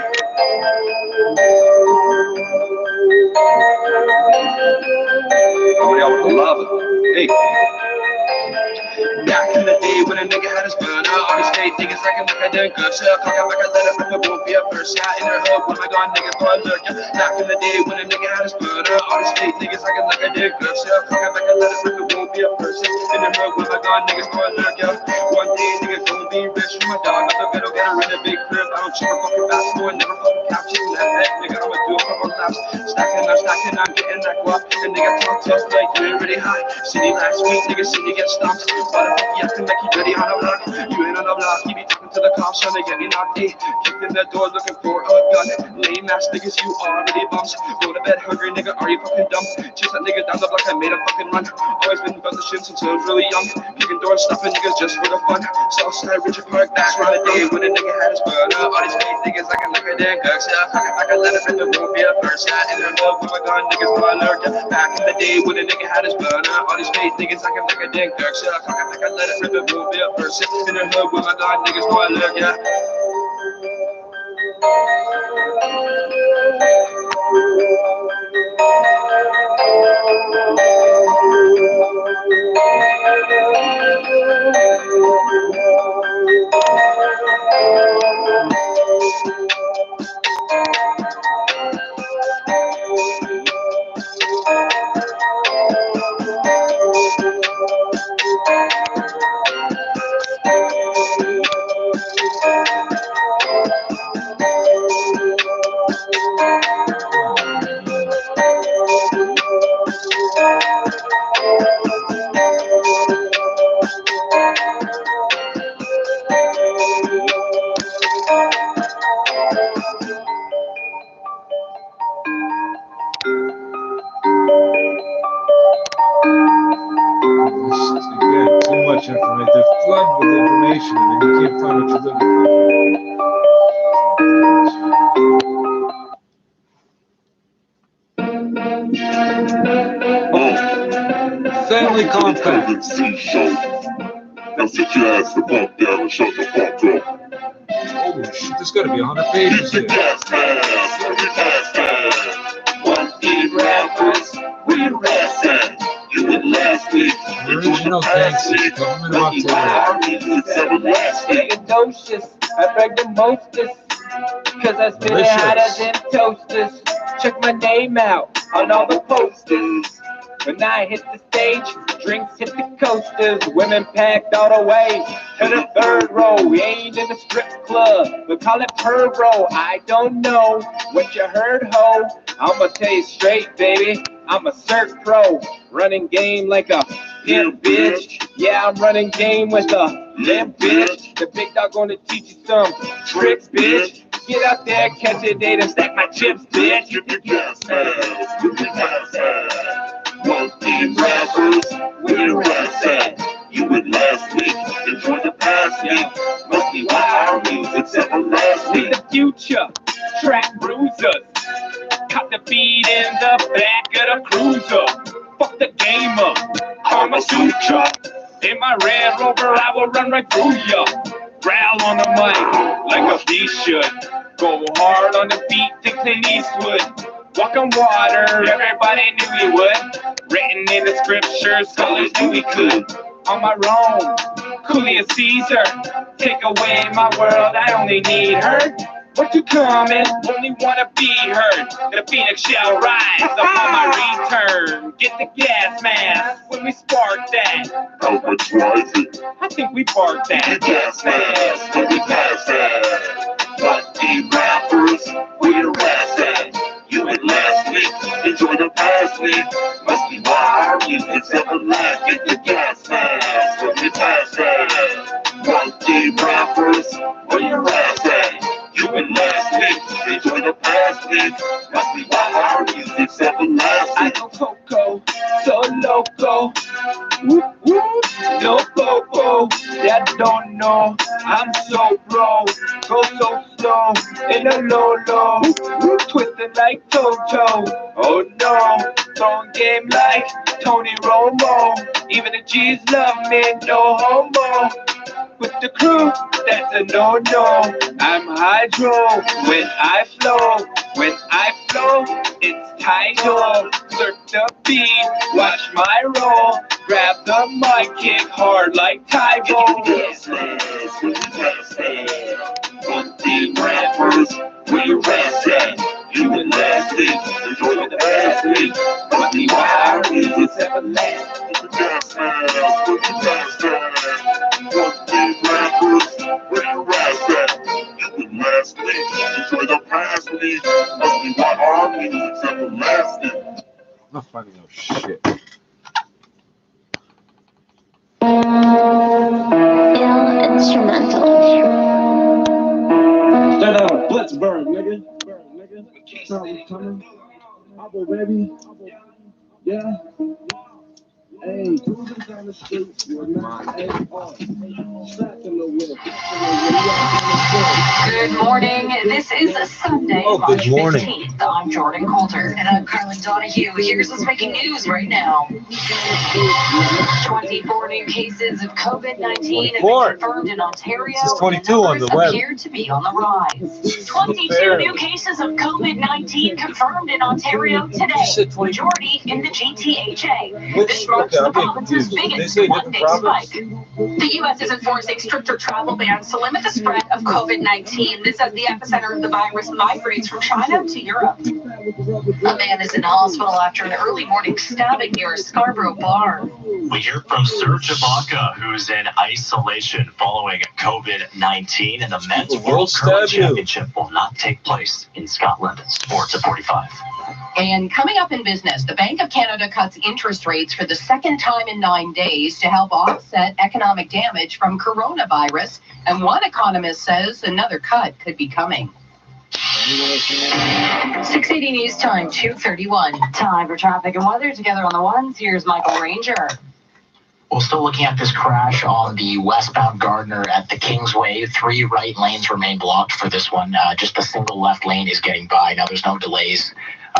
Coming out with the lava. Hey. Back in the day when a nigga had his burner, all these fake niggas acting like I didn't good. Shit, talking like I let it rip, it won't be a first. Yeah, in the hood when I got niggas go look. Yeah. Back in the day when a nigga had his burner, all these fake niggas acting like I did good. Shit, talking like I let it rip, it won't be a first. In the hood when I got niggas go look. Yeah. One day nigga gonna be rich with my dog. I'm gonna get her in a big crib. I don't check a fucking basketball and never fucking couch. Chicken that head, nigga, I'ma do a couple laps. Stacking, I'm getting that guap. And nigga talk tough like you ain't really high. City last week, nigga, see you get stomped. But you acting like you ready on the block. You ain't on the block, you be talking to the cops trying to get me knocked. Kicked in the door looking for a gun. Lame ass niggas, you already bumps. Go to bed hungry, nigga, are you fucking dumb? Chase that nigga down the block, I made a fucking run. Always been about the shit since I was really young. Kicking doors, stopping niggas just for the fun. Southside, Richard Park, that's around the day when a nigga had his burner. All these fake niggas acting like a damn gucks. Yeah, fucking like I let it rip, it won't be a first. Yeah, in the hood with my gun, niggas know I lurk. Yeah, back in the day when a nigga had his burner. All these fake niggas acting like a damn gucks. Yeah, fucking like I let it rip, it won't be a first. In the hood with my gun, niggas know I lurk. Yeah. Information. They flood with information, and then you can't find what you're looking for. Family compact. Now sit your ass the fuck down and shut the fuck up. Holy shit, there's gotta be 100 pages here. Gas man, gas man. 1 E rappers. We Where your ass at? You would last week. Original gangsters, government of Ontario. Braggadocious, I braggamostest, cause I spit it hotter than toasters. Check my name out on all the posters. When I hit the stage, drinks hit the coasters. Women packed all the way to the third row. We ain't in a strip club, but call it Perv Row. I don't know what you heard, ho. I'ma tell you straight, baby. I'm a surf pro, running game like a pimp bitch. Yeah, I'm running game with a limp bitch. The big dog gonna teach you some tricks, bitch. Get out there, catch a date and stack my chips, bitch. You can gas ass, you can gas ass. Monkey rappers, where your ass at? You would last week, enjoy the past week. Must be why our music's everlasting. The future, track bruisers. Caught the beat in the back of the cruiser. Fuck the game up, Kama Sutra. In my Red Rover, I will run right through ya. Growl on the mic like a beast should. Go hard on the beat to Clint Eastwood. Walk on water, everybody knew he would. Written in the scriptures, scholars knew he could. On my own, Julius Caesar. Take away my world, I only need her. What you coming? Only wanna be heard. The phoenix shall rise upon my return. Get the gas mask when we spark that. How much was it? I think we parked that. The gas mask, when we pass that. Monkey rappers, where your ass at? You would last week, enjoy the past week. Must be why our music's everlasting. Get the gas mask, when we pass that. Monkey rappers, where your ass at? You would last week, enjoy the past week. Must be why our music's everlasting. I know Coco, so loco. Whoop, whoop, no popo. That don't know, I'm so bro. Go so slow, in a low. Twisting like Toto. Oh no, throwing game like Tony Romo. Even the G's love me, no homo. With the crew, that's a no-no. I'm hydro when I flow. When I flow, it's tidal. Surf the beat, watch my roll. Grab the mic, kick hard like Tybo. Yes, Monkey rappers, where your ass at? You would last week, enjoy the past week. Must be why our music's everlasting. Get the gas mask, with the gas mask. Monkey rappers, where your ass at? You would last week, enjoy the past week. Must be why our music's everlasting. I'm not finding no shit. Ill instrumental. Straight out of Blitzburg, nigga. Coming. Apple, baby. Yeah. Hey, cruising down the streets with my AR. Good morning. This is a Sunday, March 15th. I'm Jordan Coulter. And I'm Carlin Donahue. Here's what's making news right now. 24 new cases of COVID-19 have been confirmed in Ontario. 22 on the web. Appear to be on the rise. 22 new cases of COVID-19 confirmed in Ontario today. Majority in the GTHA. This marks the province's biggest one-day spike. The U.S. is enforcing stricter travel bans to limit the spread of COVID-19. This as the epicenter of the virus migrates from China to Europe. A man is in hospital after an early morning stabbing near a Scarborough bar. We hear from Serge Ibaka, who's in isolation following COVID-19, and the Men's World Curling Championship will not take place in Scotland. Sports at 45. And coming up in business, the Bank of Canada cuts interest rates for the second time in 9 days to help offset economic damage from coronavirus. And one economist says another cut could be coming. 680 News Time, 2:31. Time for traffic and weather. Together on the ones, here's Michael Ranger. We're still looking at this crash on the westbound Gardner at the Kingsway. 3 right lanes remain blocked for this one. Just a single left lane is getting by. Now there's no delays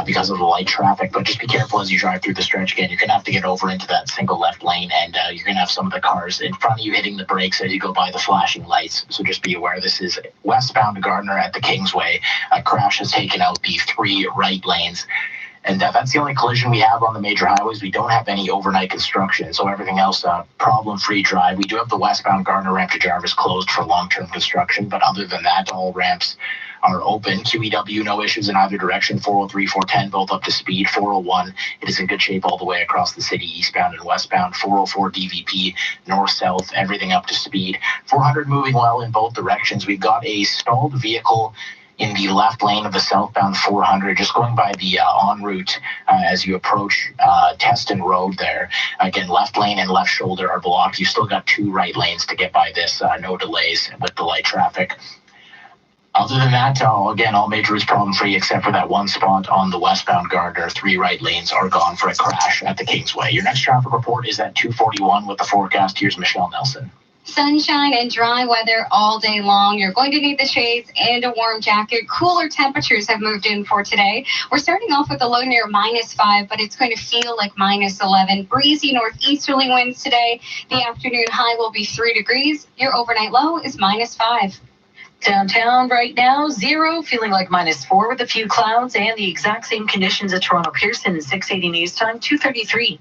because of the light traffic, but just be careful as you drive through the stretch. Again, you're going to have to get over into that single left lane, and you're going to have some of the cars in front of you hitting the brakes as you go by the flashing lights. So just be aware. This is westbound Gardner at the Kingsway. A crash has taken out the 3 right lanes. And that's the only collision we have on the major highways. We don't have any overnight construction, so everything else, problem-free drive. We do have the westbound Gardner ramp to Jarvis closed for long-term construction, but other than that, all ramps are open. QEW, no issues in either direction. 403, 410, both up to speed. 401, it is in good shape all the way across the city, eastbound and westbound. 404 DVP, north-south, everything up to speed. 400 moving well in both directions. We've got a stalled vehicle in the left lane of the southbound 400, just going by the en route as you approach Teston Road there. Again, left lane and left shoulder are blocked. You still got 2 right lanes to get by this. No delays with the light traffic. Other than that, again, all major routes problem-free except for that one spot on the westbound Gardner. 3 right lanes are gone for a crash at the Kingsway. Your next traffic report is at 2:41 with the forecast. Here's Michelle Nelson. Sunshine and dry weather all day long. You're going to need the shades and a warm jacket. Cooler temperatures have moved in for today. We're starting off with a low near -5, but it's going to feel like -11. Breezy northeasterly winds today. The afternoon high will be 3 degrees. Your overnight low is -5. Downtown right now, 0, feeling like -4 with a few clouds, and the exact same conditions at Toronto Pearson. 680 news time, 2:33.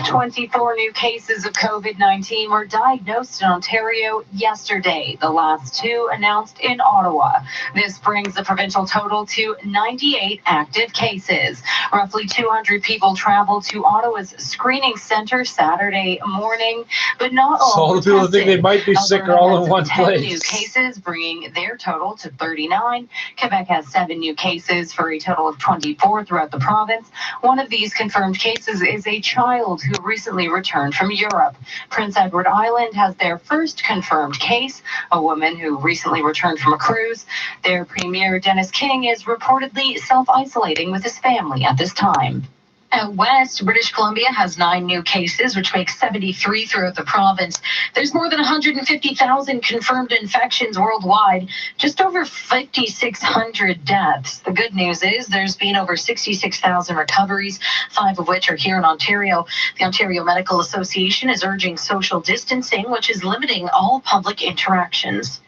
24 new cases of COVID-19 were diagnosed in Ontario yesterday, the last 2 announced in Ottawa. This brings the provincial total to 98 active cases. Roughly 200 people traveled to Ottawa's screening center Saturday morning, but not all. So all the people that think they might be sick are all in one 10 place. new cases, bringing their total to 39. Quebec has 7 new cases for a total of 24 throughout the province. One of these confirmed cases is a child who recently returned from Europe. Prince Edward Island has their first confirmed case, a woman who recently returned from a cruise. Their premier, Dennis King, is reportedly self-isolating with his family at this time. Out west, British Columbia has 9 new cases, which makes 73 throughout the province. There's more than 150,000 confirmed infections worldwide, just over 5,600 deaths. The good news is there's been over 66,000 recoveries, 5 of which are here in Ontario. The Ontario Medical Association is urging social distancing, which is limiting all public interactions.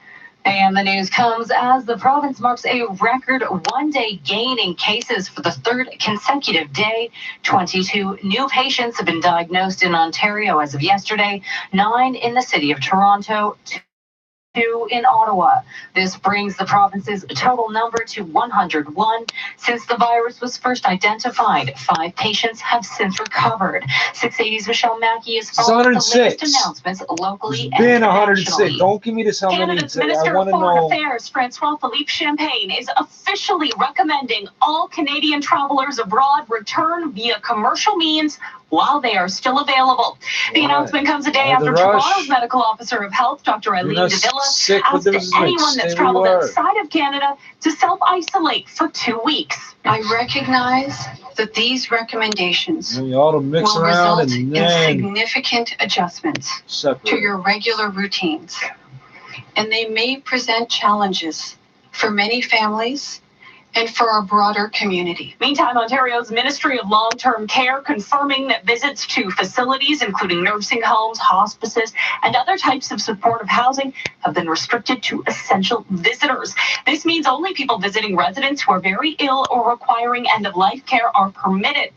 And the news comes as the province marks a record one-day gain in cases for the 3rd consecutive day. 22 new patients have been diagnosed in Ontario as of yesterday, 9 in the city of Toronto, 2 in Ottawa. This brings the province's total number to 101. Since the virus was first identified, 5 patients have since recovered. 680's Michelle Mackey is following the latest announcements locally and Been nationally. 106. Don't give me this how many Canada's today. Minister I want of to Foreign know. Affairs, Francois Philippe Champagne, is officially recommending all Canadian travelers abroad return via commercial means while they are still available. The announcement comes a day after Toronto's medical officer of health, Dr. Eileen Davila, asked anyone that's traveled outside of Canada to self-isolate for 2 weeks. I recognize that these recommendations You ought to mix will around result and in then significant adjustments separate. to your regular routines. And they may present challenges for many families and for our broader community. Meantime, Ontario's Ministry of Long-Term Care confirming that visits to facilities, including nursing homes, hospices, and other types of supportive housing, have been restricted to essential visitors. This means only people visiting residents who are very ill or requiring end-of-life care are permitted.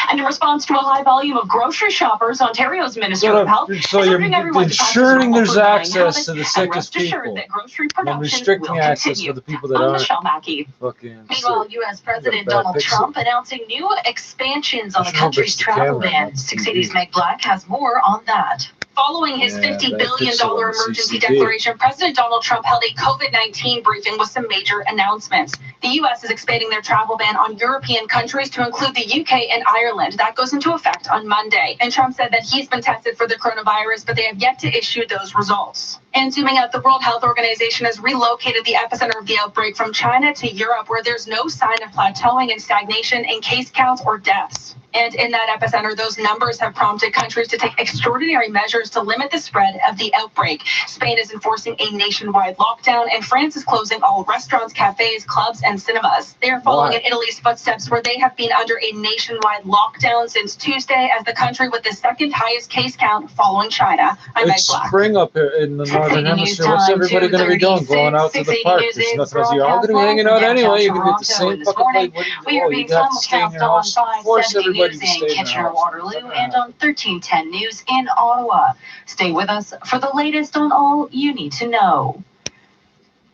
And in response to a high volume of grocery shoppers, Ontario's Minister of Health is urging everyone to practice ensuring there's normal buying access habits to the and sickest rest assured people. that grocery And production restricting will access continue. for the people that I'm aren't Michelle Mackey. fucking Meanwhile, sick. U.S. President Bad Donald picture. Trump announcing new expansions on the I should hope country's it's the travel camera, ban. not 680's Meg Black has more on that. Following his Yeah, $50 bad billion picture on emergency CCTV. declaration, President Donald Trump held a COVID-19 briefing with some major announcements. The U.S. is expanding their travel ban on European countries to include the UK and Ireland. That goes into effect on Monday. And Trump said that he's been tested for the coronavirus, but they have yet to issue those results. And zooming out, the World Health Organization has relocated the epicenter of the outbreak from China to Europe, where there's no sign of plateauing and stagnation in case counts or deaths. And in that epicenter, those numbers have prompted countries to take extraordinary measures to limit the spread of the outbreak. Spain is enforcing a nationwide lockdown, and France is closing all restaurants, cafes, clubs, and cinemas. They are following in Italy's footsteps, where they have been under a nationwide lockdown since Tuesday as the country with the second highest case count following China. I'm Meg It's Black. spring up here in the northern hemisphere. What's everybody going to be doing? Going out to the park? There's nothing else. You're all going to be hanging out anyway. You're going to get the same fucking plate. We are being simulcast on 570 News in Kitchener-Waterloo and on 1310 News in Ottawa. Stay with us for the latest on all you need to know.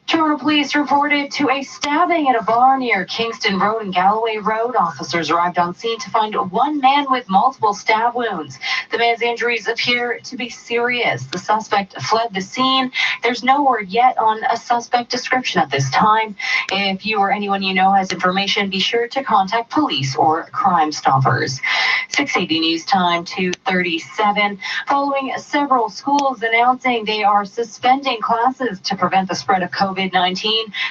Toronto police reported to a stabbing at a bar near Kingston Road and Galloway Road. Officers arrived on scene to find one man with multiple stab wounds. The man's injuries appear to be serious. The suspect fled the scene. There's no word yet on a suspect description at this time. If you or anyone you know has information, be sure to contact police or Crime Stoppers. 680 News Time 2:37. Following several schools announcing they are suspending classes to prevent the spread of COVID-19,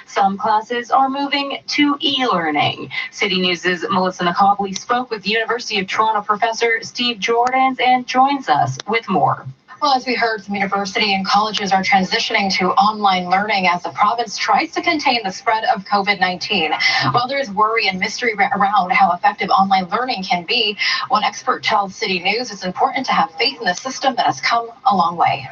some classes are moving to e-learning. City News' Melissa Nakabli spoke with University of Toronto professor Steve Jordans and joins us with more. Well, as we heard, some university and colleges are transitioning to online learning as the province tries to contain the spread of COVID-19. While there is worry and mystery around how effective online learning can be, one expert tells City News it's important to have faith in the system that has come a long way.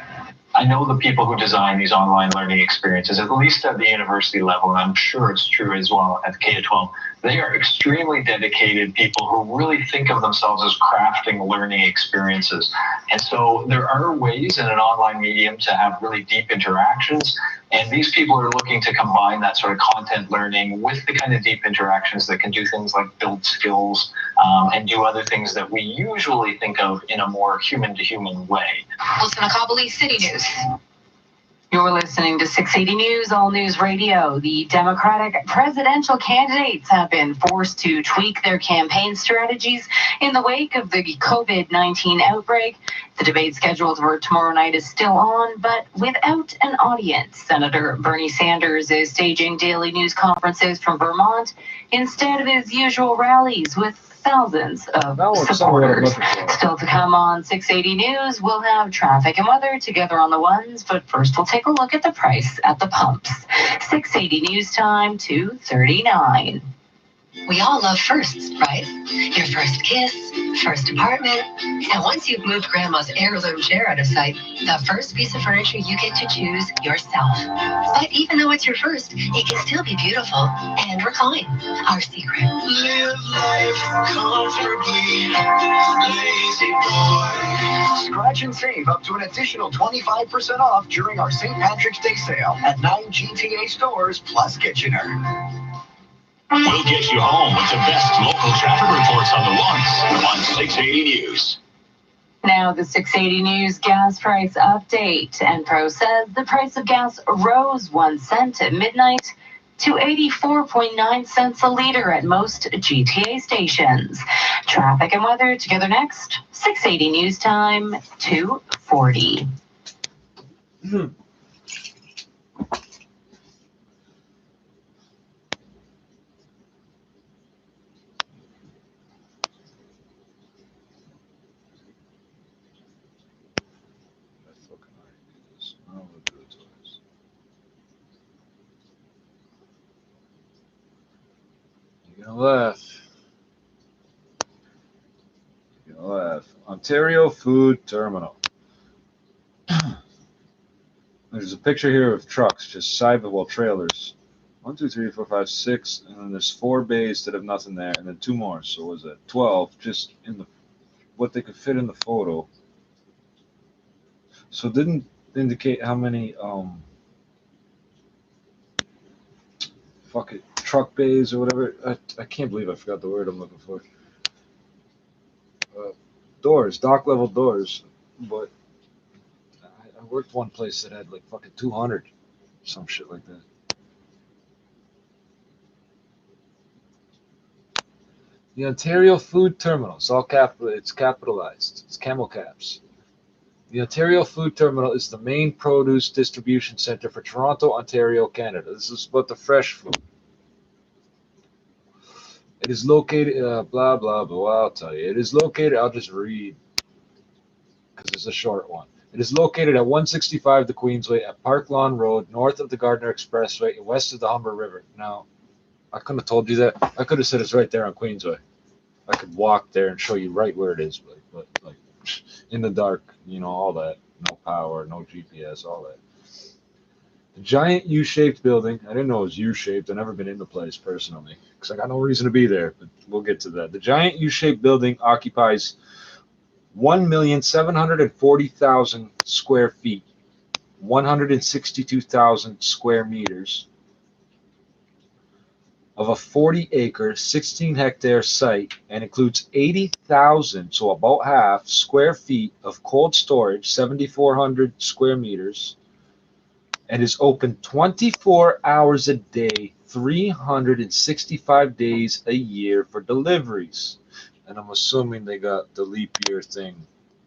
I know the people who design these online learning experiences, at least at the university level, and I'm sure it's true as well at K-12, they are extremely dedicated people who really think of themselves as crafting learning experiences. And so there are ways in an online medium to have really deep interactions. And these people are looking to combine that sort of content learning with the kind of deep interactions that can do things like build skills and do other things that we usually think of in a more human-to-human way. Melissa Nakabli, City News. You're listening to 680 News, All News Radio. The Democratic presidential candidates have been forced to tweak their campaign strategies in the wake of the COVID-19 outbreak. The debate scheduled for tomorrow night is still on, but without an audience. Senator Bernie Sanders is staging daily news conferences from Vermont instead of his usual rallies with thousands of supporters. Still to come on 680 News, we'll have traffic and weather together on the ones, but first we'll take a look at the price at the pumps. 680 News Time 2:39. We all love firsts, right? Your first kiss, first apartment, and once you've moved Grandma's heirloom chair out of sight, the first piece of furniture you get to choose yourself. But even though it's your first, it can still be beautiful and recline. Our secret. Live life comfortably, lazy boy. Scratch and save up to an additional 25% off during our St. Patrick's Day sale at 9 GTA stores plus Kitchener. We'll get you home with the best local traffic reports on the ones on 680 News. Now the 680 News gas price update. Enpro says the price of gas rose 1 cent at midnight to 84.9 cents a liter at most GTA stations. Traffic and weather together next. 680 News Time 2:40. You're gonna laugh. Ontario Food Terminal. There's a picture here of trucks, just trailers. 1, 2, 3, 4, 5, 6, and then there's 4 bays that have nothing there, and then 2 more. So was it 12? Just in the what they could fit in the photo. So it didn't indicate how many truck bays or whatever. I can't believe I forgot the word I'm looking for. Doors, dock level doors. But I worked one place that had like fucking 200, some shit like that. The Ontario Food Terminal. It's all capital. It's capitalized. It's camel caps. The Ontario Food Terminal is the main produce distribution center for Toronto, Ontario, Canada. This is about the fresh food. It is located, blah, blah, blah, I'll tell you. It is located, I'll just read, because it's a short one. It is located at 165 the Queensway at Park Lawn Road, north of the Gardner Expressway and west of the Humber River. Now, I couldn't have told you that. I could have said it's right there on Queensway. I could walk there and show you right where it is, but like in the dark, you know, all that. No power, no GPS, all that. The giant U-shaped building. I didn't know it was U-shaped. I've never been in the place personally because I got no reason to be there, but we'll get to that. The giant U-shaped building occupies 1,740,000 square feet, 162,000 square meters of a 40-acre, 16-hectare site and includes 80,000, so about half, square feet of cold storage, 7,400 square meters, and is open 24 hours a day, 365 days a year for deliveries. And I'm assuming they got the leap year thing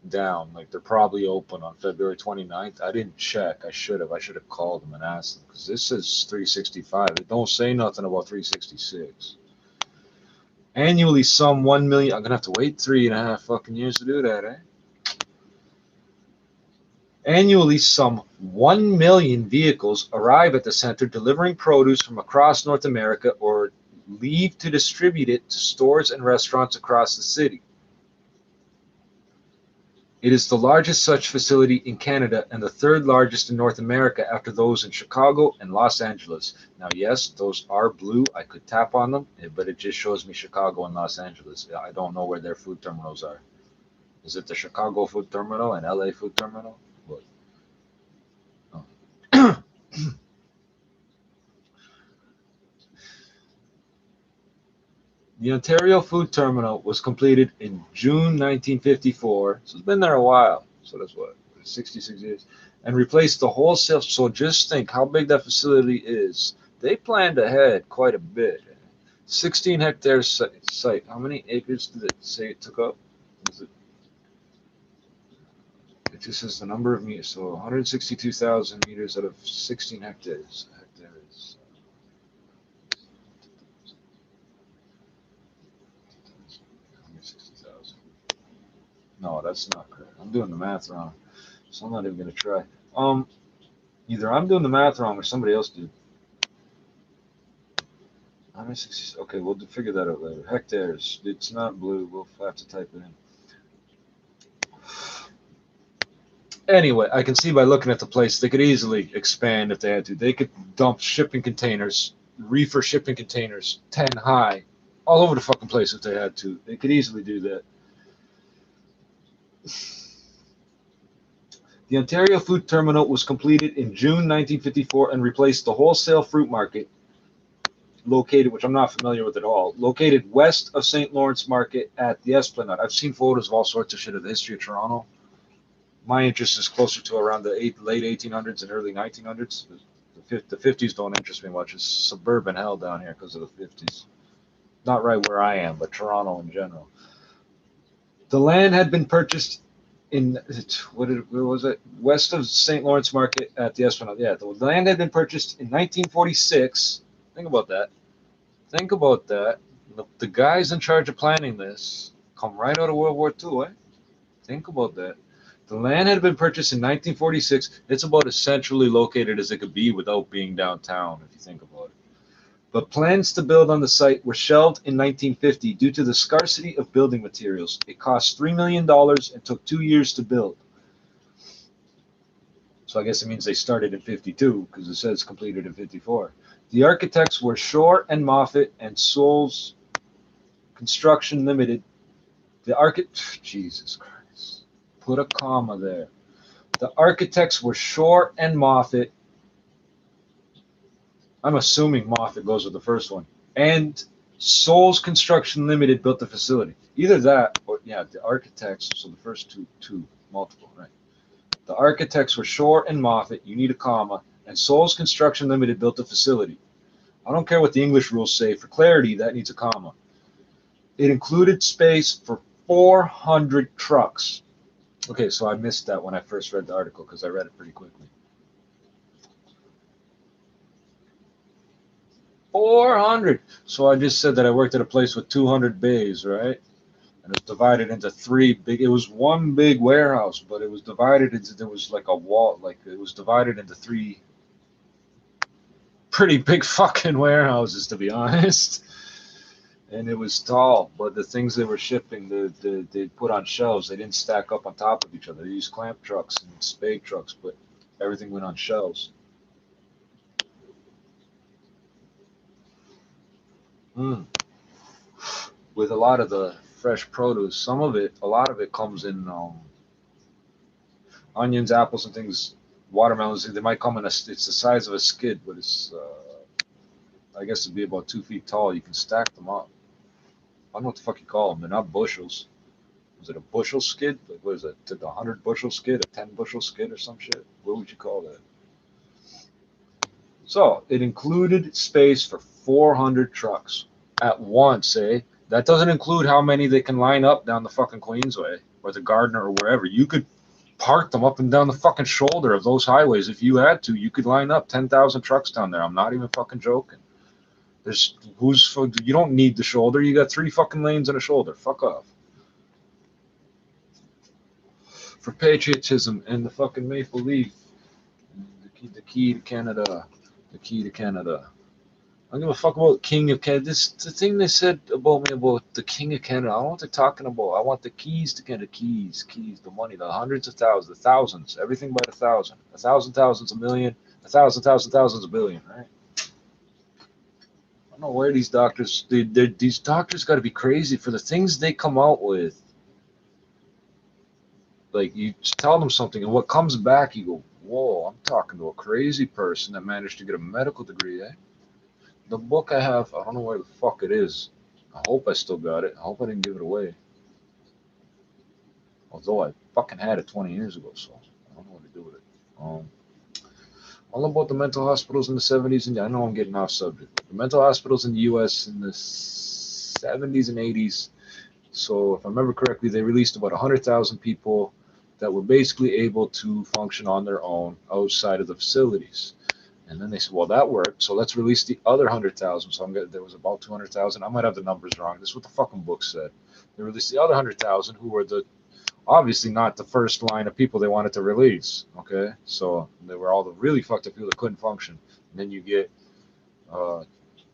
down. Like they're probably open on February 29th. I didn't check. I should have called them and asked them because this is 365. It don't say nothing about 366. Annually, some 1 million. I'm gonna have to wait 3.5 fucking years to do that, eh? Annually, some 1 million vehicles arrive at the center delivering produce from across North America or leave to distribute it to stores and restaurants across the city. It is the largest such facility in Canada and the third largest in North America after those in Chicago and Los Angeles. Now, yes, those are blue. I could tap on them, but it just shows me Chicago and Los Angeles. I don't know where their food terminals are. Is it the Chicago food terminal and LA food terminal? What? Oh. The Ontario Food Terminal was completed in June 1954, so it's been there a while. So that's what, 66 years, and replaced the wholesale. So just think how big that facility is. They planned ahead quite a bit. 16-hectare site. How many acres did it say it took up? It just says the number of meters. So 162,000 meters out of 16 hectares. No, that's not correct. I'm doing the math wrong, so I'm not even gonna try. Either I'm doing the math wrong or somebody else did. 160. Okay, we'll figure that out later. Hectares. It's not blue. We'll have to type it in. Anyway, I can see by looking at the place, they could easily expand if they had to. They could dump shipping containers, reefer shipping containers, 10 high, all over the fucking place if they had to. They could easily do that. The Ontario Food Terminal was completed in June 1954 and replaced the wholesale fruit market located, which I'm not familiar with at all, located west of St. Lawrence Market at the Esplanade. I've seen photos of all sorts of shit of the history of Toronto. My interest is closer to around the late 1800s and early 1900s. The 50s don't interest me much. It's suburban hell down here because of the 50s. Not right where I am, but Toronto in general. The land had been purchased in, where was it? West of St. Lawrence Market at the Esplanade. Yeah, the land had been purchased in 1946. Think about that. Think about that. The guys in charge of planning this come right out of World War II, eh? Think about that. The land had been purchased in 1946. It's about as centrally located as it could be without being downtown, if you think about it. But plans to build on the site were shelved in 1950 due to the scarcity of building materials. It cost $3 million and took 2 years to build. So I guess it means they started in 52 because it says completed in 54. The architects were Shore and Moffat and Souls Construction Limited. Jesus Christ. Put a comma there. The architects were Shore and Moffat. I'm assuming Moffat goes with the first one. And Souls Construction Limited built the facility. Either that or, yeah, the architects. So the first two multiple, right? The architects were Shore and Moffat. You need a comma. And Souls Construction Limited built the facility. I don't care what the English rules say. For clarity, that needs a comma. It included space for 400 trucks. Okay, so I missed that when I first read the article because I read it pretty quickly. 400. So I just said that I worked at a place with 200 bays, right? And it was divided into three big. It was one big warehouse, but it was divided into. There was like a wall, like it was divided into three pretty big fucking warehouses, to be honest. And it was tall, but the things they were shipping, they put on shelves. They didn't stack up on top of each other. They used clamp trucks and spade trucks, but everything went on shelves. With a lot of the fresh produce, a lot of it comes in onions, apples, and things, watermelons. They might come in it's the size of a skid, but it's I guess it'd be about 2 feet tall. You can stack them up. I don't know what the fuck you call them. They're not bushels. Is it a bushel skid? Like, what is it? A 100 bushel skid? A 10 bushel skid or some shit? What would you call that? So it included space for 400 trucks at once, eh? That doesn't include how many they can line up down the fucking Queensway or the Gardner or wherever. You could park them up and down the fucking shoulder of those highways if you had to. You could line up 10,000 trucks down there. I'm not even fucking joking. You don't need the shoulder. You got 3 fucking lanes and a shoulder. Fuck off. For patriotism and the fucking Maple Leaf, the key to Canada. The key to Canada. I don't give a fuck about King of Canada. The thing they said about me about the King of Canada. I don't know what they're talking about. I want the keys to Canada. Keys, the money, the hundreds of thousands, the thousands, everything by the thousand. 1,000 thousands, a million, 1,000 thousands, a billion, right? I don't know where these doctors, these doctors got to be crazy for the things they come out with. Like, you tell them something, and what comes back, you go, whoa, I'm talking to a crazy person that managed to get a medical degree, eh? The book I have, I don't know where the fuck it is. I hope I still got it. I hope I didn't give it away. Although I fucking had it 20 years ago, so I don't know what to do with it. All about the mental hospitals in the 70s, and I know I'm getting off subject. The mental hospitals in the U.S. in the 70s and 80s. So if I remember correctly, they released about 100,000 people that were basically able to function on their own outside of the facilities. And then they said, well, that worked, so let's release the other 100,000. So there was about 200,000. I might have the numbers wrong. This is what the fucking book said. They released the other 100,000 who were obviously not the first line of people they wanted to release, okay? So they were all the really fucked up people that couldn't function. And then you get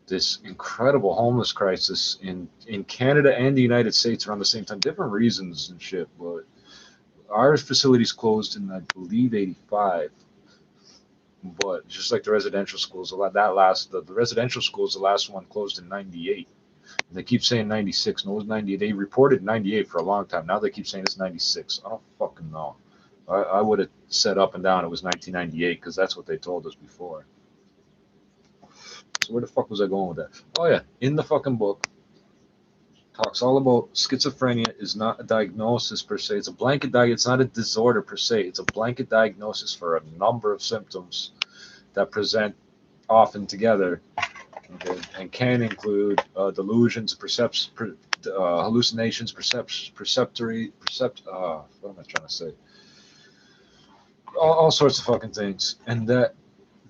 this incredible homeless crisis in Canada and the United States around the same time. Different reasons and shit, but our facilities closed in, I believe, 85. But just like the residential schools, the residential schools, the last one closed in 98. And they keep saying 96. No, it was 98. They reported 98 for a long time. Now they keep saying it's 96. I don't fucking know. I would have said up and down it was 1998 because that's what they told us before. So where the fuck was I going with that? Oh yeah, in the fucking book, talks all about schizophrenia is not a diagnosis per se. It's a blanket diagnosis. It's not a disorder per se. It's a blanket diagnosis for a number of symptoms that present often together, okay, and can include delusions, hallucinations, what am I trying to say? All sorts of fucking things. And that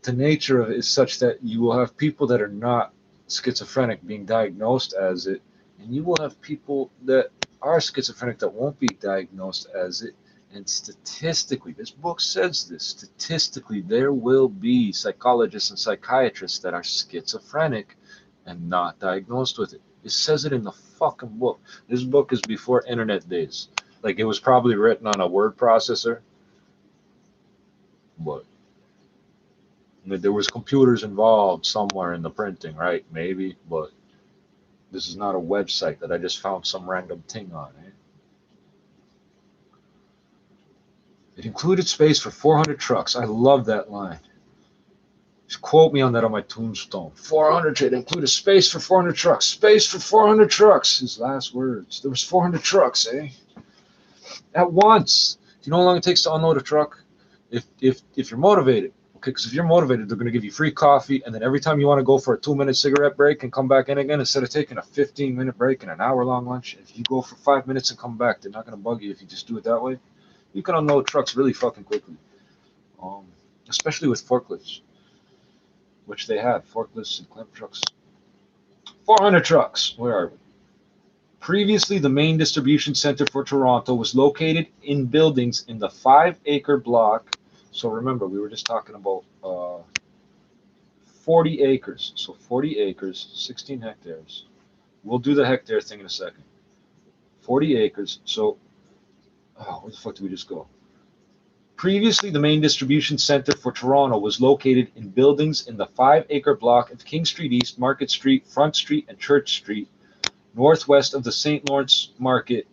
the nature of it is such that you will have people that are not schizophrenic being diagnosed as it, and you will have people that are schizophrenic that won't be diagnosed as it. And statistically, this book says this, statistically, there will be psychologists and psychiatrists that are schizophrenic and not diagnosed with it. It says it in the fucking book. This book is before internet days. Like, it was probably written on a word processor. But there was computers involved somewhere in the printing, right? Maybe, but this is not a website that I just found some random thing on, eh? It included space for 400 trucks. I love that line. Just quote me on that on my tombstone. 400, it included space for 400 trucks. Space for 400 trucks. His last words. There was 400 trucks, eh? At once. Do you know how long it takes to unload a truck? If you're motivated. Okay, because if you're motivated, they're going to give you free coffee, and then every time you want to go for a 2-minute cigarette break and come back in again, instead of taking a 15-minute break and an hour-long lunch, if you go for 5 minutes and come back, they're not going to bug you if you just do it that way. You can unload trucks really fucking quickly, especially with forklifts, which they have, forklifts and clamp trucks. 400 trucks. Where are we? Previously, the main distribution center for Toronto was located in buildings in the 5-acre block. So remember, we were just talking about 40 acres. So 40 acres, 16 hectares. We'll do the hectare thing in a second. 40 acres. So, where the fuck did we just go? Previously, the main distribution center for Toronto was located in buildings in the 5-acre block of King Street East, Market Street, Front Street, and Church Street, northwest of the St. Lawrence Market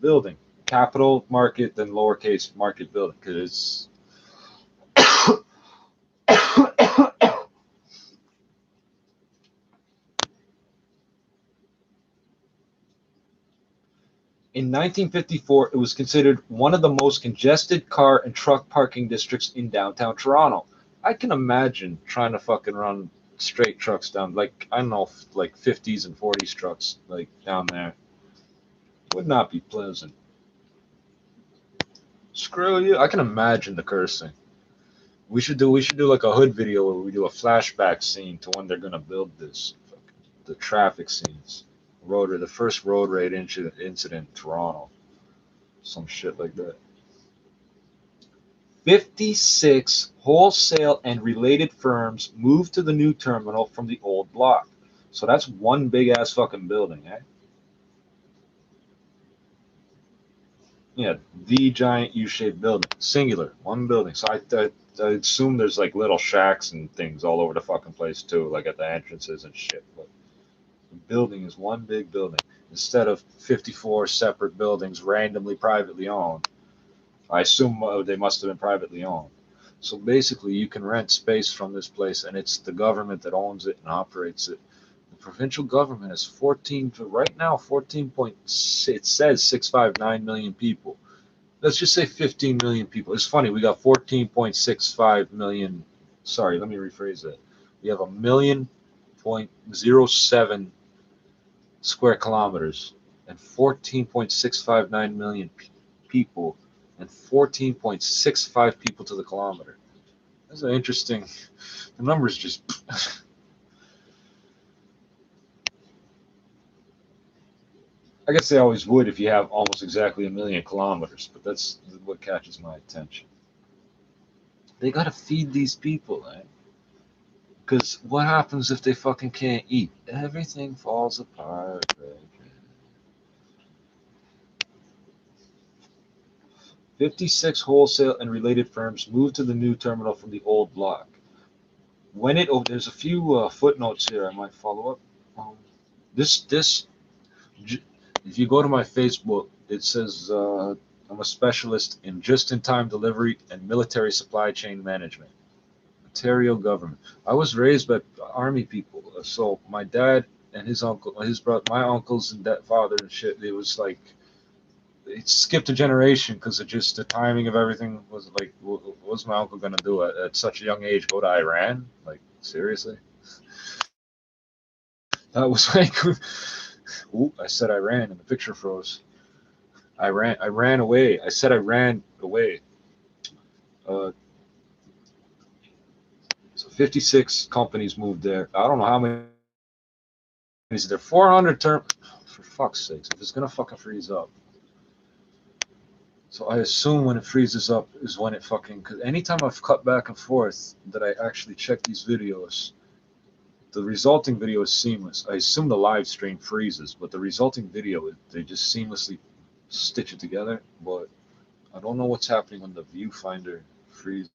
building. Capital Market, then lowercase Market building, because in 1954, it was considered one of the most congested car and truck parking districts in downtown Toronto. I can imagine trying to fucking run straight trucks down, like, I don't know, like 50s and 40s trucks, like, down there. Would not be pleasant. Screw you. I can imagine the cursing. We should do like a hood video where we do a flashback scene to when they're gonna build this. The traffic scenes. The first road rage incident in Toronto. Some shit like that. 56 wholesale and related firms moved to the new terminal from the old block. So that's one big ass fucking building, eh? Yeah, the giant U-shaped building, singular, one building. So I assume there's like little shacks and things all over the fucking place too, like at the entrances and shit. But the building is one big building instead of 54 separate buildings randomly privately owned. I assume they must have been privately owned. So basically, you can rent space from this place, and it's the government that owns it and operates it. The provincial government is 14 it says 659 million people. Let's just say 15 million people. It's funny, we got 14.65 million. Sorry, let me rephrase that. We have 1,000,007 square kilometers and 14.659 million people and 14.65 people to the kilometer. That's an interesting, the numbers just, I guess they always would if you have almost exactly 1,000,000 kilometers, but that's what catches my attention. They gotta feed these people, eh? Because what happens if they fucking can't eat? Everything falls apart, right? 56 wholesale and related firms moved to the new terminal from the old block. When it there's a few footnotes here I might follow up. If you go to my Facebook, it says I'm a specialist in just-in-time delivery and military supply chain management. Ontario government. I was raised by army people, so my dad and his uncle, his brother, my uncles and father and shit. It was like it skipped a generation because of just the timing of everything. Was like, what was my uncle gonna do at such a young age? Go to Iran? Like seriously? That was like, ooh, I said Iran and the picture froze. I ran away. I said I ran away. So 56 companies moved there. I don't know how many is there. 400 term. For fuck's sakes, if it's gonna fucking freeze up. So I assume when it freezes up is when it fucking. Because anytime I've cut back and forth that I actually check these videos, the resulting video is seamless. I assume the live stream freezes, but the resulting video, they just seamlessly stitch it together. But I don't know what's happening when the viewfinder freezes.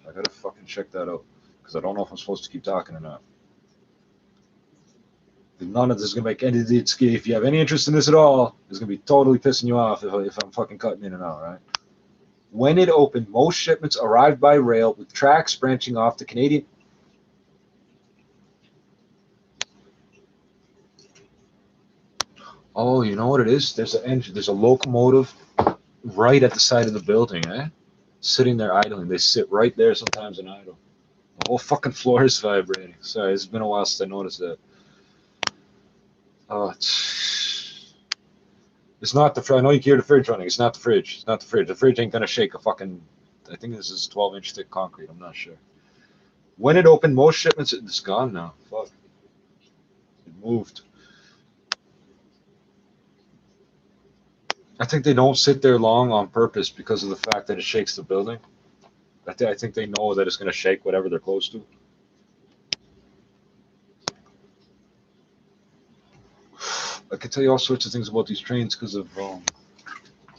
I gotta fucking check that out because I don't know if I'm supposed to keep talking or not. None of this is gonna make any. If you have any interest in this at all, it's gonna be totally pissing you off if I'm fucking cutting in and out, right? When it opened, most shipments arrived by rail with tracks branching off to Canadian. Oh, you know what it is? There's an engine. There's a locomotive right at the side of the building, eh? Sitting there idling. They sit right there sometimes and idle. The whole fucking floor is vibrating. Sorry, it's been a while since I noticed that. Oh, it's not the fridge. I know you can hear the fridge running. It's not the fridge. It's not the fridge. The fridge ain't gonna shake a fucking. I think this is 12-inch thick concrete. I'm not sure. When it opened, most shipments. It's gone now. Fuck. moved. I think they don't sit there long on purpose because of the fact that it shakes the building. I think they know that it's going to shake whatever they're close to. I can tell you all sorts of things about these trains because of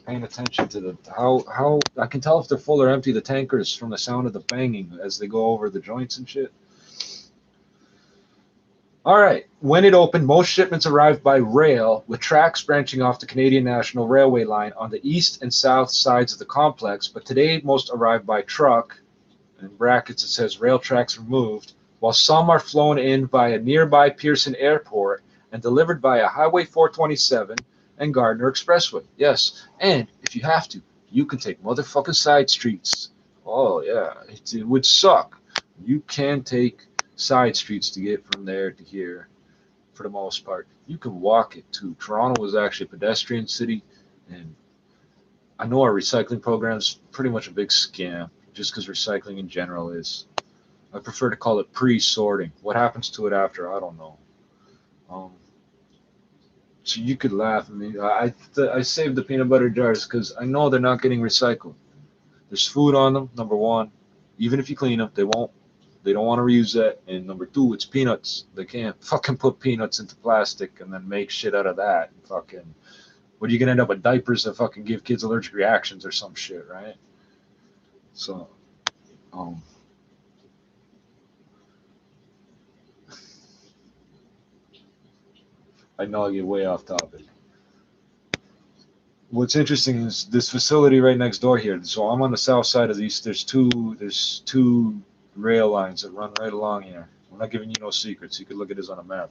paying attention to how I can tell if they're full or empty, the tankers, from the sound of the banging as they go over the joints and shit. All right. When it opened, most shipments arrived by rail, with tracks branching off the Canadian National Railway line on the east and south sides of the complex. But today, most arrive by truck. In brackets, it says rail tracks removed, while some are flown in by a nearby Pearson Airport and delivered via Highway 427 and Gardner Expressway. Yes, and if you have to, you can take motherfucking side streets. Oh, yeah, it would suck. You can take side streets to get from there to here for the most part. You can walk it too. Toronto was actually a pedestrian city, and I know our recycling program's pretty much a big scam, just because recycling in general is. I prefer to call it pre-sorting. What happens to it after, I don't know. So you could laugh at me. I saved the peanut butter jars because I know they're not getting recycled. There's food on them, number one. Even if you clean them, they won't. They don't want to reuse that. And number two, it's peanuts. They can't fucking put peanuts into plastic and then make shit out of that. Fucking, what are you gonna end up with? Diapers that fucking give kids allergic reactions or some shit, right? So, I know I get way off topic. What's interesting is this facility right next door here. So I'm on the south side of these. There's two rail lines that run right along here. I'm not giving you no secrets. You can look at this on a map.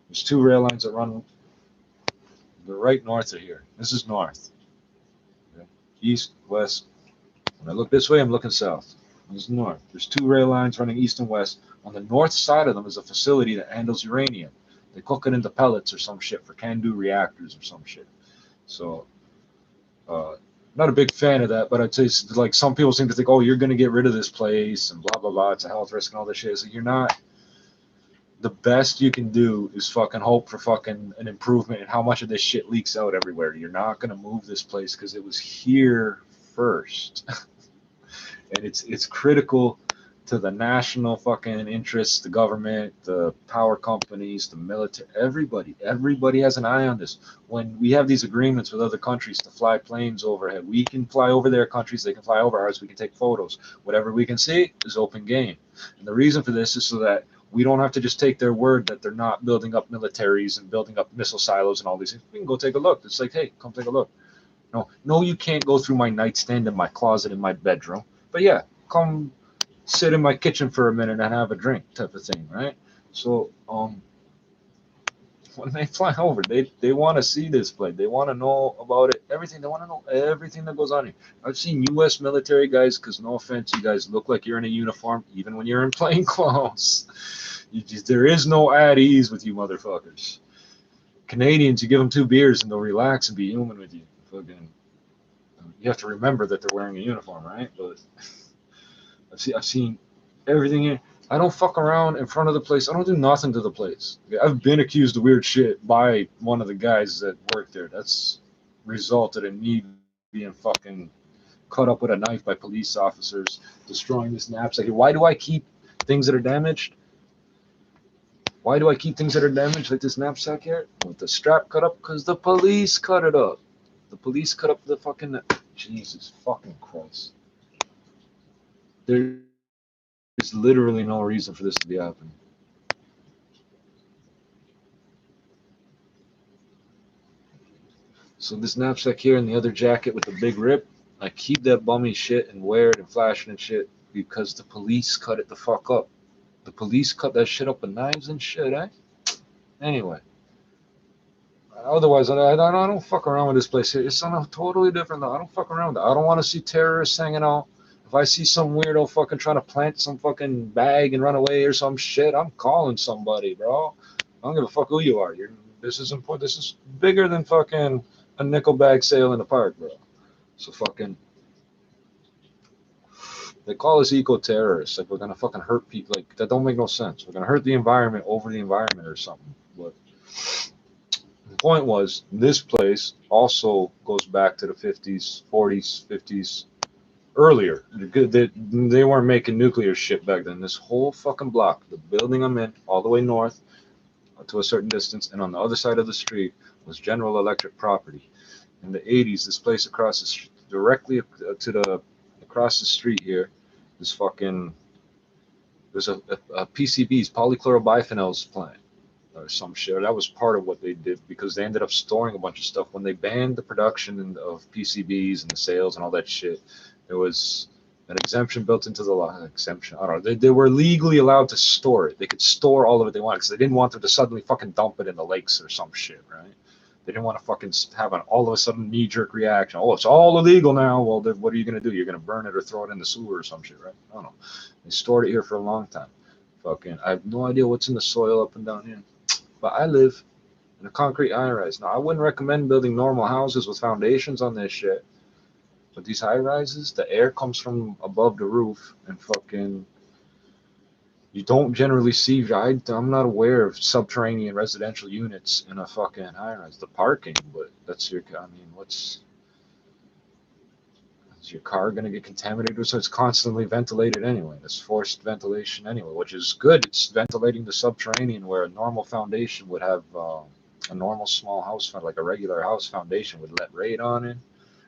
There's two rail lines that run. They're right north of here. This is north. Okay. East, west. When I look this way, I'm looking south. This is north. There's two rail lines running east and west. On the north side of them is a facility that handles uranium. They cook it into pellets or some shit for CANDU reactors or some shit. So, not a big fan of that, but I'd say, like, some people seem to think, oh, you're going to get rid of this place and blah, blah, blah. It's a health risk and all this shit. So you're not. The best you can do is fucking hope for fucking an improvement in how much of this shit leaks out everywhere. You're not going to move this place because it was here first. And it's critical to the national fucking interests, the government, the power companies, the military, everybody has an eye on this. When we have these agreements with other countries to fly planes overhead, we can fly over their countries, they can fly over ours, we can take photos. Whatever we can see is open game. And the reason for this is so that we don't have to just take their word that they're not building up militaries and building up missile silos and all these things. We can go take a look. It's like, hey, come take a look. No, you can't go through my nightstand in my closet in my bedroom. But yeah, come sit in my kitchen for a minute and have a drink type of thing, right? So when they fly over, they want to see this place. They want to know about it, everything. They want to know everything that goes on here. I've seen U.S. military guys, because no offense, you guys look like you're in a uniform, even when you're in plain clothes. There is no at ease with you motherfuckers. Canadians, you give them 2 beers and they'll relax and be human with you. Fucking, you have to remember that they're wearing a uniform, right? But I've seen everything here. I don't fuck around in front of the place. I don't do nothing to the place. I've been accused of weird shit by one of the guys that worked there. That's resulted in me being fucking cut up with a knife by police officers, destroying this knapsack. Why do I keep things that are damaged? Why do I keep things that are damaged, like this knapsack here, with the strap cut up? Because the police cut it up. The police cut up the fucking... Jesus fucking Christ. There's literally no reason for this to be happening. So this knapsack here and the other jacket with the big rip, I keep that bummy shit and wear it and flash it and shit because the police cut it the fuck up. The police cut that shit up with knives and shit, eh? Anyway. Otherwise, I don't fuck around with this place here. It's something totally different, though. I don't fuck around with it. I don't want to see terrorists hanging out. If I see some weirdo fucking trying to plant some fucking bag and run away or some shit, I'm calling somebody, bro. I don't give a fuck who you are. This is important. This is bigger than fucking a nickel bag sale in the park, bro. So fucking... They call us eco-terrorists. Like, we're going to fucking hurt people. Like, that don't make no sense. We're going to hurt the environment over the environment or something. But The point was, this place also goes back to the 50s, 40s, 50s, earlier. They weren't making nuclear shit back then. This whole fucking block, the building I'm in, all the way north to a certain distance, and on the other side of the street was General Electric property. In the 80s, this place across the street, directly to the across the street here, this fucking there's a PCBs, polychlorobiphenyls plant or some shit. That was part of what they did because they ended up storing a bunch of stuff when they banned the production of PCBs and the sales and all that shit. There was an exemption built into the law. Exemption, I don't know. They were legally allowed to store it. They could store all of it they wanted because they didn't want them to suddenly fucking dump it in the lakes or some shit, right? They didn't want to fucking have an all of a sudden knee-jerk reaction. Oh, it's all illegal now. Well, then what are you going to do? You're going to burn it or throw it in the sewer or some shit, right? I don't know. They stored it here for a long time. Fucking, I have no idea what's in the soil up and down here. But I live in a concrete high-rise. Now, I wouldn't recommend building normal houses with foundations on this shit. But these high-rises, the air comes from above the roof and fucking... You don't generally see, I'm not aware of subterranean residential units in a fucking high-rise. The parking, but that's your, I mean, is your car going to get contaminated? So it's constantly ventilated anyway. It's forced ventilation anyway, which is good. It's ventilating the subterranean where a normal foundation would have, a normal small house, like a regular house foundation would let radon in.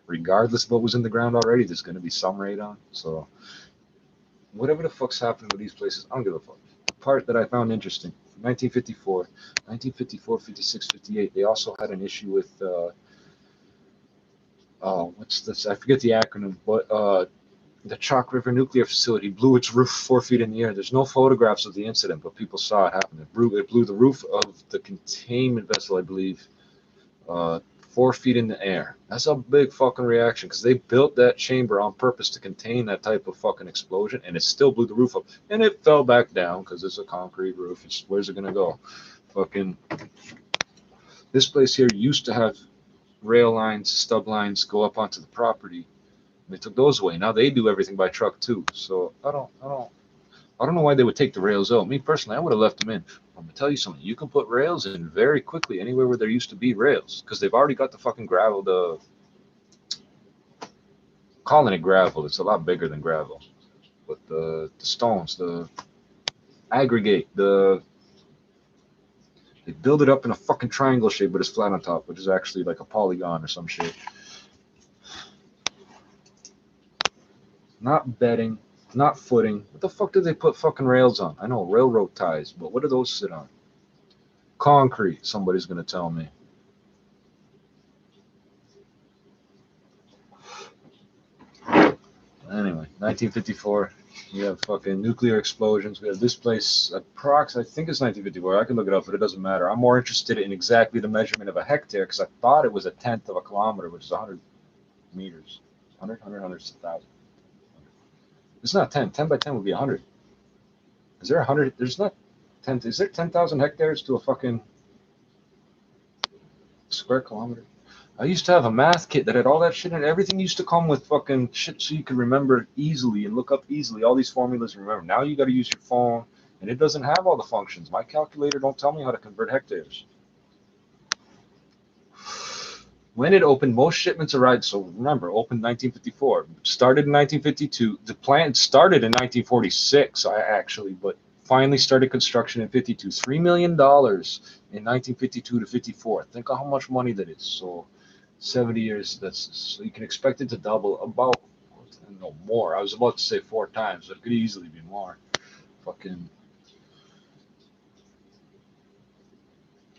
Regardless of what was in the ground already, there's going to be some radon. So whatever the fuck's happening with these places, I don't give a fuck. The part that I found interesting, 1954, 56, 58, they also had an issue with, what's this? I forget the acronym, but the Chalk River Nuclear Facility blew its roof 4 feet in the air. There's no photographs of the incident, but people saw it happen. It blew the roof of the containment vessel, I believe, 4 feet in the air. That's a big fucking reaction because they built that chamber on purpose to contain that type of fucking explosion, and it still blew the roof up. And it fell back down because it's a concrete roof. Where's it gonna go? Fucking. This place here used to have rail lines, stub lines go up onto the property. They took those away. Now they do everything by truck too. So I don't know why they would take the rails out. Me personally, I would have left them in. I'm gonna tell you something. You can put rails in very quickly anywhere where there used to be rails because they've already got the fucking gravel. Calling it gravel, it's a lot bigger than gravel. But the stones, the aggregate, they build it up in a fucking triangle shape, but it's flat on top, which is actually like a polygon or some shit. Not bedding. Not footing. What the fuck do they put fucking rails on? I know, railroad ties, but what do those sit on? Concrete, somebody's going to tell me. Anyway, 1954, we have fucking nuclear explosions. We have this place, I think it's 1954. I can look it up, but it doesn't matter. I'm more interested in exactly the measurement of a hectare because I thought it was 1/10 of a kilometer, which is 100 meters. 100, 1,000. It's not 10. 10 by 10 would be 100. Is there 100? There's not 10. Is there 10,000 hectares to a fucking square kilometer? I used to have a math kit that had all that shit in it. Everything used to come with fucking shit so you could remember easily and look up easily all these formulas and remember. Now you got to use your phone, and it doesn't have all the functions. My calculator don't tell me how to convert hectares. When it opened, most shipments arrived. So remember, opened 1954, started in 1952. The plant started in 1946, but finally started construction in 52. $3 million in 1952 to 54. Think of how much money that is. So 70 years. So you can expect it to double about, no more. I was about to say 4 times, but it could easily be more. Fucking.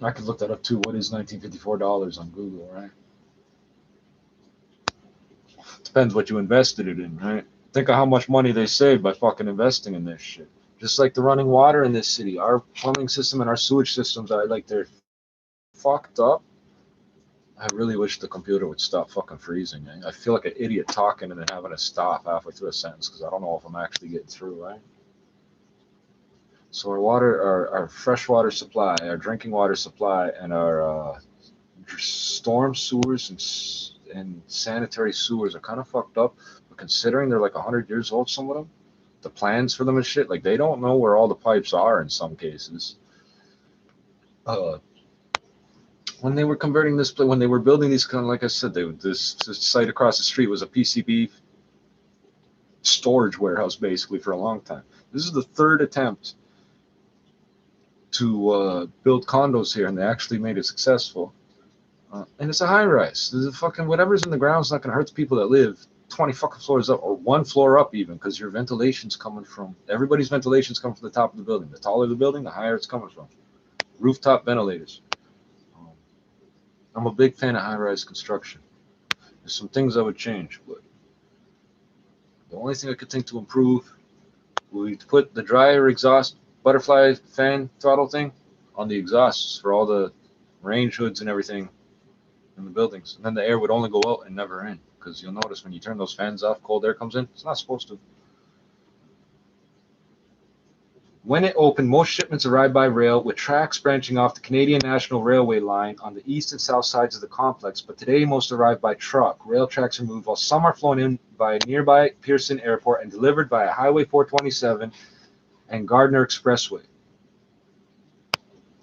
I could look that up too. What is $1954 on Google, right? Depends what you invested it in, right? Think of how much money they saved by fucking investing in this shit. Just like the running water in this city, our plumbing system and our sewage systems are like they're fucked up. I really wish the computer would stop fucking freezing. I feel like an idiot talking and then having to stop halfway through a sentence because I don't know if I'm actually getting through, right? So our freshwater supply, our drinking water supply, and our storm sewers and sanitary sewers are kind of fucked up. But considering they're like 100 years old, some of them, the plans for them and shit, like they don't know where all the pipes are in some cases. when they were converting this, when they were building these, kind of like I said, this site across the street was a PCB storage warehouse basically for a long time. This is the third attempt to build condos here, and they actually made it successful. And it's a high rise. There's a fucking whatever's in the ground is not going to hurt the people that live 20 fucking floors up, or 1 floor up even, because your ventilation's coming from, everybody's ventilation's coming from the top of the building. The taller the building, the higher it's coming from. Rooftop ventilators. I'm a big fan of high-rise construction. There's some things I would change, but the only thing I could think to improve would be to put the dryer exhaust butterfly fan throttle thing on the exhausts for all the range hoods and everything in the buildings. And then the air would only go out and never in, because you'll notice when you turn those fans off, cold air comes in. It's not supposed to. When it opened, most shipments arrived by rail, with tracks branching off the Canadian National Railway line on the east and south sides of the complex. But today, most arrive by truck. Rail tracks are moved, while some are flown in by nearby Pearson Airport and delivered by Highway 427 and Gardner Expressway.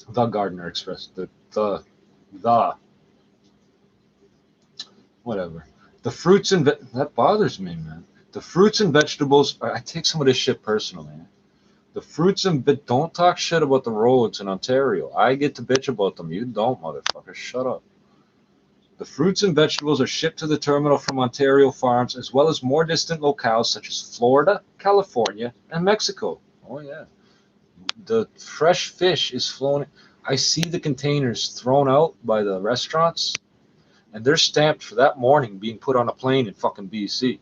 The Gardner Express. The. Whatever. The fruits and that bothers me, man. The fruits and vegetables. I take some of this shit personally. The fruits and don't talk shit about the roads in Ontario. I get to bitch about them. You don't, motherfucker. Shut up. The fruits and vegetables are shipped to the terminal from Ontario farms, as well as more distant locales such as Florida, California, and Mexico. Oh yeah. The fresh fish is flown. I see the containers thrown out by the restaurants, and they're stamped for that morning being put on a plane in fucking BC.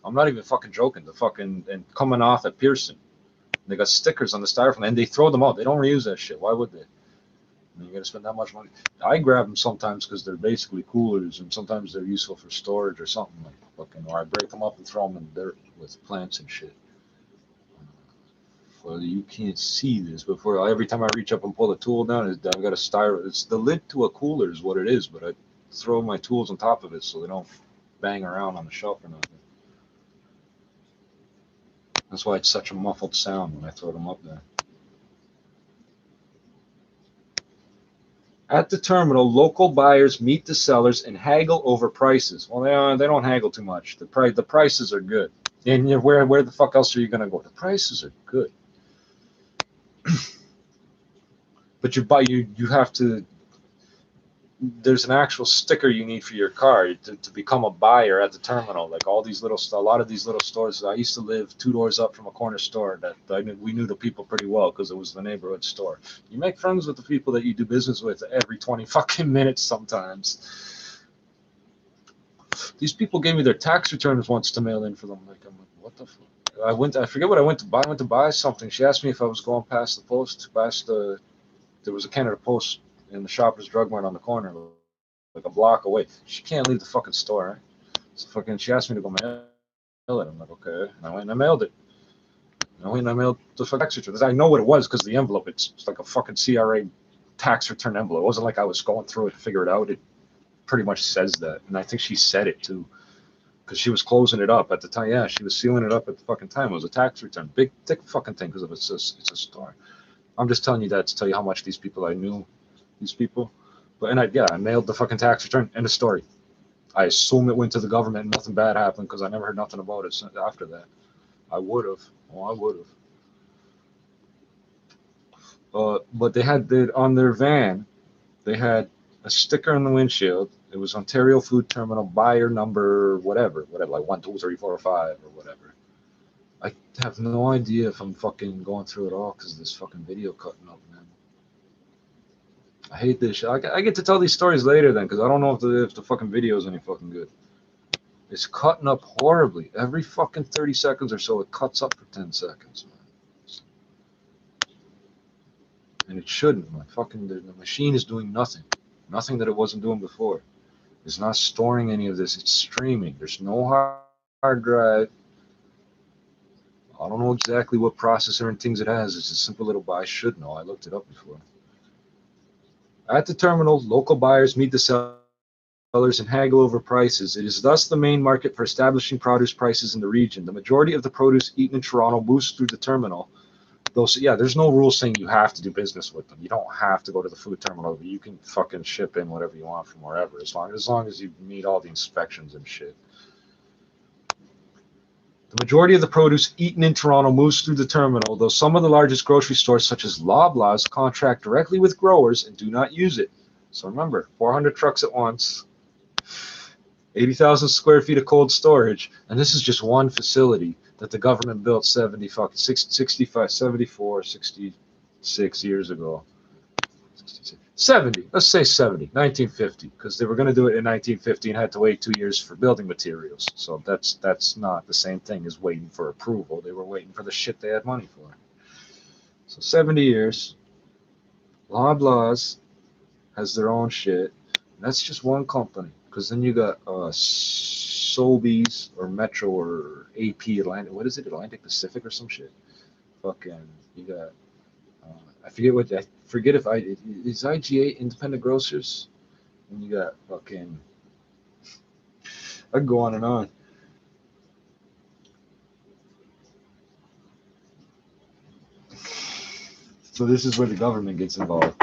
I'm not even fucking joking. The fucking and coming off at Pearson. They got stickers on the styrofoam, and they throw them out. They don't reuse that shit. Why would they? I mean, you got to spend that much money. I grab them sometimes because they're basically coolers, and sometimes they're useful for storage or something like fucking. Or I break them up and throw them in dirt with plants and shit. Well, you can't see this, but for every time I reach up and pull the tool down, I've got a styrofoam. It's the lid to a cooler is what it is, but I throw my tools on top of it so they don't bang around on the shelf or nothing. That's why it's such a muffled sound when I throw them up there. At the terminal, local buyers meet the sellers and haggle over prices. Well, they don't haggle too much. The prices are good. And where the fuck else are you going to go? The prices are good. But you have to. There's an actual sticker you need for your car to become a buyer at the terminal. Like all these little, a lot of these little stores. I used to live 2 doors up from a corner store that we knew the people pretty well because it was the neighborhood store. You make friends with the people that you do business with every 20 fucking minutes sometimes. These people gave me their tax returns once to mail in for them. Like, I'm like, what the fuck? I forget what I went to buy. I went to buy something. She asked me if I was going past the post, there was a Canada Post in the Shoppers Drug Mart on the corner, like a block away. She can't leave the fucking store, right? So she asked me to go mail it. I'm like, okay. And I went and I mailed it. And I went and I mailed the tax return. I know what it was because the envelope, it's like a fucking CRA tax return envelope. It wasn't like I was going through it to figure it out. It pretty much says that. And I think she said it too, because she was closing it up at the time. Yeah, she was sealing it up at the fucking time. It was a tax return. Big, thick fucking thing because it's a store. I'm just telling you that to tell you how much these people I knew. These people, but I mailed the fucking tax return. End of story. I assume it went to the government and nothing bad happened because I never heard nothing about it after that. I would have. Well, I would have. But they had on their van, they had a sticker on the windshield. It was Ontario Food Terminal buyer number whatever, like 1, 2, 3, 4, or 5 or whatever. I have no idea if I'm fucking going through it all because of this fucking video cutting up, man. I hate this shit. I get to tell these stories later then, because I don't know if the fucking video is any fucking good. It's cutting up horribly. Every fucking 30 seconds or so, it cuts up for 10 seconds, man. And it shouldn't. The machine is doing nothing. Nothing that it wasn't doing before. It's not storing any of this. It's streaming. There's no hard drive. I don't know exactly what processor and things it has. It's a simple little I should know. I looked it up before. At the terminal, local buyers meet the sellers and haggle over prices. It is thus the main market for establishing produce prices in the region. The majority of the produce eaten in Toronto moves through the terminal. those, yeah, there's no rule saying you have to do business with them. You don't have to go to the food terminal. You can fucking ship in whatever you want from wherever, as long as you meet all the inspections and shit. The majority of the produce eaten in Toronto moves through the terminal, though some of the largest grocery stores, such as Loblaws, contract directly with growers and do not use it. So remember, 400 trucks at once, 80,000 square feet of cold storage, and this is just one facility that the government built 66 years ago. 70, let's say 70, 1950, because they were going to do it in 1950 and had to wait 2 years for building materials. So that's not the same thing as waiting for approval. They were waiting for the shit they had money for. So 70 years, Loblaws has their own shit. That's just one company, because then you got Sobeys or Metro or AP Atlantic. What is it? Atlantic Pacific or some shit. Fucking, you got. I forget if is IGA independent grocers, and you got fucking. I can go on and on. So this is where the government gets involved.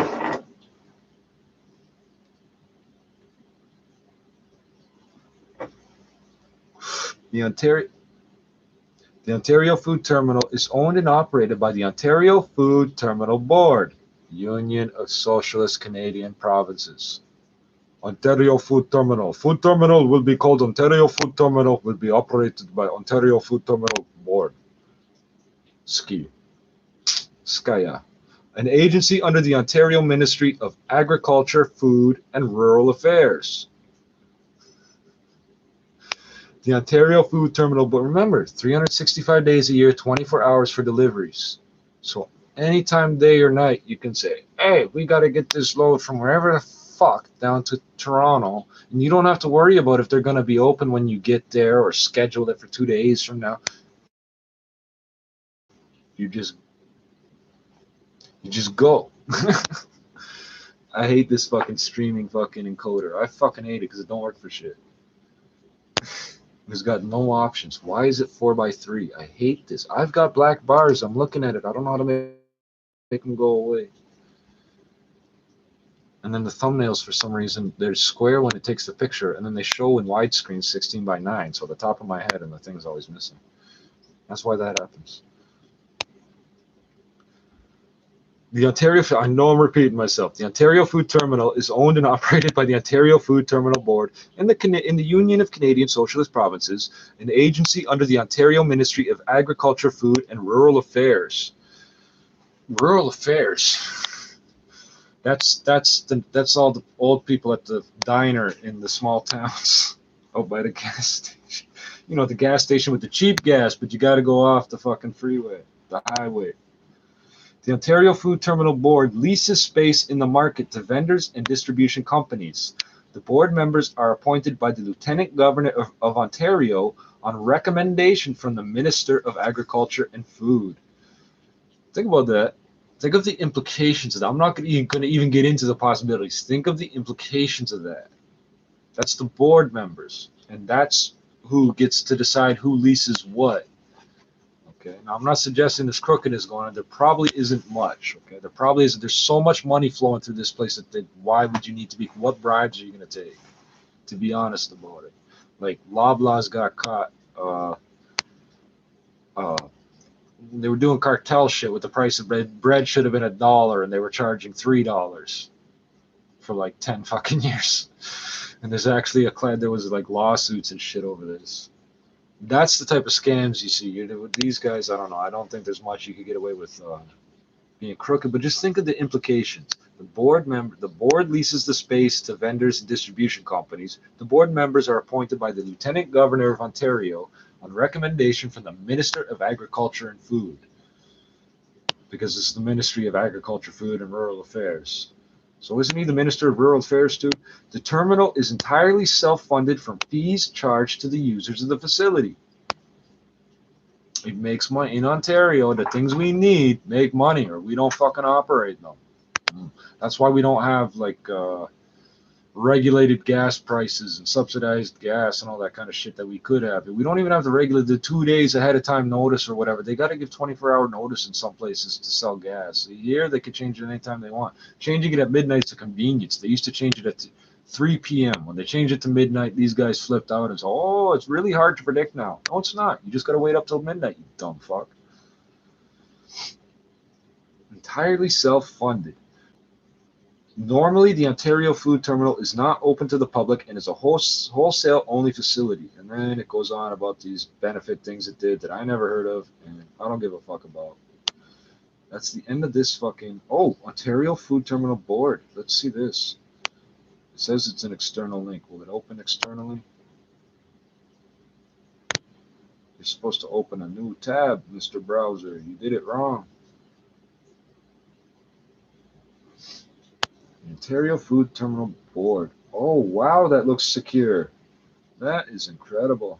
The Ontario Food Terminal is owned and operated by the Ontario Food Terminal Board, Union of Socialist Canadian Provinces. Ontario Food Terminal. Food Terminal will be called Ontario Food Terminal, will be operated by Ontario Food Terminal Board. SKIA. An agency under the Ontario Ministry of Agriculture, Food and Rural Affairs. The Ontario Food Terminal, but remember, 365 days a year, 24 hours for deliveries. So anytime, day or night, you can say, hey, we got to get this load from wherever the fuck down to Toronto, and you don't have to worry about if they're going to be open when you get there or schedule it for 2 days from now. You just go. I hate this fucking streaming fucking encoder. I fucking hate it because it don't work for shit. It's got no options. Why is it 4x3? I hate this. I've got black bars. I'm looking at it. I don't know how to make them go away. And then the thumbnails, for some reason, they're square when it takes the picture, and then they show in widescreen 16:9. So the top of my head and the thing's always missing. That's why that happens. The Ontario, I know I'm repeating myself. The Ontario Food Terminal is owned and operated by the Ontario Food Terminal Board in the Union of Canadian Socialist Provinces, an agency under the Ontario Ministry of Agriculture, Food and Rural Affairs. Rural Affairs. That's all the old people at the diner in the small towns out by the gas station. You know, the gas station with the cheap gas, but you got to go off the fucking freeway, the highway. The Ontario Food Terminal Board leases space in the market to vendors and distribution companies. The board members are appointed by the Lieutenant Governor of Ontario on recommendation from the Minister of Agriculture and Food. Think about that. Think of the implications of that. I'm not going to even get into the possibilities. Think of the implications of that. That's the board members, and that's who gets to decide who leases what. Okay. Now, I'm not suggesting this crooked is going on. There probably isn't much. Okay. There probably isn't. There's so much money flowing through this place that why would you need to be? What bribes are you going to take? To be honest about it, like Loblaws got caught. They were doing cartel shit with the price of bread. Bread should have been $1, and they were charging $3 for like 10 fucking years. And there's actually there was like lawsuits and shit over this. That's the type of scams you see. With these guys, I don't know. I don't think there's much you could get away with being crooked. But just think of the implications. The board leases the space to vendors and distribution companies. The board members are appointed by the Lieutenant Governor of Ontario on recommendation from the Minister of Agriculture and Food, because it's the Ministry of Agriculture, Food and Rural Affairs. So isn't he the Minister of Rural Affairs too? The terminal is entirely self-funded from fees charged to the users of the facility. It makes money in Ontario. The things we need make money, or we don't fucking operate them. That's why we don't have like regulated gas prices and subsidized gas and all that kind of shit that we could have. We don't even have to regulate the 2 days ahead of time notice or whatever. They got to give 24-hour notice in some places to sell gas. Here, they could change it anytime they want. Changing it at midnight's a convenience. They used to change it at 3 p.m. When they changed it to midnight, these guys flipped out and said, oh, it's really hard to predict now. No, it's not. You just got to wait up till midnight, you dumb fuck. Entirely self-funded. Normally, the Ontario Food Terminal is not open to the public and is a wholesale-only facility. And then it goes on about these benefit things it did that I never heard of and I don't give a fuck about. That's the end of this fucking... Oh, Ontario Food Terminal Board. Let's see this. It says it's an external link. Will it open externally? You're supposed to open a new tab, Mr. Browser. You did it wrong. Ontario Food Terminal Board. Oh, wow, that looks secure. That is incredible.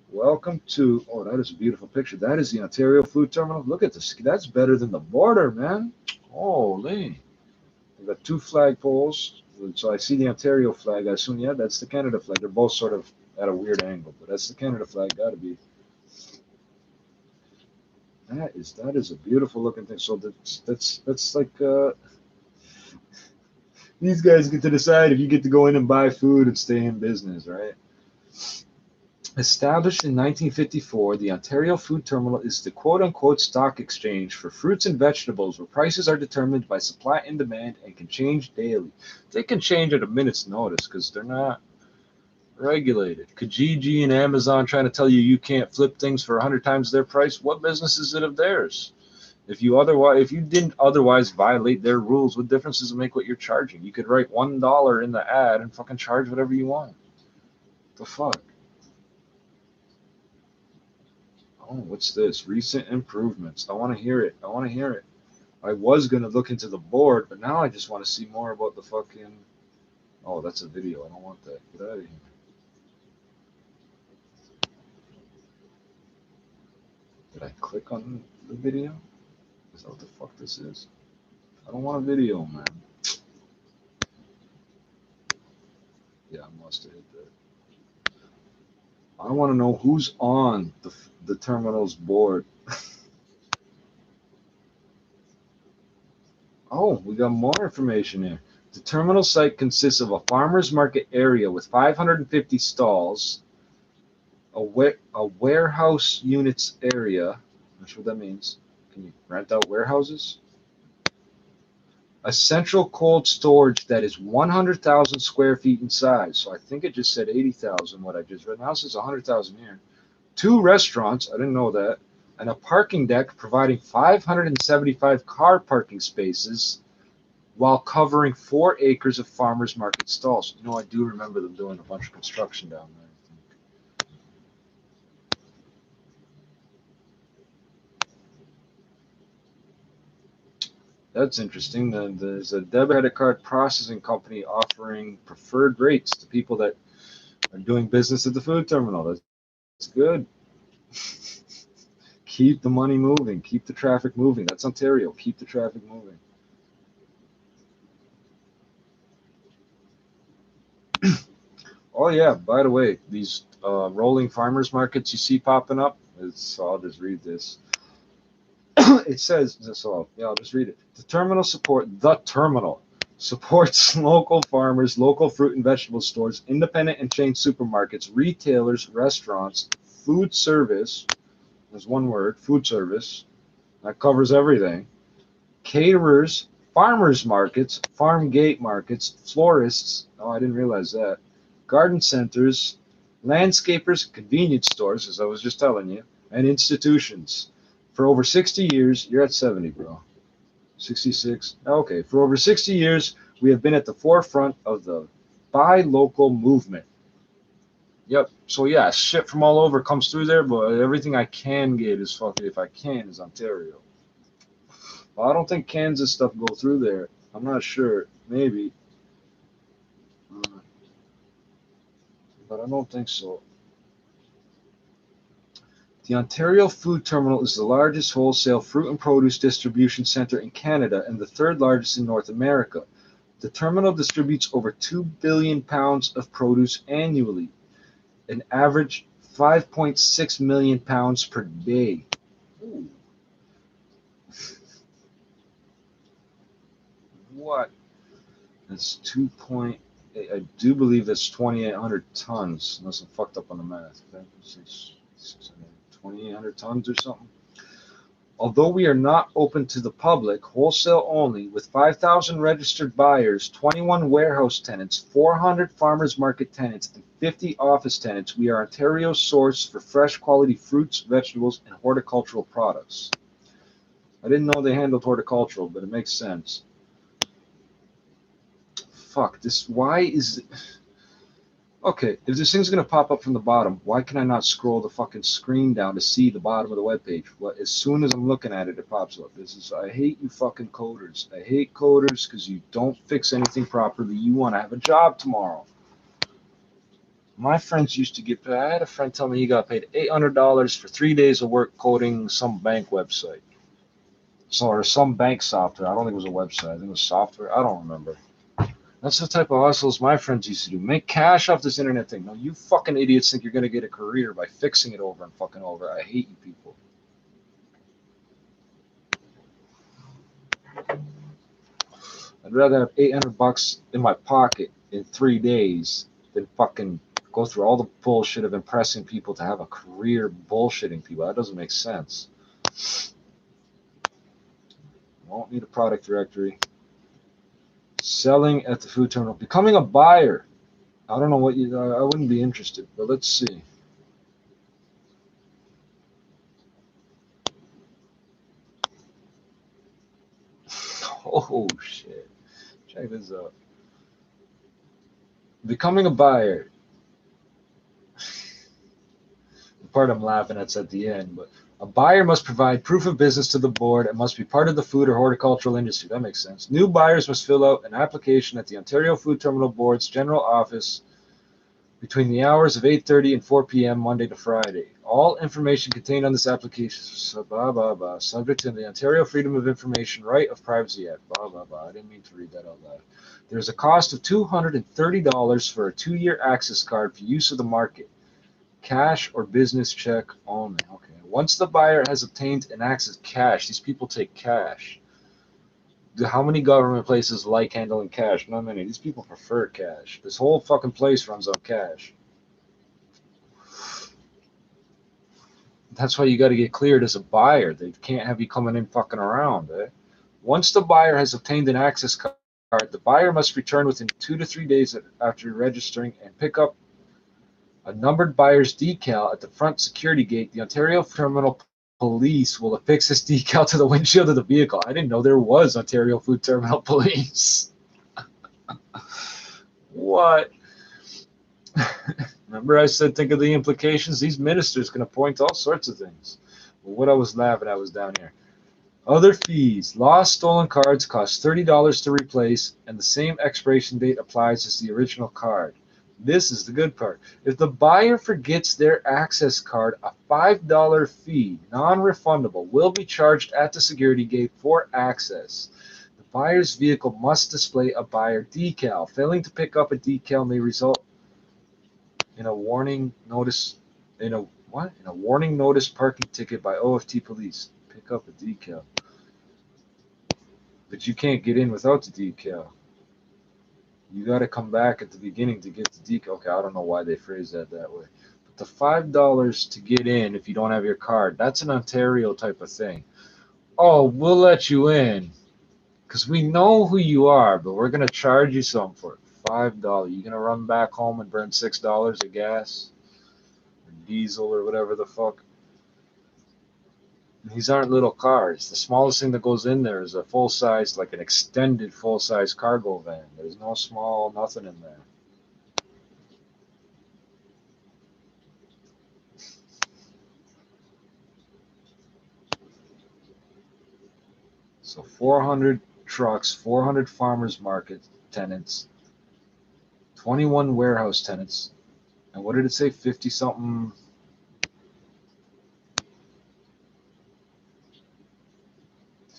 Welcome to... Oh, that is a beautiful picture. That is the Ontario Food Terminal. Look at this. That's better than the border, man. Holy. We've got 2 flagpoles. So I see the Ontario flag. I assume, yeah, that's the Canada flag. They're both sort of at a weird angle, but that's the Canada flag. Got to be. That is a beautiful looking thing. So that's like... These guys get to decide if you get to go in and buy food and stay in business, right? Established in 1954, the Ontario Food Terminal is the quote-unquote stock exchange for fruits and vegetables where prices are determined by supply and demand and can change daily. They can change at a minute's notice because they're not regulated. Kijiji and Amazon trying to tell you you can't flip things for 100 times their price. What business is it of theirs? If you didn't otherwise violate their rules, what difference does it make what you're charging? You could write $1 in the ad and fucking charge whatever you want. The fuck? Oh, what's this? Recent improvements. I want to hear it. I want to hear it. I was going to look into the board, but now I just want to see more about the fucking... Oh, that's a video. I don't want that. Get out of here. Did I click on the video? Is that what the fuck this is? I don't want a video, man. Yeah, I must have hit that. I want to know who's on the terminal's board. Oh, we got more information here. The terminal site consists of a farmer's market area with 550 stalls, a warehouse units area. I'm not sure what that means. Can you rent out warehouses? A central cold storage that is 100,000 square feet in size. So I think it just said 80,000 what I just read. Now it says 100,000 here. 2 restaurants, I didn't know that, and a parking deck providing 575 car parking spaces while covering 4 acres of farmers market stalls. You know, I do remember them doing a bunch of construction down there. That's interesting. There's a debit credit card processing company offering preferred rates to people that are doing business at the food terminal. That's good. Keep the money moving. Keep the traffic moving. That's Ontario. Keep the traffic moving. Oh, yeah. By the way, these rolling farmers markets you see popping up, so I'll just read this. It says, so yeah, I'll just read it. The terminal supports local farmers, local fruit and vegetable stores, independent and chain supermarkets, retailers, restaurants, food service. There's one word, food service. That covers everything. Caterers, farmers markets, farm gate markets, florists. Oh, I didn't realize that. Garden centers, landscapers, convenience stores, as I was just telling you, and institutions. For over 60 years, you're at 70, bro. 66. Okay, for over 60 years, we have been at the forefront of the buy local movement. Yep. So yeah, shit from all over comes through there, but everything I can get is fucking, if I can, is Ontario. Well, I don't think Kansas stuff go through there. I'm not sure. Maybe. But I don't think so. The Ontario Food Terminal is the largest wholesale fruit and produce distribution center in Canada and the 3rd largest in North America. The terminal distributes over 2 billion pounds of produce annually, an average 5.6 million pounds per day. Ooh. What? That's 2.8. I do believe that's 2,800 tons, unless I'm fucked up on the math. 2,800 tons or something. Although we are not open to the public, wholesale only, with 5,000 registered buyers, 21 warehouse tenants, 400 farmers market tenants, and 50 office tenants, we are Ontario's source for fresh quality fruits, vegetables, and horticultural products. I didn't know they handled horticultural, but it makes sense. Fuck, this, why is it? Okay, if this thing's gonna pop up from the bottom, why can I not scroll the fucking screen down to see the bottom of the webpage? Well, as soon as I'm looking at it, it pops up. This is, I hate you fucking coders. I hate coders because you don't fix anything properly. You want to have a job tomorrow. My friends used to get paid. I had a friend tell me he got paid $800 for 3 days of work coding some bank website. So, or some bank software. I don't think it was a website. I think it was software. I don't remember. That's the type of hustles my friends used to do. Make cash off this internet thing. No, you fucking idiots think you're going to get a career by fixing it over and fucking over. I hate you people. I'd rather have $800 in my pocket in 3 days than fucking go through all the bullshit of impressing people to have a career bullshitting people. That doesn't make sense. Won't need a product directory. Selling at the food terminal. Becoming a buyer. I don't know what you, I wouldn't be interested, but let's see. Oh, shit. Check this out. Becoming a buyer. The part I'm laughing at's at the end, but a buyer must provide proof of business to the board and must be part of the food or horticultural industry. That makes sense. New buyers must fill out an application at the Ontario Food Terminal Board's general office between the hours of 8:30 and 4 p.m. Monday to Friday. All information contained on this application is subject to the Ontario Freedom of Information Right of Privacy Act. I didn't mean to read that out loud. There's a cost of $230 for a 2-year access card for use of the market. Cash or business check only. Okay. Once the buyer has obtained an access cash, these people take cash. How many government places like handling cash? Not many. These people prefer cash. This whole fucking place runs on cash. That's why you got to get cleared as a buyer. They can't have you coming in fucking around. Once the buyer has obtained an access card, the buyer must return within 2 to 3 days after registering and pick up a numbered buyer's decal at the front security gate. The Ontario Terminal Police will affix this decal to the windshield of the vehicle. I didn't know there was Ontario Food Terminal Police. What? Remember I said think of the implications? These ministers can appoint all sorts of things. But what I was laughing at was down here. Other fees. Lost stolen cards cost $30 to replace, and the same expiration date applies as the original card. This is the good part. If the buyer forgets their access card, a $5 fee, non-refundable, will be charged at the security gate for access. The buyer's vehicle must display a buyer decal. Failing to pick up a decal may result in a warning notice. In a warning notice parking ticket by OFT police. Pick up a decal. But you can't get in without the decal. You got to come back at the beginning to get the decal. Okay, I don't know why they phrase that way. But the $5 to get in if you don't have your card, that's an Ontario type of thing. Oh, we'll let you in because we know who you are, but we're going to charge you some for it. $5. You're going to run back home and burn $6 of gas or diesel or whatever the fuck. These aren't little cars. The smallest thing that goes in there is a full-size, like an extended full-size cargo van. There's no small nothing in there. So 400 trucks, 400 farmers market tenants, 21 warehouse tenants, and what did it say? 50-something...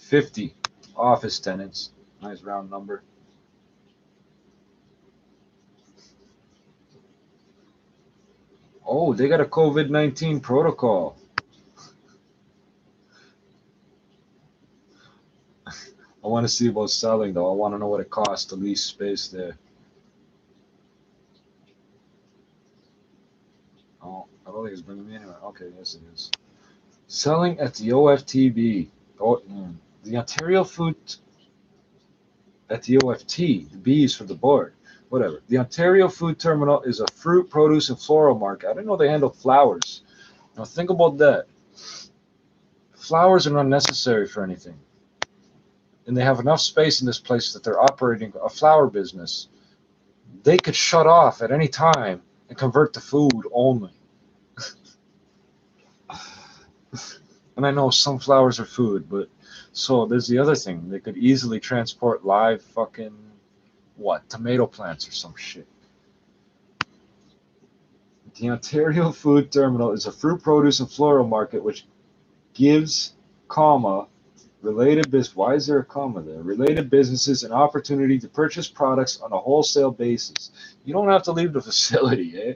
50 office tenants, nice round number. Oh, they got a COVID-19 protocol. I want to see about selling, though. I want to know what it costs to lease space there. Oh, I don't think it's bringing me anywhere. Okay, yes it is. Selling at the OFTB. Oh, the Ontario Food... At the OFT. The B is for the board. Whatever. The Ontario Food Terminal is a fruit, produce, and floral market. I didn't know they handled flowers. Now think about that. Flowers are not necessary for anything. And they have enough space in this place that they're operating a flower business. They could shut off at any time and convert to food only. And I know some flowers are food, but so there's the other thing. They could easily transport live fucking, what, tomato plants or some shit. The Ontario Food Terminal is a fruit, produce, and floral market which gives, related business. Why is there a comma there? Related businesses an opportunity to purchase products on a wholesale basis. You don't have to leave the facility, eh?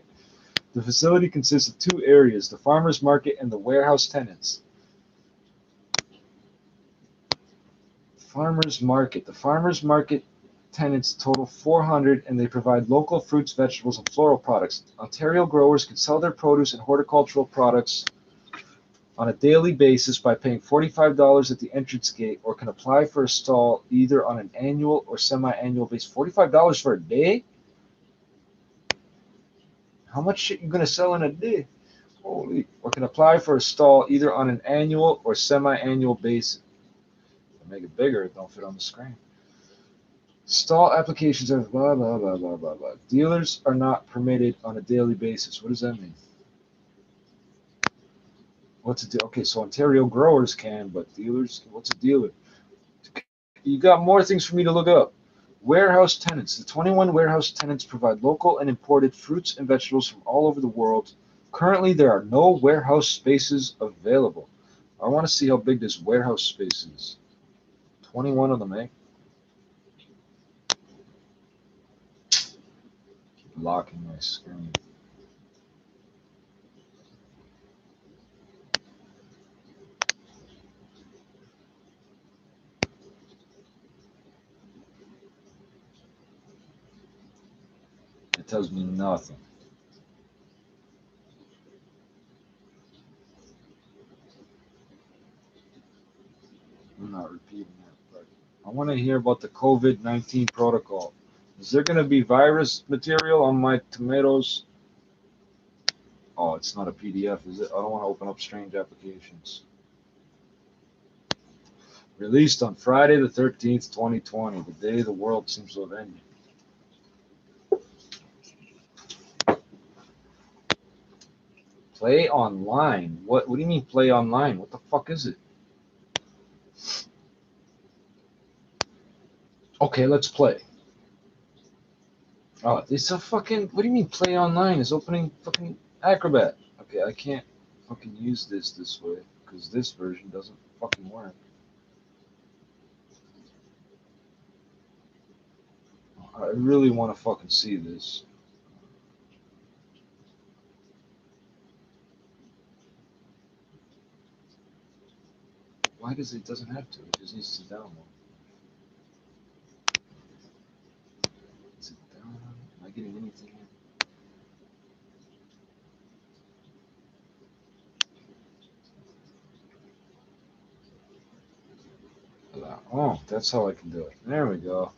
The facility consists of two areas, the farmers market and the warehouse tenants. Farmers market. The farmers market tenants total 400 and they provide local fruits, vegetables, and floral products. Ontario growers can sell their produce and horticultural products on a daily basis by paying $45 at the entrance gate or can apply for a stall either on an annual or semi-annual basis. $45 for a day? How much shit you gonna sell in a day? Holy. Or can apply for a stall either on an annual or semi-annual basis. If I make it bigger, it don't fit on the screen. Stall applications are blah, blah, blah, blah, blah, blah. Dealers are not permitted on a daily basis. What does that mean? What's a deal? Okay, so Ontario growers can, but dealers, what's a dealer? You got more things for me to look up. Warehouse tenants. The 21 warehouse tenants provide local and imported fruits and vegetables from all over the world. Currently, there are no warehouse spaces available. I want to see how big this warehouse space is. 21 of them, eh? Keep locking my screen. It tells me nothing. I'm not repeating that, but I want to hear about the COVID-19 protocol. Is there going to be virus material on my tomatoes? Oh, it's not a PDF, is it? I don't want to open up strange applications. Released on Friday the 13th, 2020, the day the world seems to have ended. Play online? What do you mean play online? What the fuck is it? Okay, let's play. Oh, it's a fucking, what do you mean play online? It's opening fucking Acrobat. Okay, I can't fucking use this way because this version doesn't fucking work. I really want to fucking see this. Why does it doesn't have to? It just needs to download. Is it download? Am I getting anything in? Oh, that's how I can do it. There we go.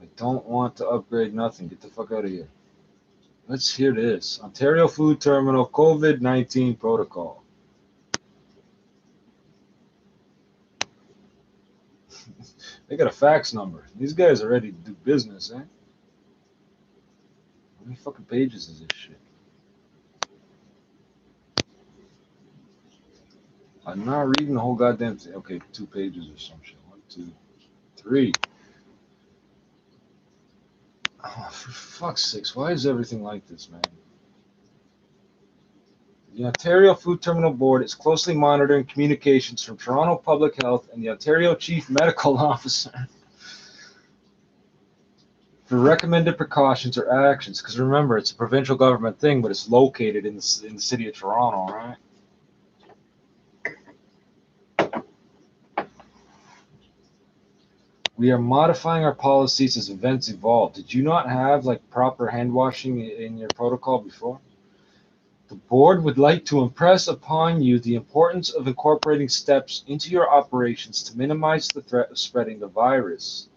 I don't want to upgrade nothing. Get the fuck out of here. Let's hear this. Ontario Food Terminal COVID-19 protocol. They got a fax number. These guys are ready to do business, eh? How many fucking pages is this shit? I'm not reading the whole goddamn thing. Okay, 2 pages or some shit. 1, 2, 3. Oh, for fuck's sakes, why is everything like this, man? The Ontario Food Terminal Board is closely monitoring communications from Toronto Public Health and the Ontario Chief Medical Officer. for recommended precautions or actions. Because remember, it's a provincial government thing, but it's located in the city of Toronto, right? We are modifying our policies as events evolve. Did you not have like proper hand washing in your protocol before? The board would like to impress upon you the importance of incorporating steps into your operations to minimize the threat of spreading the virus.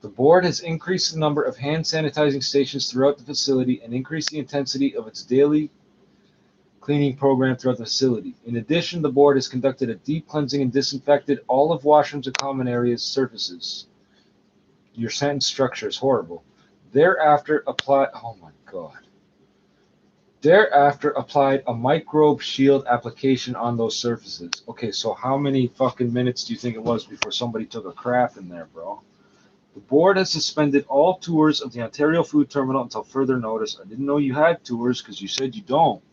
The board has increased the number of hand sanitizing stations throughout the facility and increased the intensity of its daily cleaning program throughout the facility. In addition, the board has conducted a deep cleansing and disinfected all of washrooms and common areas surfaces. Your sentence structure is horrible. Thereafter, applied a microbe shield application on those surfaces. Okay, so how many fucking minutes do you think it was before somebody took a crap in there, bro? The board has suspended all tours of the Ontario Food Terminal until further notice. I didn't know you had tours because you said you don't.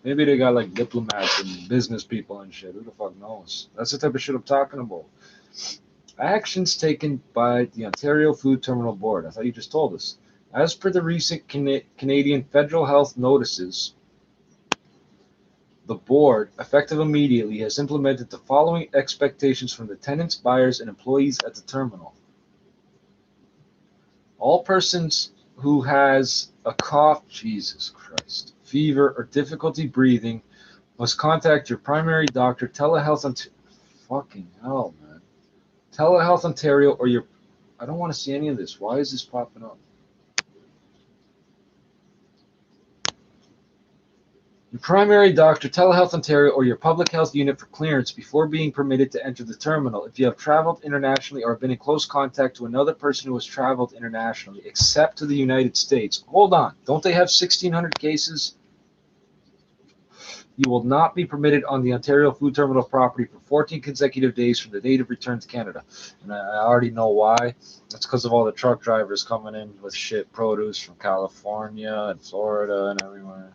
Maybe they got like diplomats and business people and shit. Who the fuck knows? That's the type of shit I'm talking about. Actions taken by the Ontario Food Terminal Board. I thought you just told us. As per the recent Canadian federal health notices, the board, effective immediately, has implemented the following expectations from the tenants, buyers, and employees at the terminal. All persons who has a cough, Jesus Christ, fever, or difficulty breathing must contact your primary doctor, Telehealth fucking hell, man. Telehealth Ontario or your... I don't want to see any of this. Why is this popping up? Your primary doctor, Telehealth Ontario, or your public health unit for clearance before being permitted to enter the terminal. If you have traveled internationally or have been in close contact to another person who has traveled internationally, except to the United States. Hold on. Don't they have 1,600 cases? You will not be permitted on the Ontario Food Terminal property for 14 consecutive days from the date of return to Canada. And I already know why. That's because of all the truck drivers coming in with shit produce from California and Florida and everywhere.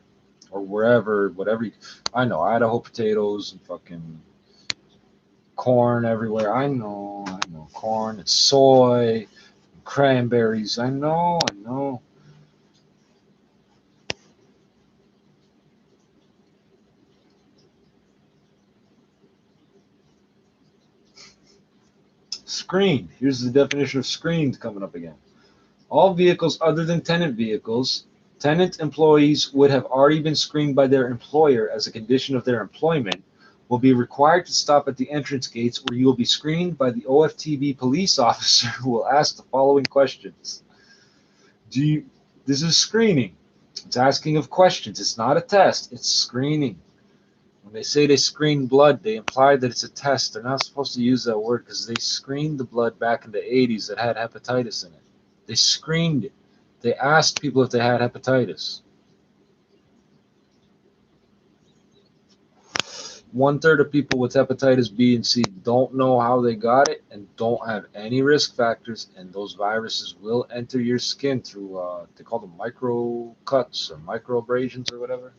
Or wherever, whatever. I know, Idaho potatoes and fucking corn everywhere. I know, corn and soy, and cranberries. I know. Screened. Here's the definition of screened coming up again. All vehicles other than tenant vehicles. Tenant employees would have already been screened by their employer as a condition of their employment, will be required to stop at the entrance gates where you will be screened by the OFTB police officer who will ask the following questions. This is screening. It's asking of questions. It's not a test. It's screening. When they say they screen blood, they imply that it's a test. They're not supposed to use that word because they screened the blood back in the 80s that had hepatitis in it. They screened it. They asked people if they had hepatitis. 1/3 of people with hepatitis B and C don't know how they got it and don't have any risk factors, and those viruses will enter your skin through, they call them micro cuts or microabrasions or whatever.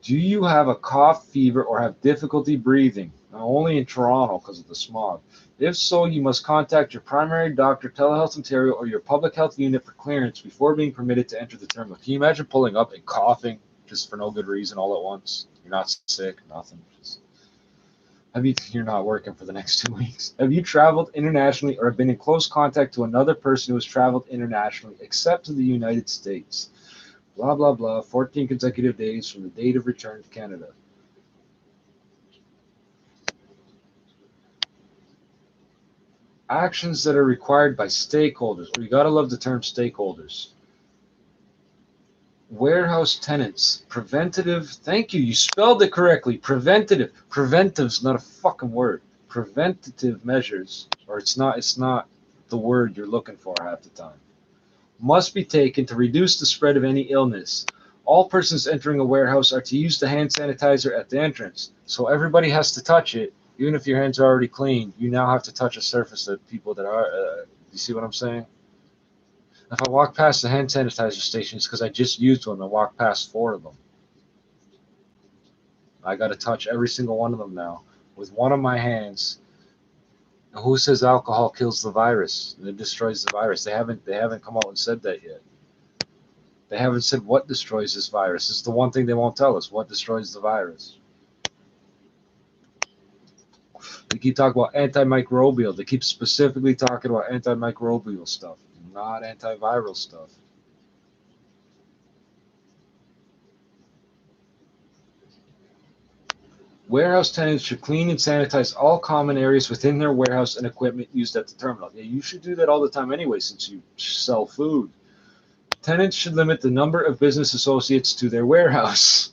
Do you have a cough, fever, or have difficulty breathing? Now, only in Toronto because of the smog. If so, you must contact your primary doctor, Telehealth Ontario, or your public health unit for clearance before being permitted to enter the terminal. Can you imagine pulling up and coughing just for no good reason all at once? You're not sick, nothing. You're not working for the next 2 weeks. Have you traveled internationally or have been in close contact to another person who has traveled internationally, except to the United States? Blah, blah, blah. 14 consecutive days from the date of return to Canada. Actions that are required by stakeholders. You gotta love the term stakeholders. Warehouse tenants. Preventative. Thank you. You spelled it correctly. Preventative. Preventive's not a fucking word. Preventative measures. Or it's not the word you're looking for half the time. Must be taken to reduce the spread of any illness. All persons entering a warehouse are to use the hand sanitizer at the entrance. So everybody has to touch it. Even if your hands are already clean, you now have to touch a surface that people that are, you see what I'm saying? If I walk past the hand sanitizer station, it's because I just used one and walked past 4 of them. I got to touch every single one of them now. with one of my hands. And who says alcohol kills the virus? It destroys the virus. They haven't come out and said that yet. They haven't said what destroys this virus. It's the one thing they won't tell us. What destroys the virus? They keep talking about antimicrobial. They keep specifically talking about antimicrobial stuff, not antiviral stuff. Warehouse tenants should clean and sanitize all common areas within their warehouse and equipment used at the terminal. Yeah, you should do that all the time anyway, since you sell food. Tenants should limit the number of business associates to their warehouse.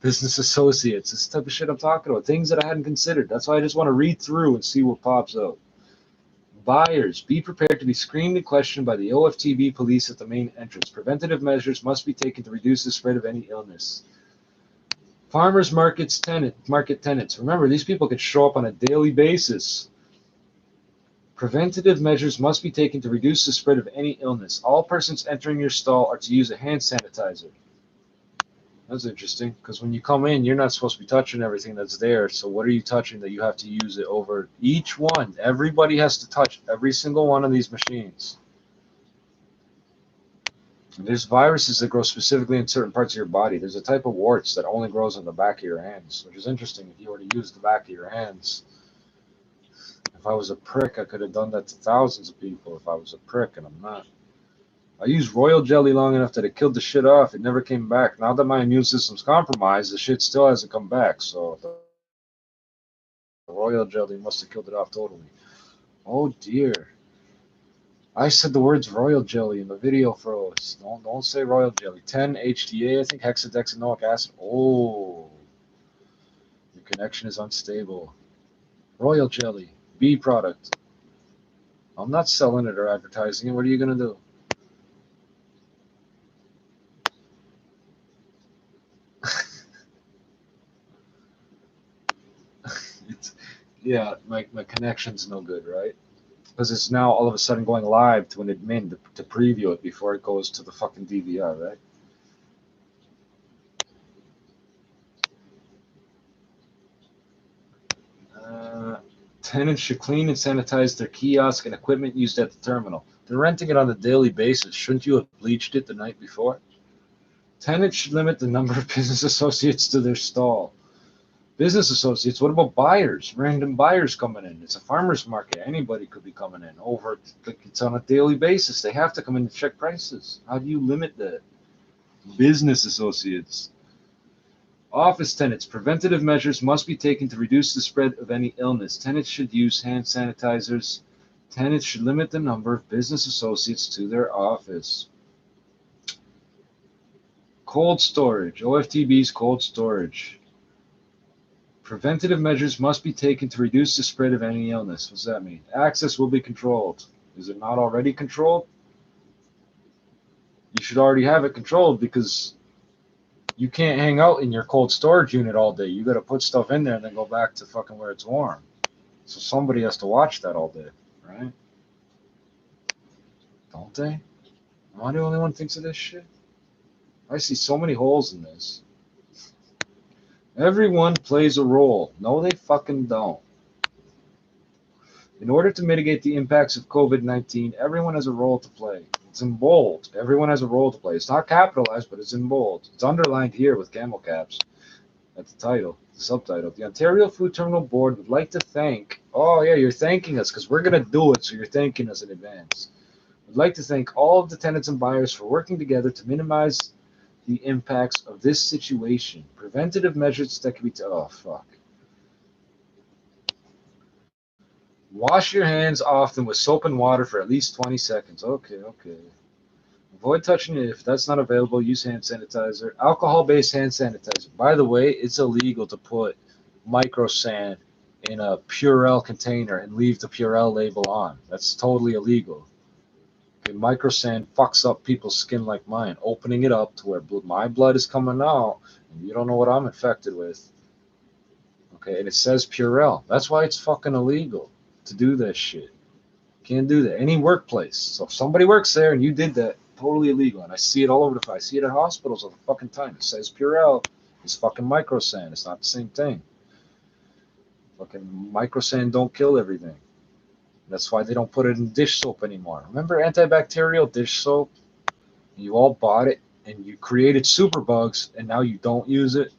Business associates, this type of shit I'm talking about, things that I hadn't considered. That's why I just want to read through and see what pops out. Buyers, be prepared to be screened and questioned by the OFTB police at the main entrance. Preventative measures must be taken to reduce the spread of any illness. Farmers market tenants. Remember, these people could show up on a daily basis. Preventative measures must be taken to reduce the spread of any illness. All persons entering your stall are to use a hand sanitizer. That's interesting, because when you come in, you're not supposed to be touching everything that's there. So what are you touching that you have to use it over each one? Everybody has to touch every single one of these machines. And there's viruses that grow specifically in certain parts of your body. There's a type of warts that only grows on the back of your hands, which is interesting if you were to use the back of your hands. If I was a prick, I could have done that to thousands of people if I was a prick, and I'm not. I used royal jelly long enough that it killed the shit off. It never came back. Now that my immune system's compromised, the shit still hasn't come back. So the royal jelly must have killed it off totally. Oh dear. I said the words royal jelly and the video froze. Don't say royal jelly. 10-HTA, I think, hexadexanoic acid. Oh. Your connection is unstable. Royal jelly. B product. I'm not selling it or advertising it. What are you going to do? Yeah, my connection's no good, right? Because it's now all of a sudden going live to an admin to preview it before it goes to the fucking DVR, right? Tenants should clean and sanitize their kiosk and equipment used at the terminal. They're renting it on a daily basis. Shouldn't you have bleached it the night before? Tenants should limit the number of business associates to their stall. Business associates, what about buyers? Random buyers coming in. It's a farmer's market. Anybody could be coming in. It's on a daily basis. They have to come in to check prices. How do you limit that? Business associates. Office tenants. Preventative measures must be taken to reduce the spread of any illness. Tenants should use hand sanitizers. Tenants should limit the number of business associates to their office. Cold storage. OFTB's cold storage. Preventative measures must be taken to reduce the spread of any illness. What's that mean? Access will be controlled. Is it not already controlled? You should already have it controlled, because you can't hang out in your cold storage unit all day. You got to put stuff in there and then go back to fucking where it's warm. So somebody has to watch that all day, right? Don't they? Am I the only one who thinks of this shit? I see so many holes in this. Everyone plays a role. No, they fucking don't. In order to mitigate the impacts of COVID-19, everyone has a role to play. It's in bold. Everyone has a role to play. It's not capitalized, but it's in bold. It's underlined here with camel caps at the title, the subtitle. The Ontario Food Terminal Board would like to thank, oh yeah, you're thanking us because we're going to do it, so you're thanking us in advance. Would like to thank all of the tenants and buyers for working together to minimize the impacts of this situation. Preventative measures that can be oh fuck. Wash your hands often with soap and water for at least 20 seconds. Okay. Avoid touching it. If that's not available, use hand sanitizer. Alcohol-based hand sanitizer. By the way, it's illegal to put microsand in a Purell container and leave the Purell label on. That's totally illegal. Okay, microsand fucks up people's skin like mine, opening it up to where my blood is coming out, and you don't know what I'm infected with. Okay, and it says Purell. That's why it's fucking illegal to do this shit. Can't do that. Any workplace. So if somebody works there and you did that, totally illegal. And I see it all over the place. I see it at hospitals all the fucking time. It says Purell. It's fucking microsand. It's not the same thing. Fucking microsand don't kill everything. That's why they don't put it in dish soap anymore. Remember antibacterial dish soap? You all bought it and you created superbugs and now you don't use it.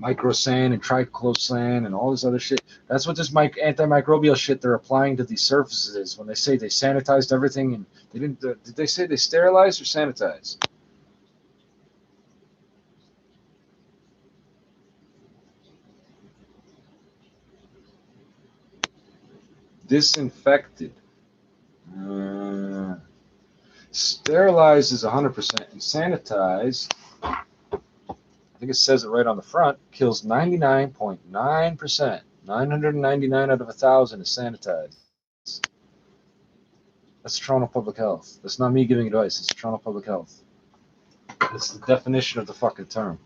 Microsan and triclosan and all this other shit. That's what this antimicrobial shit they're applying to these surfaces is. When they say they sanitized everything and they didn't, did they say they sterilized or sanitized? Disinfected. Sterilized is 100% and sanitized, I think it says it right on the front, kills 99.9%. 999 out of 1,000 is sanitized. That's Toronto Public Health. That's not me giving advice. It's Toronto Public Health. It's the definition of the fucking term.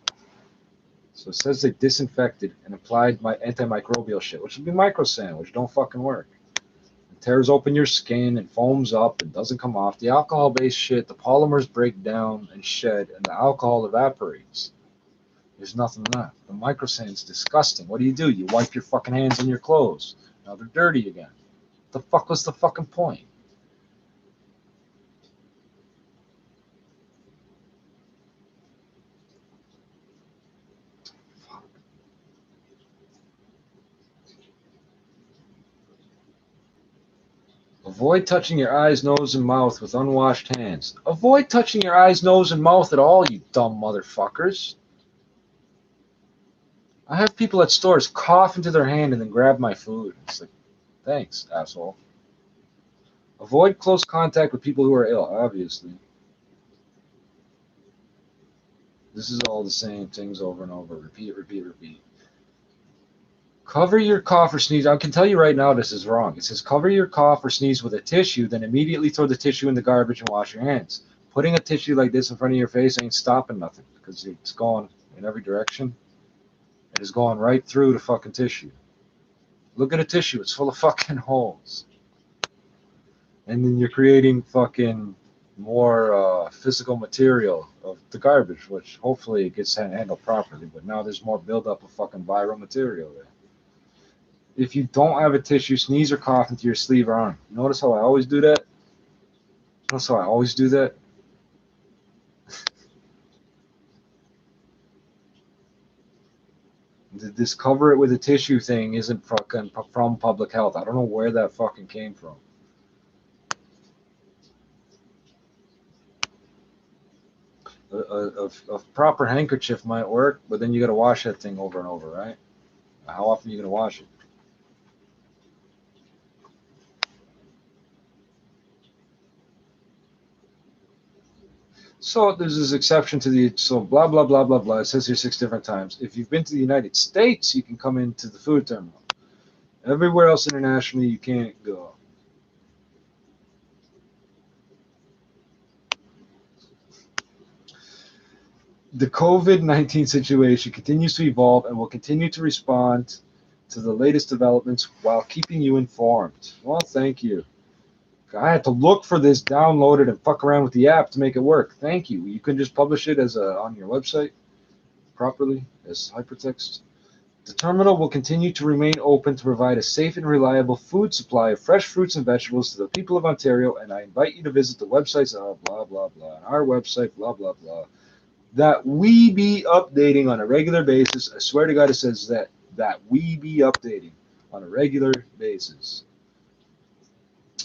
So it says they disinfected and applied my antimicrobial shit, which would be microsan, which don't fucking work. It tears open your skin and foams up and doesn't come off. The alcohol-based shit, the polymers break down and shed, and the alcohol evaporates. There's nothing left. The microsan's disgusting. What do? You wipe your fucking hands on your clothes. Now they're dirty again. The fuck was the fucking point? Avoid touching your eyes, nose, and mouth with unwashed hands. Avoid touching your eyes, nose, and mouth at all, you dumb motherfuckers. I have people at stores cough into their hand and then grab my food. It's like, thanks, asshole. Avoid close contact with people who are ill, obviously. This is all the same things over and over. Repeat, repeat, repeat. Cover your cough or sneeze. I can tell you right now this is wrong. It says cover your cough or sneeze with a tissue, then immediately throw the tissue in the garbage and wash your hands. Putting a tissue like this in front of your face ain't stopping nothing because it's going in every direction. It is going right through the fucking tissue. Look at a tissue. It's full of fucking holes. And then you're creating fucking more physical material of the garbage, which hopefully it gets handled properly. But now there's more buildup of fucking viral material there. If you don't have a tissue, sneeze or cough into your sleeve or arm. Notice how I always do that? Notice how I always do that? This cover it with a tissue thing isn't fucking from public health. I don't know where that fucking came from. A proper handkerchief might work, but then you got to wash that thing over and over, right? How often are you going to wash it? So there's this exception to the, so blah, blah, blah, blah, blah. It says here 6 different times. If you've been to the United States, you can come into the food terminal. Everywhere else internationally, you can't go. The COVID-19 situation continues to evolve and will continue to respond to the latest developments while keeping you informed. Well, thank you. I had to look for this, download it, and fuck around with the app to make it work. Thank you. You can just publish it as on your website properly as hypertext. The terminal will continue to remain open to provide a safe and reliable food supply of fresh fruits and vegetables to the people of Ontario, and I invite you to visit the websites of blah, blah, blah, and our website, blah, blah, blah, that we be updating on a regular basis. I swear to God it says that we be updating on a regular basis.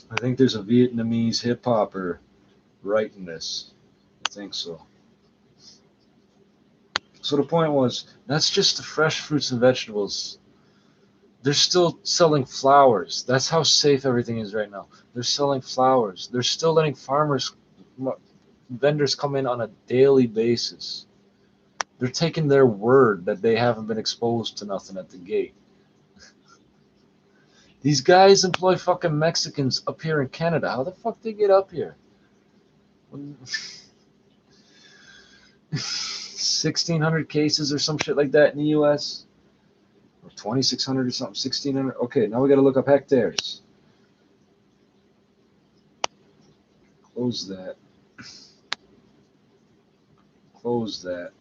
I think there's a Vietnamese hip-hopper writing this. I think so. So the point was, that's just the fresh fruits and vegetables. They're still selling flowers. That's how safe everything is right now. They're selling flowers. They're still letting vendors come in on a daily basis. They're taking their word that they haven't been exposed to nothing at the gate. These guys employ fucking Mexicans up here in Canada. How the fuck they get up here? 1,600 cases or some shit like that in the U.S. Or 2,600 or something, 1,600. Okay, now we got to look up hectares. Close that. close that.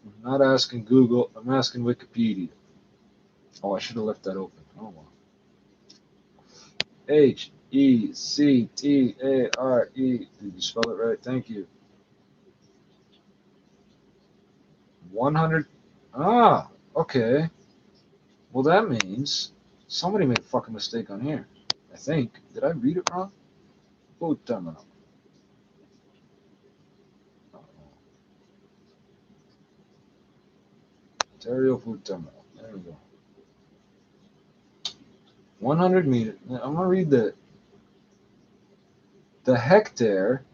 I'm not asking Google. I'm asking Wikipedia. Oh, I should have left that open. Oh well. H-E-C-T-A-R-E. Did you spell it right? Thank you. 100. Ah, okay. Well, that means somebody made a fucking mistake on here. I think. Did I read it wrong? Food terminal. Ontario food terminal. There we go. 100 meters. I'm gonna read the hectare.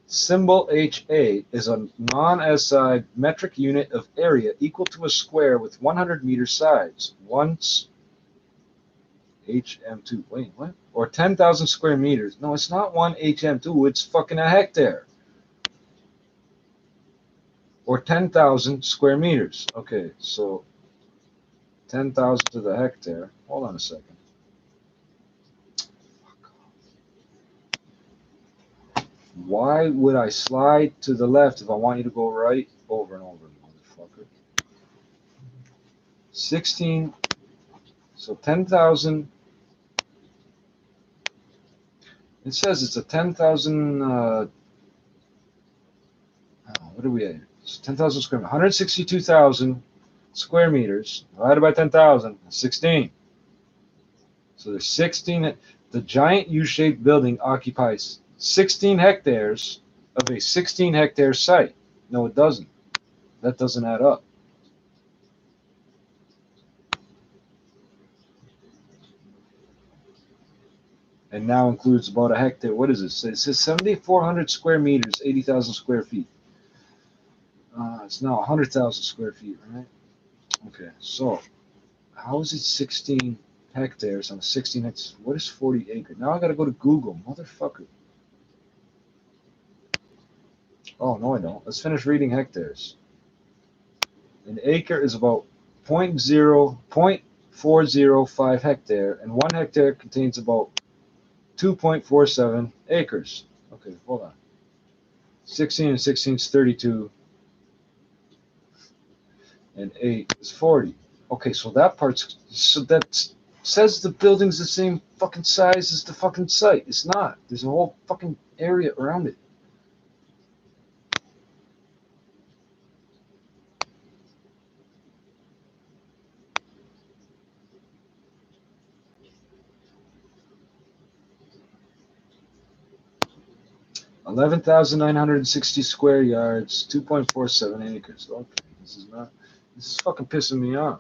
Symbol HA is a non-SI metric unit of area equal to a square with 100 meter sides. Once HM2. Wait, what? Or 10,000 square meters. No, it's not 1 HM2. It's fucking a hectare. Or 10,000 square meters. Okay, so 10,000 to the hectare. Hold on a second. Why would I slide to the left if I want you to go right? Over and over, motherfucker. 16, so 10,000. It says it's a 10,000, what are we at? It's 10,000 square meters. 162,000 square meters divided by 10,000, 16. So there's 16. The giant U-shaped building occupies 16 hectares of a 16 hectare site. No, it doesn't. That doesn't add up. And now includes about a hectare. What is this? It says 7,400 square meters, 80,000 square feet. It's now 100,000 square feet, right? Okay, so how is it 16 hectares on 16 hectares? What is 40 acres? Now I got to go to Google, motherfucker. Oh, no, I don't. Let's finish reading hectares. An acre is about 0.405 hectare, and 1 hectare contains about 2.47 acres. Okay, hold on. 16 and 16 is 32, and 8 is 40. Okay, so that part's, so that says the building's the same fucking size as the fucking site. It's not. There's a whole fucking area around it. $11,960 square yards, 2.47 acres. Okay, this is fucking pissing me off.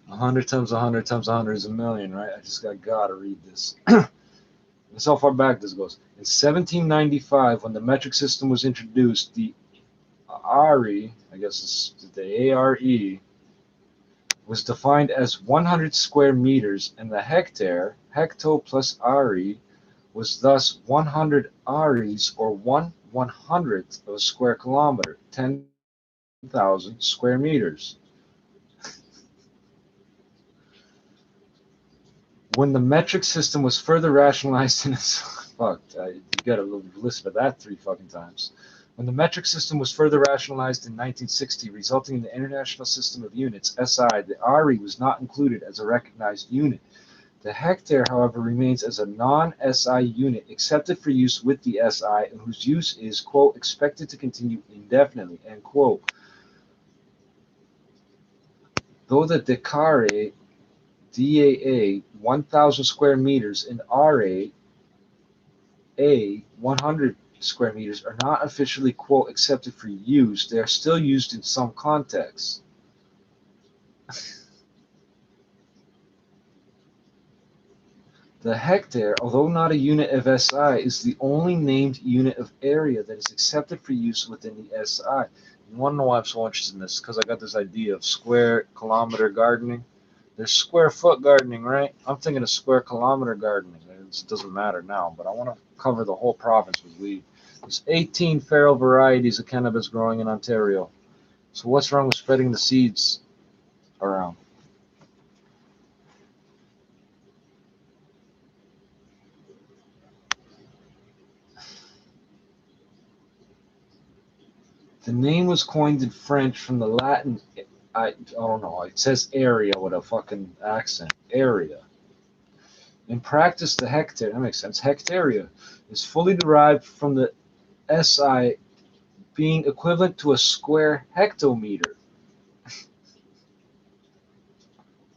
A 100 times 100 times 100 is a million, right? I just gotta read this. That's how far back this goes. In 1795, when the metric system was introduced, the ARE, I guess it's the ARE, was defined as 100 square meters, and the hectare, hecto plus ARE, was thus 100 ares, or 1/100th of a square kilometer, 10,000 square meters. When the metric system was further rationalized in its you gotta listen to that 3 fucking times. When the metric system was further rationalized in 1960, resulting in the International System of Units, SI, the ARE was not included as a recognized unit. The hectare, however, remains as a non-SI unit accepted for use with the SI and whose use is, quote, expected to continue indefinitely, end quote. Though the DACARE, DAA, 1,000 square meters, and RA, 100 square meters, are not officially, quote, accepted for use, they are still used in some contexts. The hectare, although not a unit of SI, is the only named unit of area that is accepted for use within the SI. You want to know why I'm so interested in this? Because I got this idea of square kilometer gardening. There's square foot gardening, right? I'm thinking of square kilometer gardening. It doesn't matter now, but I want to cover the whole province with weed. There's 18 feral varieties of cannabis growing in Ontario. So what's wrong with spreading the seeds around? The name was coined in French from the Latin, I don't know, it says area with a fucking accent, area. In practice, the hectare, that makes sense, hectaria, is fully derived from the SI being equivalent to a square hectometer.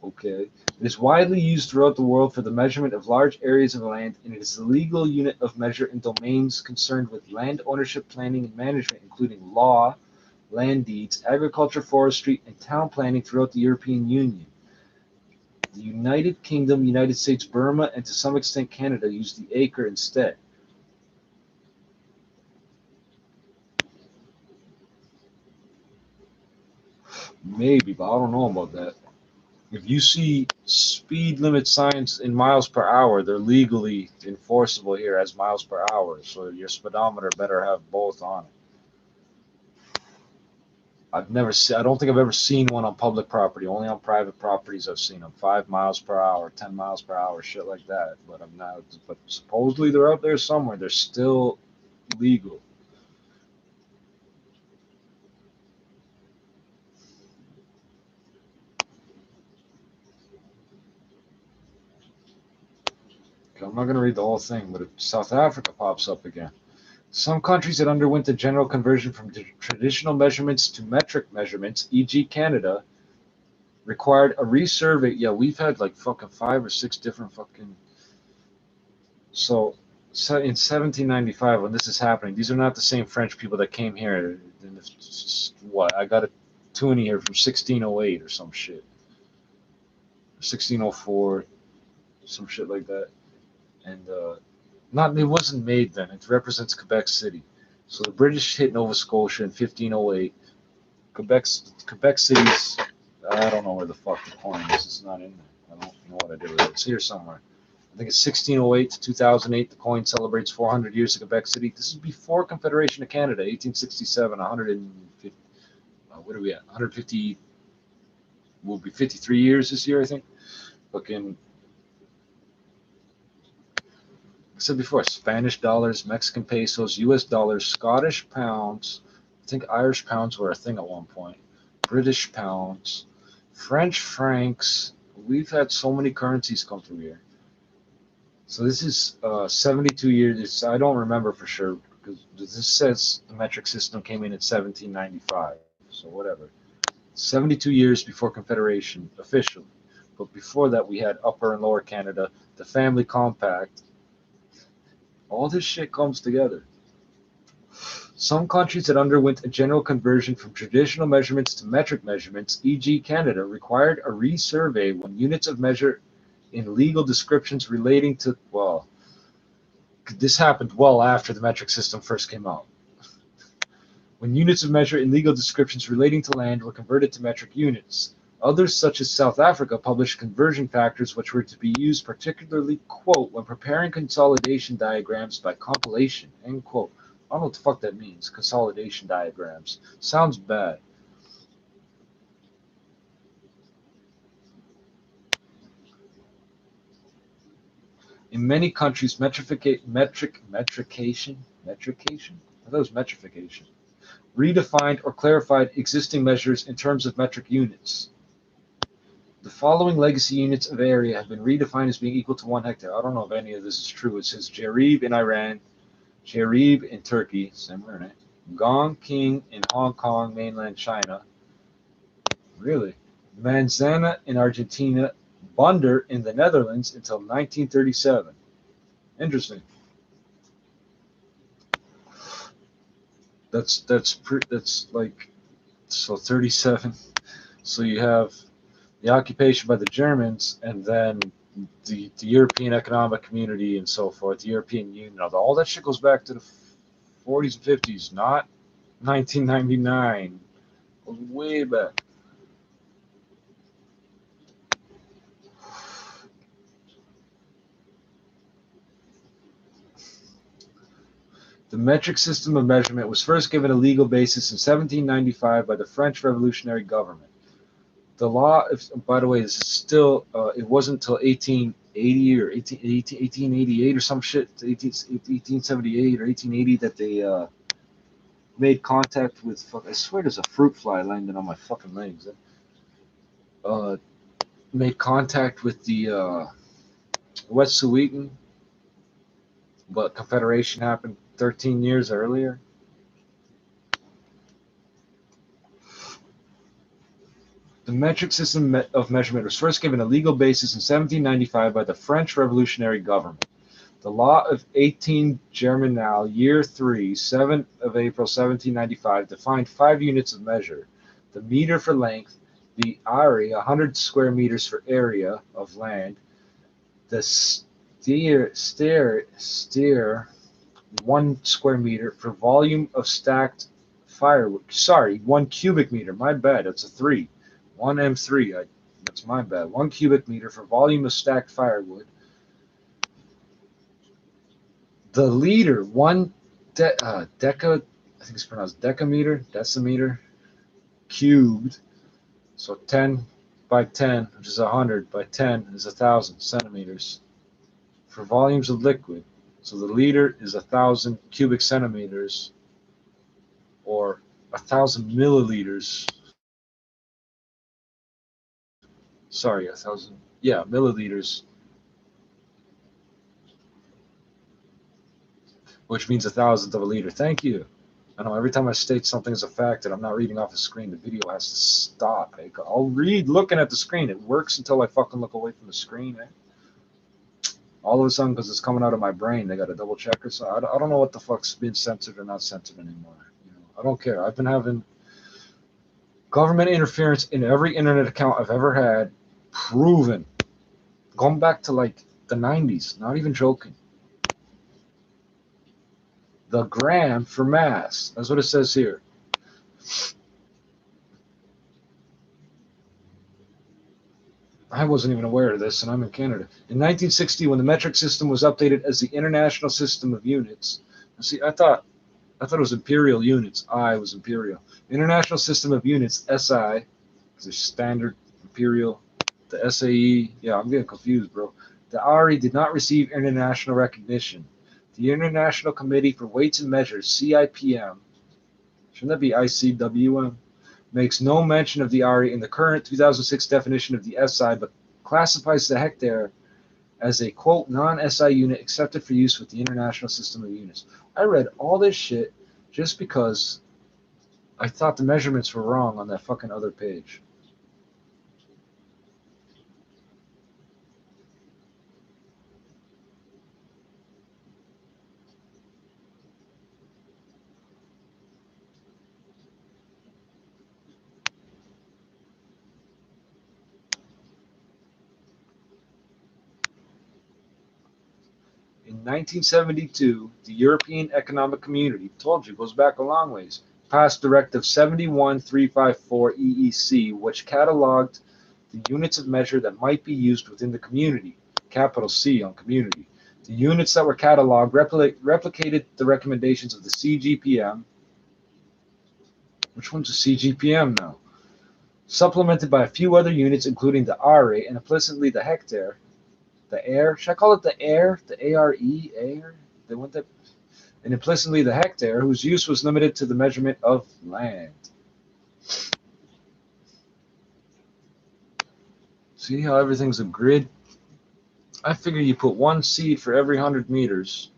Okay. It is widely used throughout the world for the measurement of large areas of land, and it is the legal unit of measure in domains concerned with land ownership, planning, and management, including law, land deeds, agriculture, forestry, and town planning throughout the European Union. The United Kingdom, United States, Burma, and to some extent Canada use the acre instead. Maybe, but I don't know about that. If you see speed limit signs in miles per hour, they're legally enforceable here as miles per hour. So your speedometer better have both on it. I don't think I've ever seen one on public property. Only on private properties I've seen them. 5 miles per hour, 10 miles per hour, shit like that. But supposedly they're out there somewhere. They're still legal. I'm not going to read the whole thing, but South Africa pops up again. Some countries that underwent a general conversion from traditional measurements to metric measurements, e.g. Canada, required a resurvey. Yeah, we've had like fucking 5 or 6 different fucking... So in 1795, when this is happening, these are not the same French people that came here. What? I got a toonie here from 1608 or some shit. 1604, some shit like that. And it wasn't made then. It represents Quebec City. So the British hit Nova Scotia in 1508. Quebec City's, I don't know where the fuck the coin is. It's not in there. I don't know what I did with it. It's here somewhere. I think it's 1608 to 2008. The coin celebrates 400 years of Quebec City. This is before Confederation of Canada, 1867. 150. What are we at? 150. Will be 53 years this year, I think. Fucking. I said before, Spanish dollars, Mexican pesos, US dollars, Scottish pounds. I think Irish pounds were a thing at one point. British pounds, French francs. We've had so many currencies come through here. So this is 72 years. I don't remember for sure because this says the metric system came in at 1795. So whatever. 72 years before Confederation officially. But before that, we had Upper and Lower Canada, the Family Compact. All this shit comes together. Some countries that underwent a general conversion from traditional measurements to metric measurements, e.g. Canada, required a resurvey when units of measure in legal descriptions relating to, well, this happened well after the metric system first came out. When units of measure in legal descriptions relating to land were converted to metric units. Others, such as South Africa, published conversion factors which were to be used particularly, quote, when preparing consolidation diagrams by compilation, end quote. I don't know what the fuck that means, consolidation diagrams. Sounds bad. In many countries, metrication? I thought it was metrification. Redefined or clarified existing measures in terms of metric units. The following legacy units of area have been redefined as being equal to 1 hectare. I don't know if any of this is true. It says Jarib in Iran, Jarib in Turkey, similar name. Gong King in Hong Kong, mainland China. Really? Manzana in Argentina, Bunder in the Netherlands until 1937. Interesting. That's like, so 37. So you have the occupation by the Germans, and then the European Economic Community and so forth, the European Union. All that shit goes back to the 40s and 50s, not 1999. It goes way back. The metric system of measurement was first given a legal basis in 1795 by the French revolutionary government. The law, by the way, this is still, it wasn't until 1880 or 1888 or some shit, 1878 or 1880 that they made contact with, I swear there's a fruit fly landing on my fucking legs. Made contact with the Wet'suwet'en, but Confederation happened 13 years earlier. The metric system of measurement was first given a legal basis in 1795 by the French revolutionary government. The law of 18 Germinal, year 3, 7th of April 1795, defined 5 units of measure: the meter for length, the ari, 100 square meters for area of land, the steer, 1 square meter for volume of stacked firewood. Sorry, 1 cubic meter. My bad. That's a 3. 1 M3. That's my bad. 1 cubic meter for volume of stacked firewood. The liter, 1 deca, I think it's pronounced decameter, decimeter, cubed. So 10 by 10, which is 100 by 10, is 1,000 centimeters for volumes of liquid. So the liter is 1,000 cubic centimeters, or 1,000 milliliters. Sorry, 1,000. Yeah, milliliters, which means 1,000th of a liter. Thank you. I know every time I state something as a fact and I'm not reading off the screen, the video has to stop. I'll read looking at the screen. It works until I fucking look away from the screen. All of a sudden, because it's coming out of my brain, they got to double check or so. I don't know what the fuck's being censored or not censored anymore. I don't care. I've been having government interference in every internet account I've ever had, proven, going back to like the 90s. Not even joking. The gram for mass. That's what it says here. I wasn't even aware of this, and I'm in Canada. In 1960, when the metric system was updated as the International System of Units. See, I thought it was imperial units. I was imperial. International System of Units, SI, is a standard imperial. The SAE, yeah, I'm getting confused, bro. The ARI did not receive international recognition. The International Committee for Weights and Measures, CIPM, shouldn't that be ICWM, makes no mention of the ARI in the current 2006 definition of the SI, but classifies the hectare as a, quote, non-SI unit accepted for use with the International System of Units. I read all this shit just because I thought the measurements were wrong on that fucking other page. In 1972, the European Economic Community, told you, goes back a long ways, passed Directive 71354 EEC, which cataloged the units of measure that might be used within the community, capital C on community. The units that were cataloged replicated the recommendations of the CGPM. Which one's the CGPM now? Supplemented by a few other units, including the ARE and implicitly the hectare. The air, should I call it the air? The ARE, air? They want that. And implicitly the hectare, whose use was limited to the measurement of land. See how everything's a grid? I figure you put 1 seed for every 100 meters,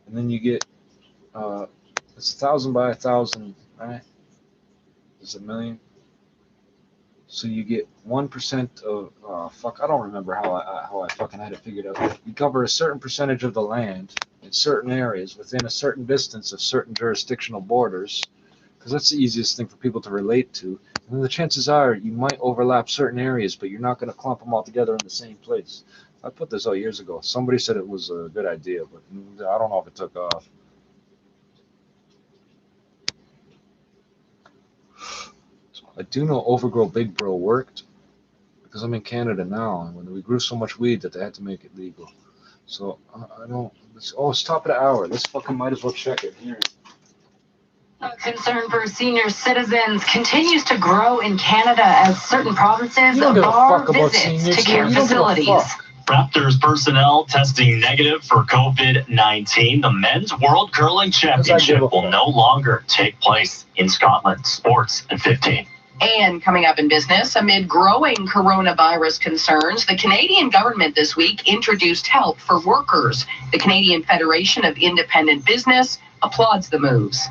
and then you get, it's 1,000 by 1,000, right? It's a million. So you get 1% of, fuck, I don't remember how I fucking had it figured out. You cover a certain percentage of the land in certain areas within a certain distance of certain jurisdictional borders, because that's the easiest thing for people to relate to. And then the chances are you might overlap certain areas, but you're not going to clump them all together in the same place. I put this out years ago. Somebody said it was a good idea, but I don't know if it took off. I do know Overgrow Big Bro worked because I'm in Canada now, and when we grew so much weed that they had to make it legal. So I don't. It's top of the hour. Let's fucking might as well check it here. Concern for senior citizens continues to grow in Canada as certain provinces bar visits to care facilities. Raptors personnel testing negative for COVID-19. The Men's World Curling Championship will no longer take place in Scotland. Sports at 15. And coming up in business, amid growing coronavirus concerns, the Canadian government this week introduced help for workers. The Canadian Federation of Independent Business applauds the moves.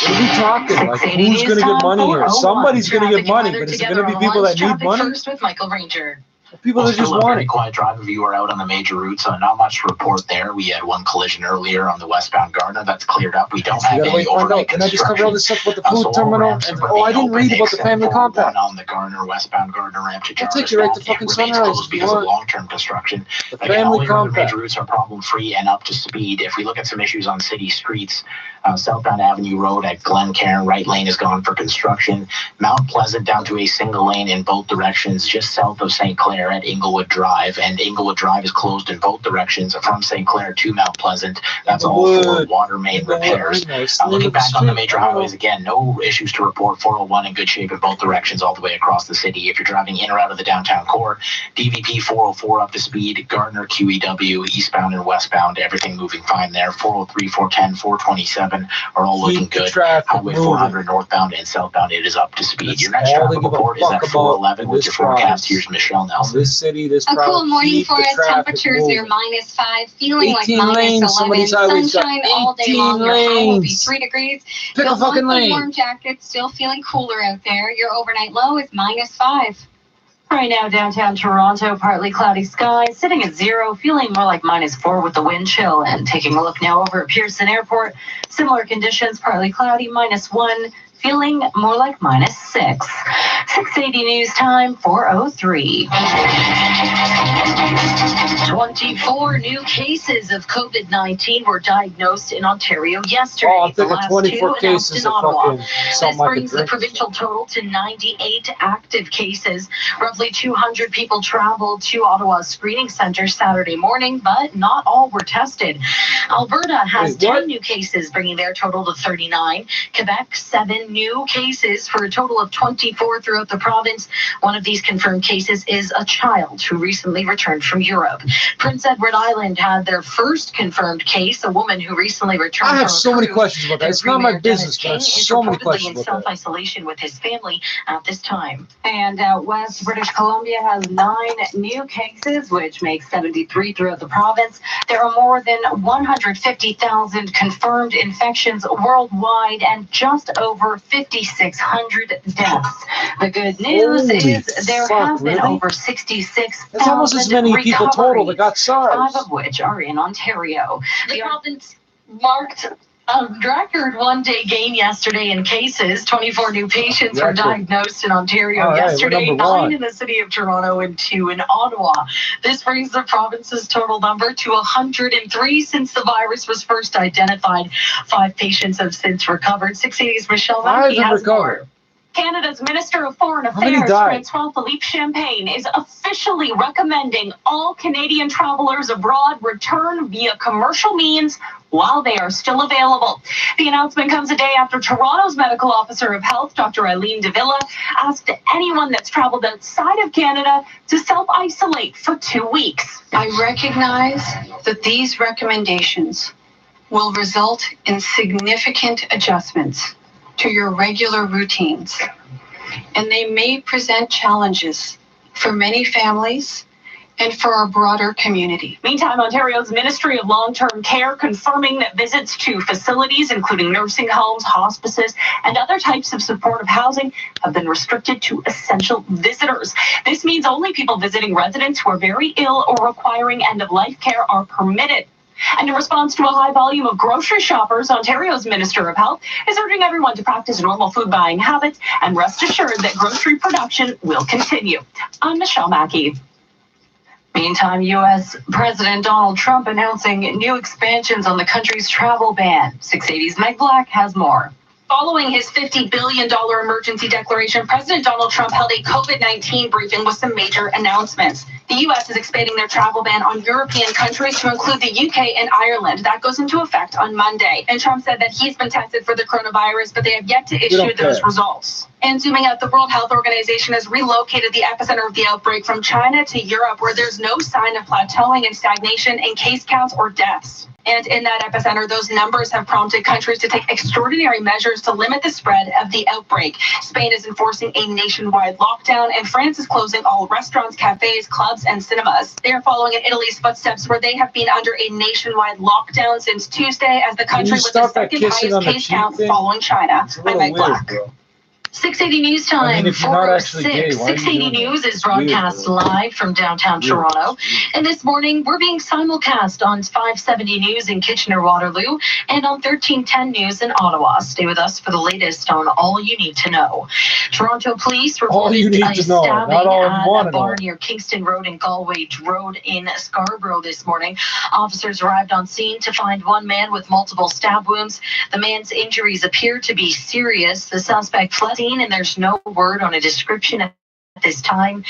What are we talking? Like, who's going to get money here? Somebody's going to get money, but is it going to be people that need money? First with Michael Ranger. People that just want very quiet drive if you were out on the major routes, so not much to report there. We had one collision earlier on the westbound Gardner. That's cleared up. We don't have any overnight Can I just cover all this stuff about the food terminal? I didn't read about the family compound. On the Gardner, westbound Gardner ramp to I'll take you right to fucking Sunrise. Because of long-term construction. The Again, all family the other compound. major routes are problem-free and up to speed. If we look at some issues on city streets, southbound Avenue Road at Glencairn, right lane is gone for construction. Mount Pleasant down to a single lane in both directions just south of St. Clair at Inglewood Drive, and Inglewood Drive is closed in both directions from St. Clair to Mount Pleasant. That's all for water main repairs. Looking back on the major highways, again, no issues to report. 401 in good shape in both directions all the way across the city. If you're driving in or out of the downtown core, DVP 404 up to speed, Gardner, QEW, eastbound and westbound, everything moving fine there. 403, 410, 427 are all looking good. Highway 400 northbound and southbound, it is up to speed. Your next traffic report is at 411 with your forecast. Here's Michelle Nelson. This city, this a cool morning for us. Temperatures near -5, feeling like -11. Sunshine all day long. Your high will be 3 degrees. Pick a fucking lane. Warm jacket, still feeling cooler out there. Your overnight low is -5. Right now, downtown Toronto, partly cloudy skies, sitting at 0, feeling more like -4 with the wind chill. And taking a look now over at Pearson Airport, similar conditions, partly cloudy, -1, feeling more like -6. 6:80 news time, 4:03. 24 new cases of COVID-19 were diagnosed in Ontario yesterday. Oh, I'm thinking 24 cases of fucking This brings the provincial total to 98 active cases. Roughly 200 people traveled to Ottawa's screening center Saturday morning, but not all were tested. Alberta has 10 new cases, bringing their total to 39. Quebec, 7 new cases for a total of 24 throughout the province. One of these confirmed cases is a child who recently returned from Europe. Prince Edward Island had their first confirmed case, a woman who recently returned. I have so many questions about that. It's not my business, but I have so many questions about that. In self-isolation with his family at this time. And out west, British Columbia has 9 new cases, which makes 73 throughout the province. There are more than 150,000 confirmed infections worldwide and just over 5,600 deaths. The good news is there have been over 66,000 That's almost as many people total that got SARS. 5 of which are in Ontario. The province marked a record one-day gain yesterday in cases. 24 new patients were diagnosed in Ontario yesterday, 9 in the city of Toronto and 2 in Ottawa. This brings the province's total number to 103 since the virus was first identified. 5 patients have since recovered. 680's Michelle Mackey has more. Canada's Minister of Foreign Affairs, Francois Philippe Champagne, is officially recommending all Canadian travelers abroad return via commercial means while they are still available. The announcement comes a day after Toronto's Medical Officer of Health, Dr. Eileen Davila, asked anyone that's traveled outside of Canada to self-isolate for 2 weeks. I recognize that these recommendations will result in significant adjustments to your regular routines, and they may present challenges for many families and for our broader community. Meantime, Ontario's Ministry of Long-Term Care confirming that visits to facilities, including nursing homes, hospices, and other types of supportive housing, have been restricted to essential visitors. This means only people visiting residents who are very ill or requiring end-of-life care are permitted. And in response to a high volume of grocery shoppers, Ontario's Minister of Health is urging everyone to practice normal food buying habits and rest assured that grocery production will continue. I'm Michelle Mackey. Meantime, U.S. President Donald Trump announcing new expansions on the country's travel ban. 680's Meg Black has more. Following his $50 billion emergency declaration, President Donald Trump held a COVID-19 briefing with some major announcements. The U.S. is expanding their travel ban on European countries to include the U.K. and Ireland. That goes into effect on Monday. And Trump said that he's been tested for the coronavirus, but they have yet to issue those results. And zooming out, the World Health Organization has relocated the epicenter of the outbreak from China to Europe, where there's no sign of plateauing and stagnation in case counts or deaths. And in that epicenter, those numbers have prompted countries to take extraordinary measures to limit the spread of the outbreak. Spain is enforcing a nationwide lockdown, and France is closing all restaurants, cafes, clubs, and cinemas. They are following in Italy's footsteps, where they have been under a nationwide lockdown since Tuesday as the country with the second highest case count following China. I'm Meg Black. 680 News Time, 406. 680 News is broadcast live from downtown Toronto. And this morning, we're being simulcast on 570 News in Kitchener-Waterloo and on 1310 News in Ottawa. Stay with us for the latest on all you need to know. Toronto police reported a stabbing at a bar near Kingston Road and Galway Road in Scarborough this morning. Officers arrived on scene to find one man with multiple stab wounds. The man's injuries appear to be serious. The suspect fled, and there's no word on a description at this time.